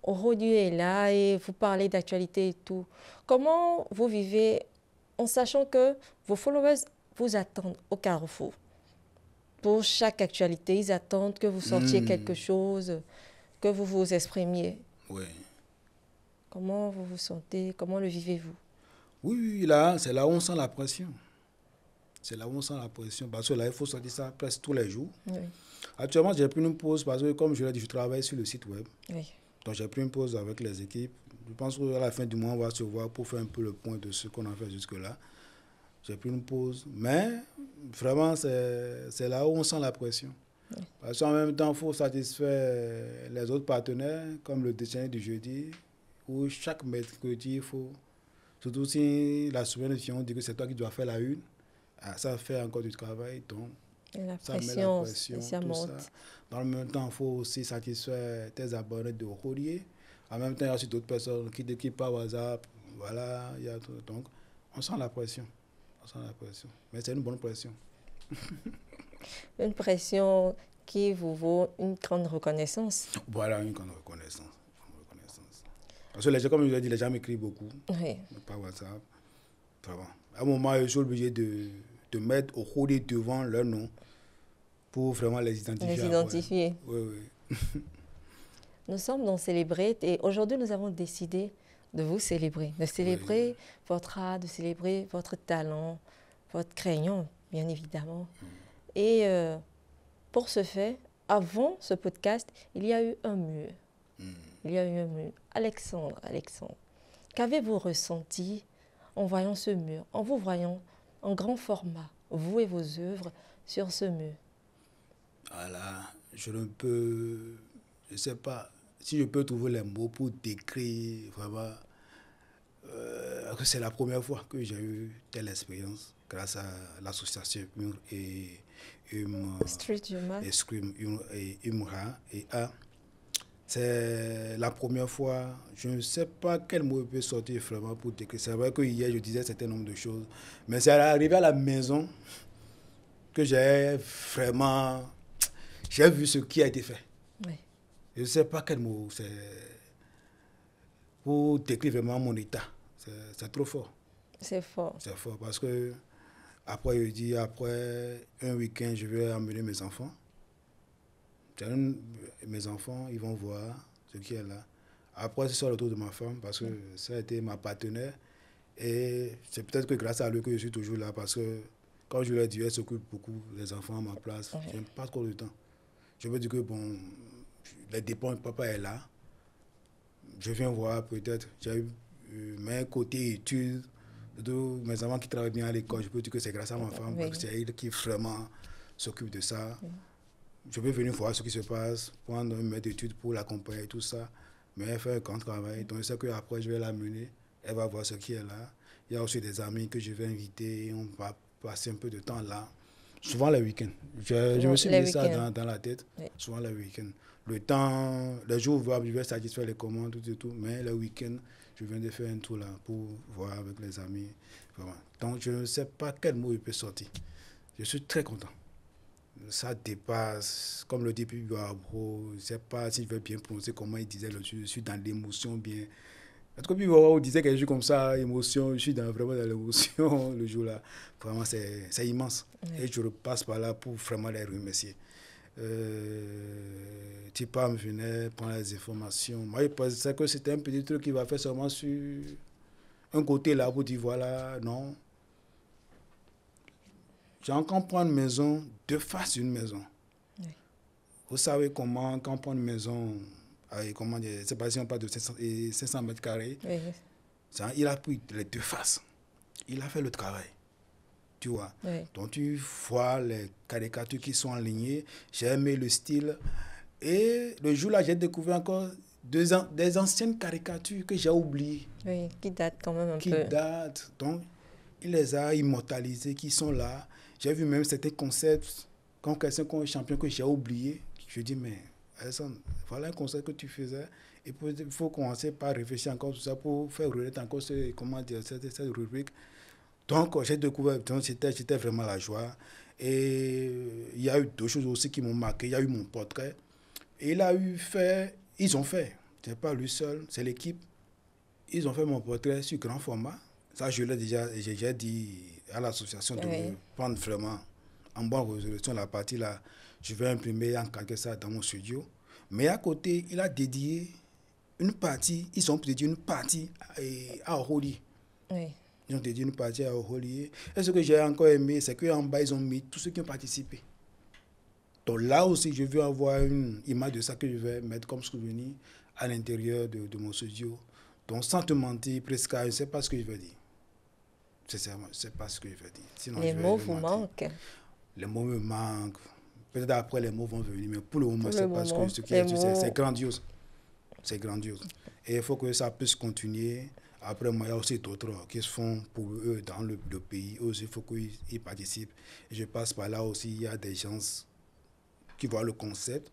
aujourd'hui est là et vous parlez d'actualité et tout. Comment vous vivez en sachant que vos followers vous attendent au carrefour? Pour chaque actualité, ils attendent que vous sortiez quelque chose, que vous vous exprimiez. Oui. Comment vous vous sentez? Comment le vivez-vous? Oui, c'est là où on sent la pression. C'est là où on sent la pression. Parce que là, il faut sortir ça presque tous les jours. Oui. Actuellement, j'ai pris une pause parce que, comme je l'ai dit, je travaille sur le site web. Oui. Donc, j'ai pris une pause avec les équipes. Je pense qu'à la fin du mois, on va se voir pour faire un peu le point de ce qu'on a fait jusque-là. J'ai pris une pause. Mais, vraiment, c'est là où on sent la pression. Oui. Parce qu'en même temps, il faut satisfaire les autres partenaires, comme le déjeuner du jeudi, où chaque mercredi, il faut... Surtout si la semaine, on dit que c'est toi qui dois faire la une. Ça fait encore du travail, donc la ça met la pression, tout ça. Dans le même temps, il faut aussi satisfaire tes abonnés de Rolier. En même temps, il y a aussi d'autres personnes qui par WhatsApp. Voilà, il y a tout. Donc, on sent la pression. On sent la pression. Mais c'est une bonne pression. Une pression qui vous vaut une grande reconnaissance. Voilà, une grande reconnaissance. Parce que les gens, comme je l'ai dit, les gens m'écrivent beaucoup. Oui. Par WhatsApp. Vraiment. À un moment, je suis obligé de mettre au Rolier devant leur nom pour vraiment les identifier. Les identifier. Oui, oui. Nous sommes dans Celebrate et aujourd'hui, nous avons décidé de vous célébrer. De célébrer votre art, de célébrer votre talent, votre crayon, bien évidemment. Et pour ce fait, avant ce podcast, il y a eu un mur. Il y a eu un mur. Alexandre, qu'avez-vous ressenti en voyant ce mur, en vous voyant en grand format, vous et vos œuvres sur ce mur? Voilà, je ne sais pas si je peux trouver les mots pour décrire vraiment. C'est la première fois que j'ai eu telle expérience grâce à l'association Mur et Umra et A. C'est la première fois, je ne sais pas quel mot peut sortir vraiment pour décrire. C'est vrai que hier je disais un certain nombre de choses, mais c'est arrivé à la maison que j'ai vu ce qui a été fait. Oui. Je ne sais pas quel mot c'est pour décrire vraiment mon état. C'est trop fort. C'est fort. C'est fort parce que après un week-end, je vais emmener mes enfants. Mes enfants, ils vont voir ce qui est là. Après, c'est sur le tour de ma femme parce que ça a été ma partenaire. Et c'est peut-être que grâce à lui que je suis toujours là parce que, quand je l'ai dit, elle s'occupe beaucoup des enfants à ma place. Je n'ai pas trop de temps. Je me dis que, bon, les dépenses, papa est là. Je viens voir peut-être. J'ai eu mes côtés études, mes enfants qui travaillent bien à l'école. Je peux dire que c'est grâce à ma femme parce que c'est elle qui vraiment s'occupe de ça. Je peux venir voir ce qui se passe, prendre une maître d'études pour l'accompagner et tout ça. Mais elle fait un grand travail. Donc, je sais qu'après, je vais l'amener. Elle va voir ce qui est là. Il y a aussi des amis que je vais inviter. On va passer un peu de temps là. Souvent les week-ends. Je me suis mis ça dans la tête. Oui. Souvent les week-ends. Le temps, les jours où je vais satisfaire les commandes, tout et tout. Mais les week-ends, je viens de faire un tour là pour voir avec les amis. Vraiment. Donc, je ne sais pas quel mot il peut sortir. Je suis très content. Ça dépasse, comme le dit Piboabo, je ne sais pas si je vais bien prononcer comment il disait, je suis dans l'émotion bien. En tout cas, Piboabo disait quelque chose comme ça, émotion, je suis vraiment dans l'émotion le jour-là. Vraiment, c'est immense. Oui. Et je repasse par là pour vraiment les remercier. Tipa me venait prendre les informations. Moi, je pensais que c'était un petit truc qui va faire seulement sur un côté là pour dire voilà, non. J'ai encore prendre une maison de face d'une maison. Oui. Vous savez comment, quand on prend une maison, comment dire, c'est pas si on parle de 500 mètres carrés, oui. Ça, il a pris les deux faces. Il a fait le travail. Tu vois. Oui. Donc tu vois les caricatures qui sont alignées. J'ai aimé le style. Et le jour-là, j'ai découvert encore des anciennes caricatures que j'ai oubliées. Oui, qui datent quand même un peu. Qui datent. Donc, il les a immortalisés, qui sont là. J'ai vu même certains concepts, comme quelqu'un comme un champion que j'ai oublié. Je dis, mais Alessandre, voilà un concept que tu faisais. Et il faut commencer par réfléchir encore sur ça pour faire renaître encore cette rubrique. Donc, j'ai découvert, c'était vraiment la joie. Et il y a eu deux choses aussi qui m'ont marqué. Il y a eu mon portrait. Et ils ont fait, ce n'est pas lui seul, c'est l'équipe. Ils ont fait mon portrait sur grand format. Ça, je l'ai j'ai dit à l'association de me prendre vraiment en bonne résolution la partie là. Je vais imprimer, encadrer ça dans mon studio. Mais à côté, il a dédié une partie, ils ont dédié une partie à Oroli. Oui. Ils ont dédié une partie à Oroli. Et ce que j'ai encore aimé, c'est qu'en bas, ils ont mis tous ceux qui ont participé. Donc là aussi, je veux avoir une image de ça que je vais mettre comme souvenir à l'intérieur de mon studio. Donc sans te mentir, presque, je ne sais pas ce que je vais dire. Sincèrement, je ne sais pas ce que je vais dire. Sinon, les mots vous manquent. Les mots me manquent. Peut-être après, les mots vont venir, mais pour le moment, je ne sais pas ce qui est dit. C'est grandiose. C'est grandiose. Et il faut que ça puisse continuer. Après, moi, il y a aussi d'autres qui se font pour eux dans le pays. Eux aussi, il faut qu'ils participent. Et je passe par là aussi, il y a des gens qui voient le concept.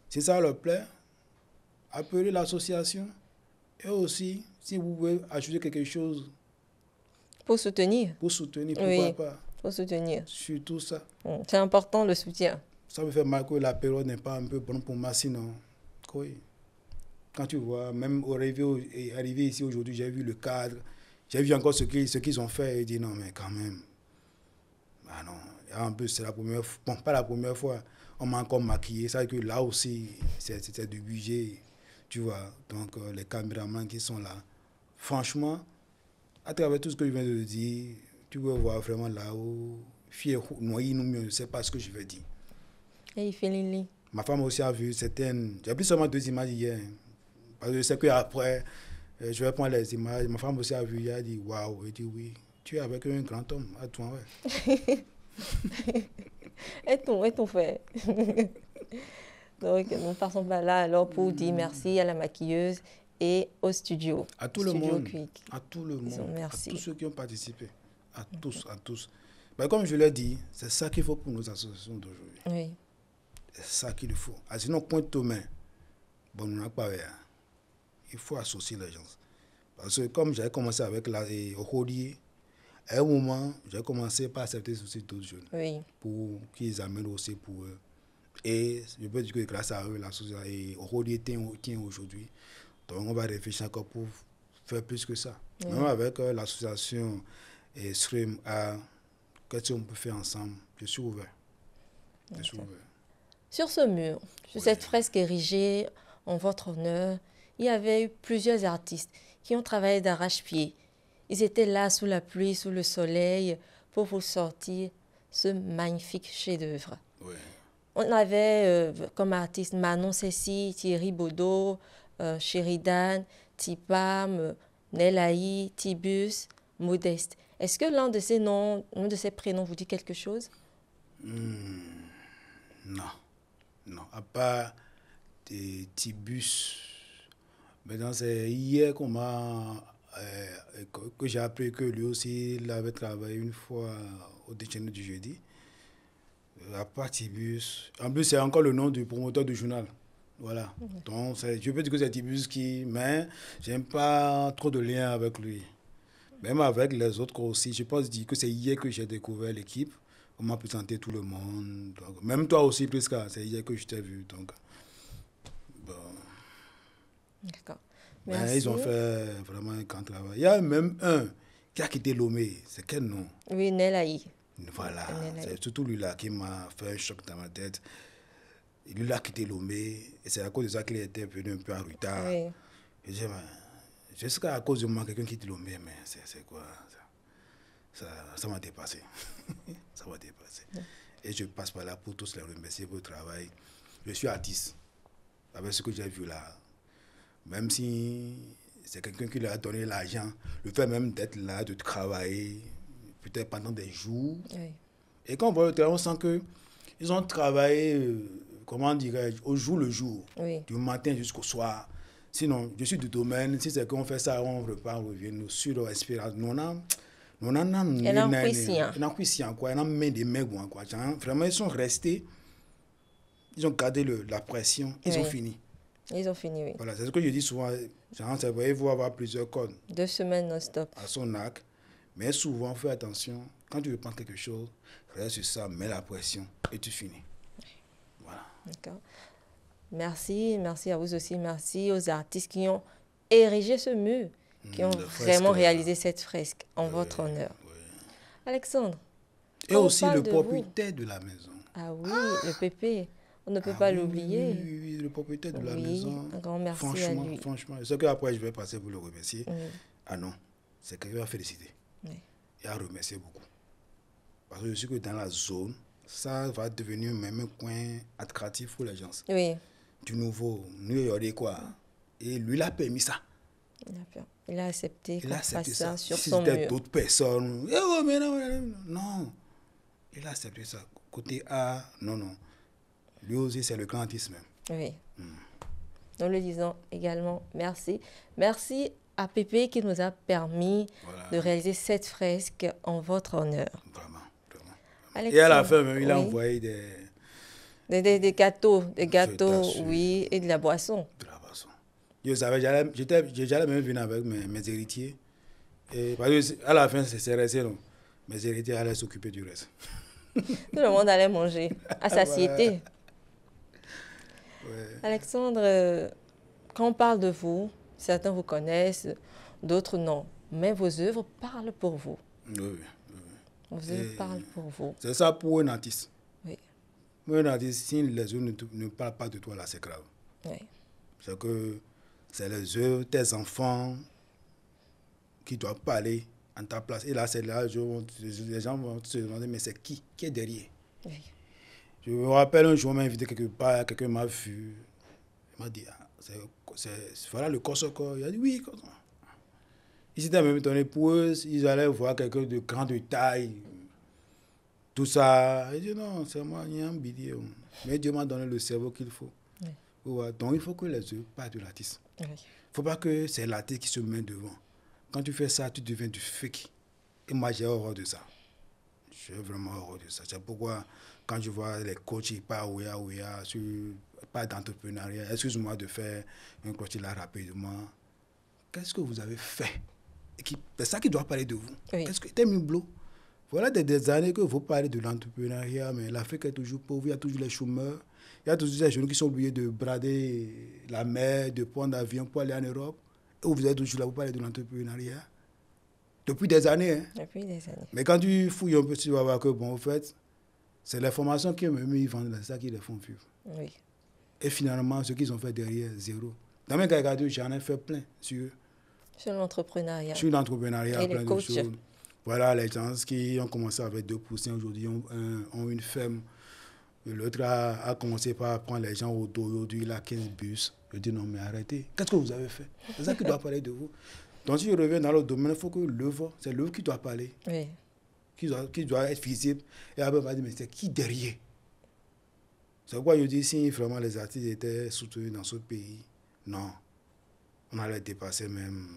Si ça leur plaît, appelez l'association. Et aussi, si vous pouvez ajouter quelque chose. Pour soutenir. Pour soutenir, pourquoi pas. Pour soutenir. Surtout ça. C'est important le soutien. Ça me fait mal que la période n'est pas un peu bonne pour moi, sinon. Oui. Quand tu vois, même arrivé ici aujourd'hui, j'ai vu le cadre, j'ai vu encore ce qu'ils ont fait et dit non, mais quand même. Ah non, en plus, c'est la première fois. Bon, pas la première fois. On m'a encore maquillé. Ça veut dire que là aussi, c'est du budget. Tu vois, donc les caméramans qui sont là. Franchement, à travers tout ce que je viens de dire, tu peux voir vraiment là-haut, fier, noyé, nous mieux, je ne sais pas ce que je vais dire. Et il fait l'île. Ma femme aussi a vu certaines. J'ai pris seulement 2 images hier. Parce que je sais qu'après, je vais prendre les images. Ma femme aussi a vu, elle a dit waouh. Elle dit oui, tu es avec un grand homme. À toi, ouais. Et ton frère. Donc, nous passons par là alors pour dire merci à la maquilleuse et au studio. À tout le monde. Quick. À tout le monde. Merci. À tous ceux qui ont participé. À tous, à tous. Mais comme je l'ai dit, c'est ça qu'il faut pour nos associations d'aujourd'hui. Oui. C'est ça qu'il faut. Ah, sinon, pointe aux mains. Bon, nous n'avons pas rien. Il faut associer les gens. Parce que comme j'avais commencé avec au Rodier, à un moment, j'ai commencé par accepter aussi d'autres jeunes. Oui. Pour qu'ils amènent aussi pour eux. Et je peux dire que grâce à eux, l'association et Rodier tient aujourd'hui. Donc, on va réfléchir encore pour faire plus que ça. Oui. Même avec l'association et Scream, qu'est-ce qu'on peut faire ensemble? Je suis ouvert. Je suis ouvert. Sur ce mur, sur cette fresque érigée en votre honneur, il y avait eu plusieurs artistes qui ont travaillé d'arrache-pied. Ils étaient là sous la pluie, sous le soleil, pour vous sortir ce magnifique chef-d'œuvre. Oui. On avait comme artistes Manon Cécile, Thierry Baudot, Sheridan, Tipam, Nelaï, Tibus, Modeste. Est-ce que l'un de ces noms, l'un de ces prénoms vous dit quelque chose? Non. Non, à part Tibus. Maintenant, c'est hier que j'ai appris que lui aussi il avait travaillé une fois au déjeuner du jeudi. À part Tibus. En plus, c'est encore le nom du promoteur du journal. Voilà. Donc, je peux dire que c'est Tibus qui... Mais j'aime pas trop de lien avec lui. Même avec les autres aussi. Je pense dire que c'est hier que j'ai découvert l'équipe. On m'a présenté tout le monde. Donc, même toi aussi, Prisca, c'est hier que je t'ai vu. Donc, bon. D'accord. Mais Merci. ils ont fait vraiment un grand travail. Il y a même un qui a quitté Lomé. C'est quel nom? Oui, Nelaï. Voilà. Nelaï. C'est surtout lui-là qui m'a fait un choc dans ma tête. Lui-là a quitté Lomé. Et c'est à cause de ça qu'il était venu un peu en retard. Oui. Et j'ai dit, jusqu'à cause de moi, quelqu'un quitte Lomé, mais c'est quoi ça m'a dépassé. Ça m'a dépassé. Et je passe par là pour tous les remercier pour le travail. Je suis artiste. Avec ce que j'ai vu là. Même si c'est quelqu'un qui leur a donné l'argent, le fait même d'être là, de travailler, peut-être pendant des jours. Oui. Et quand on voit le travail, on sent qu'ils ont travaillé, comment dirais-je, au jour le jour, Oui. du matin jusqu'au soir. Sinon, je suis du domaine, si c'est qu'on fait ça, on repart, on revient, nous sur l'espérance. Nous avons cuisine, quoi, ils ont mis des mains, quoi. Vraiment, ils sont restés, ils ont gardé la pression, ils ont fini. Ils ont fini, oui. Voilà, c'est ce que je dis souvent. Il faut avoir plusieurs cordes 2 semaines non-stop. à son arc. Mais souvent, fais attention. Quand tu veux prendre quelque chose, reste sur ça, mets la pression et tu finis. Voilà. D'accord. Merci à vous aussi. Merci aux artistes qui ont érigé ce mur, qui ont vraiment réalisé cette fresque en votre honneur. Oui. Alexandre. Et aussi le propriétaire de la maison. Ah oui, le pépé. On ne peut pas l'oublier. Oui, le propriétaire de la maison. Un grand merci à lui. Franchement, c'est qu'après je vais passer pour le remercier. Oui. Ah non, c'est quelqu'un qui a félicité. Oui. Et a remercié beaucoup. Parce que je sais que dans la zone, ça va devenir même un coin attractif pour les gens. Oui. Du nouveau, New York, quoi. Et lui, il a permis ça. Il a accepté qu'on fasse ça sur si son mur. c'était d'autres personnes, mais non. Il a accepté ça. Côté A, non. Lui aussi, c'est le grand artiste même. Oui. Nous le disons également merci. Merci à Pépé qui nous a permis de réaliser cette fresque en votre honneur. Vraiment. Alexandre, et à la fin, même, il a envoyé des gâteaux, oui, et de la boisson. De la boisson. J'allais même venir avec mes héritiers. Et parce que à la fin, c'est resté, non. Mes héritiers allaient s'occuper du reste. Tout le monde allait manger à satiété. Ouais. Alexandre, quand on parle de vous, certains vous connaissent, d'autres non. Mais vos œuvres parlent pour vous. Oui. Vos œuvres parlent pour vous. C'est ça pour un artiste. Oui. Pour un artiste, si les œuvres ne parlent pas de toi, là, c'est grave. Oui. C'est que c'est les œuvres, tes enfants qui doivent parler en ta place. Et là, c'est là, les gens vont se demander, mais c'est qui est derrière? Oui. Je me rappelle un jour, on m'a invité quelque part, quelqu'un m'a vu. Il m'a dit, voilà le Kosoko. Il a dit, oui, Kosoko. Ils s'étaient même étonnés pour eux, ils allaient voir quelqu'un de grande taille, tout ça. Il dit, non, c'est moi, il y a un billet. Mais Dieu m'a donné le cerveau qu'il faut. Oui. Ouais, donc il faut que les œuvres partent de l'artiste. Il ne faut pas que c'est l'artiste qui se met devant. Quand tu fais ça, tu deviens du fake. Et moi, j'ai horreur de ça. J'ai vraiment horreur de ça. C'est pourquoi, quand je vois les coachs, ils parlent sur pas d'entrepreneuriat, excuse-moi de faire un coach là rapidement. Qu'est-ce que vous avez fait? C'est ça qui doit parler de vous. Oui. Qu'est-ce que t'es Miblo? Voilà des années que vous parlez de l'entrepreneuriat, mais l'Afrique est toujours pauvre, il y a toujours les chômeurs, il y a toujours ces jeunes qui sont obligés de brader la mer, de prendre l'avion pour aller en Europe. Et vous êtes toujours là, vous parlez de l'entrepreneuriat. Depuis des années. Hein? Depuis des années. Mais quand tu fouilles un peu, tu vas voir que, bon, en fait, c'est l'information qu'ils ils vendent, c'est ça qui les font vivre. Oui. Et finalement, ce qu'ils ont fait derrière, zéro. Dans mes cas, j'en ai fait plein sur l'entrepreneuriat. Sur l'entrepreneuriat, et plein de choses. Voilà, les gens qui ont commencé avec 2% aujourd'hui ont une ferme. L'autre a commencé par prendre les gens au dos. Aujourd'hui, il a 15 bus. Je dis non, mais arrêtez. Qu'est-ce que vous avez fait? C'est ça qui doit parler de vous. Donc, si je reviens dans le domaine, il faut que l'œuvre, c'est l'œuvre qui doit parler. Oui. Qui doit être visible. Et après, on va dire, mais c'est qui derrière? C'est pourquoi je dis, si vraiment les artistes étaient soutenus dans ce pays, non. On allait dépasser même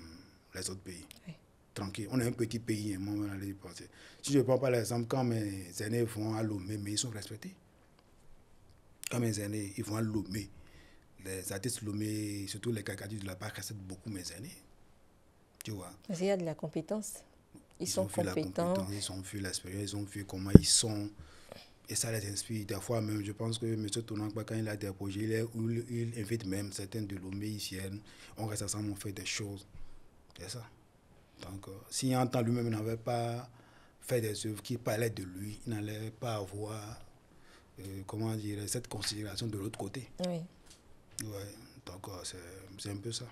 les autres pays. Oui. tranquille. On est un petit pays, moi, on allait y penser. Si je ne prends pas l'exemple, quand mes aînés vont à Lomé, mais ils sont respectés. Quand mes aînés, ils vont à Lomé, les artistes Lomé, surtout les caricatures de là-bas, respectent beaucoup mes aînés. Tu vois. Parce qu'il y a de la compétence. Ils sont ont vu la compétents. compétence, ils ont vu l'expérience, ils ont vu comment ils sont. Et ça les inspire. Des fois même, je pense que M. Tonangba, quand il a des projets, il invite même certains de Lomé ici. On reste ensemble, on fait des choses. C'est ça. Donc, si en temps lui-même n'avait pas fait des œuvres qui parlaient de lui, il n'allait pas avoir, comment dire, cette considération de l'autre côté. Oui. Ouais. Donc, c'est un peu ça.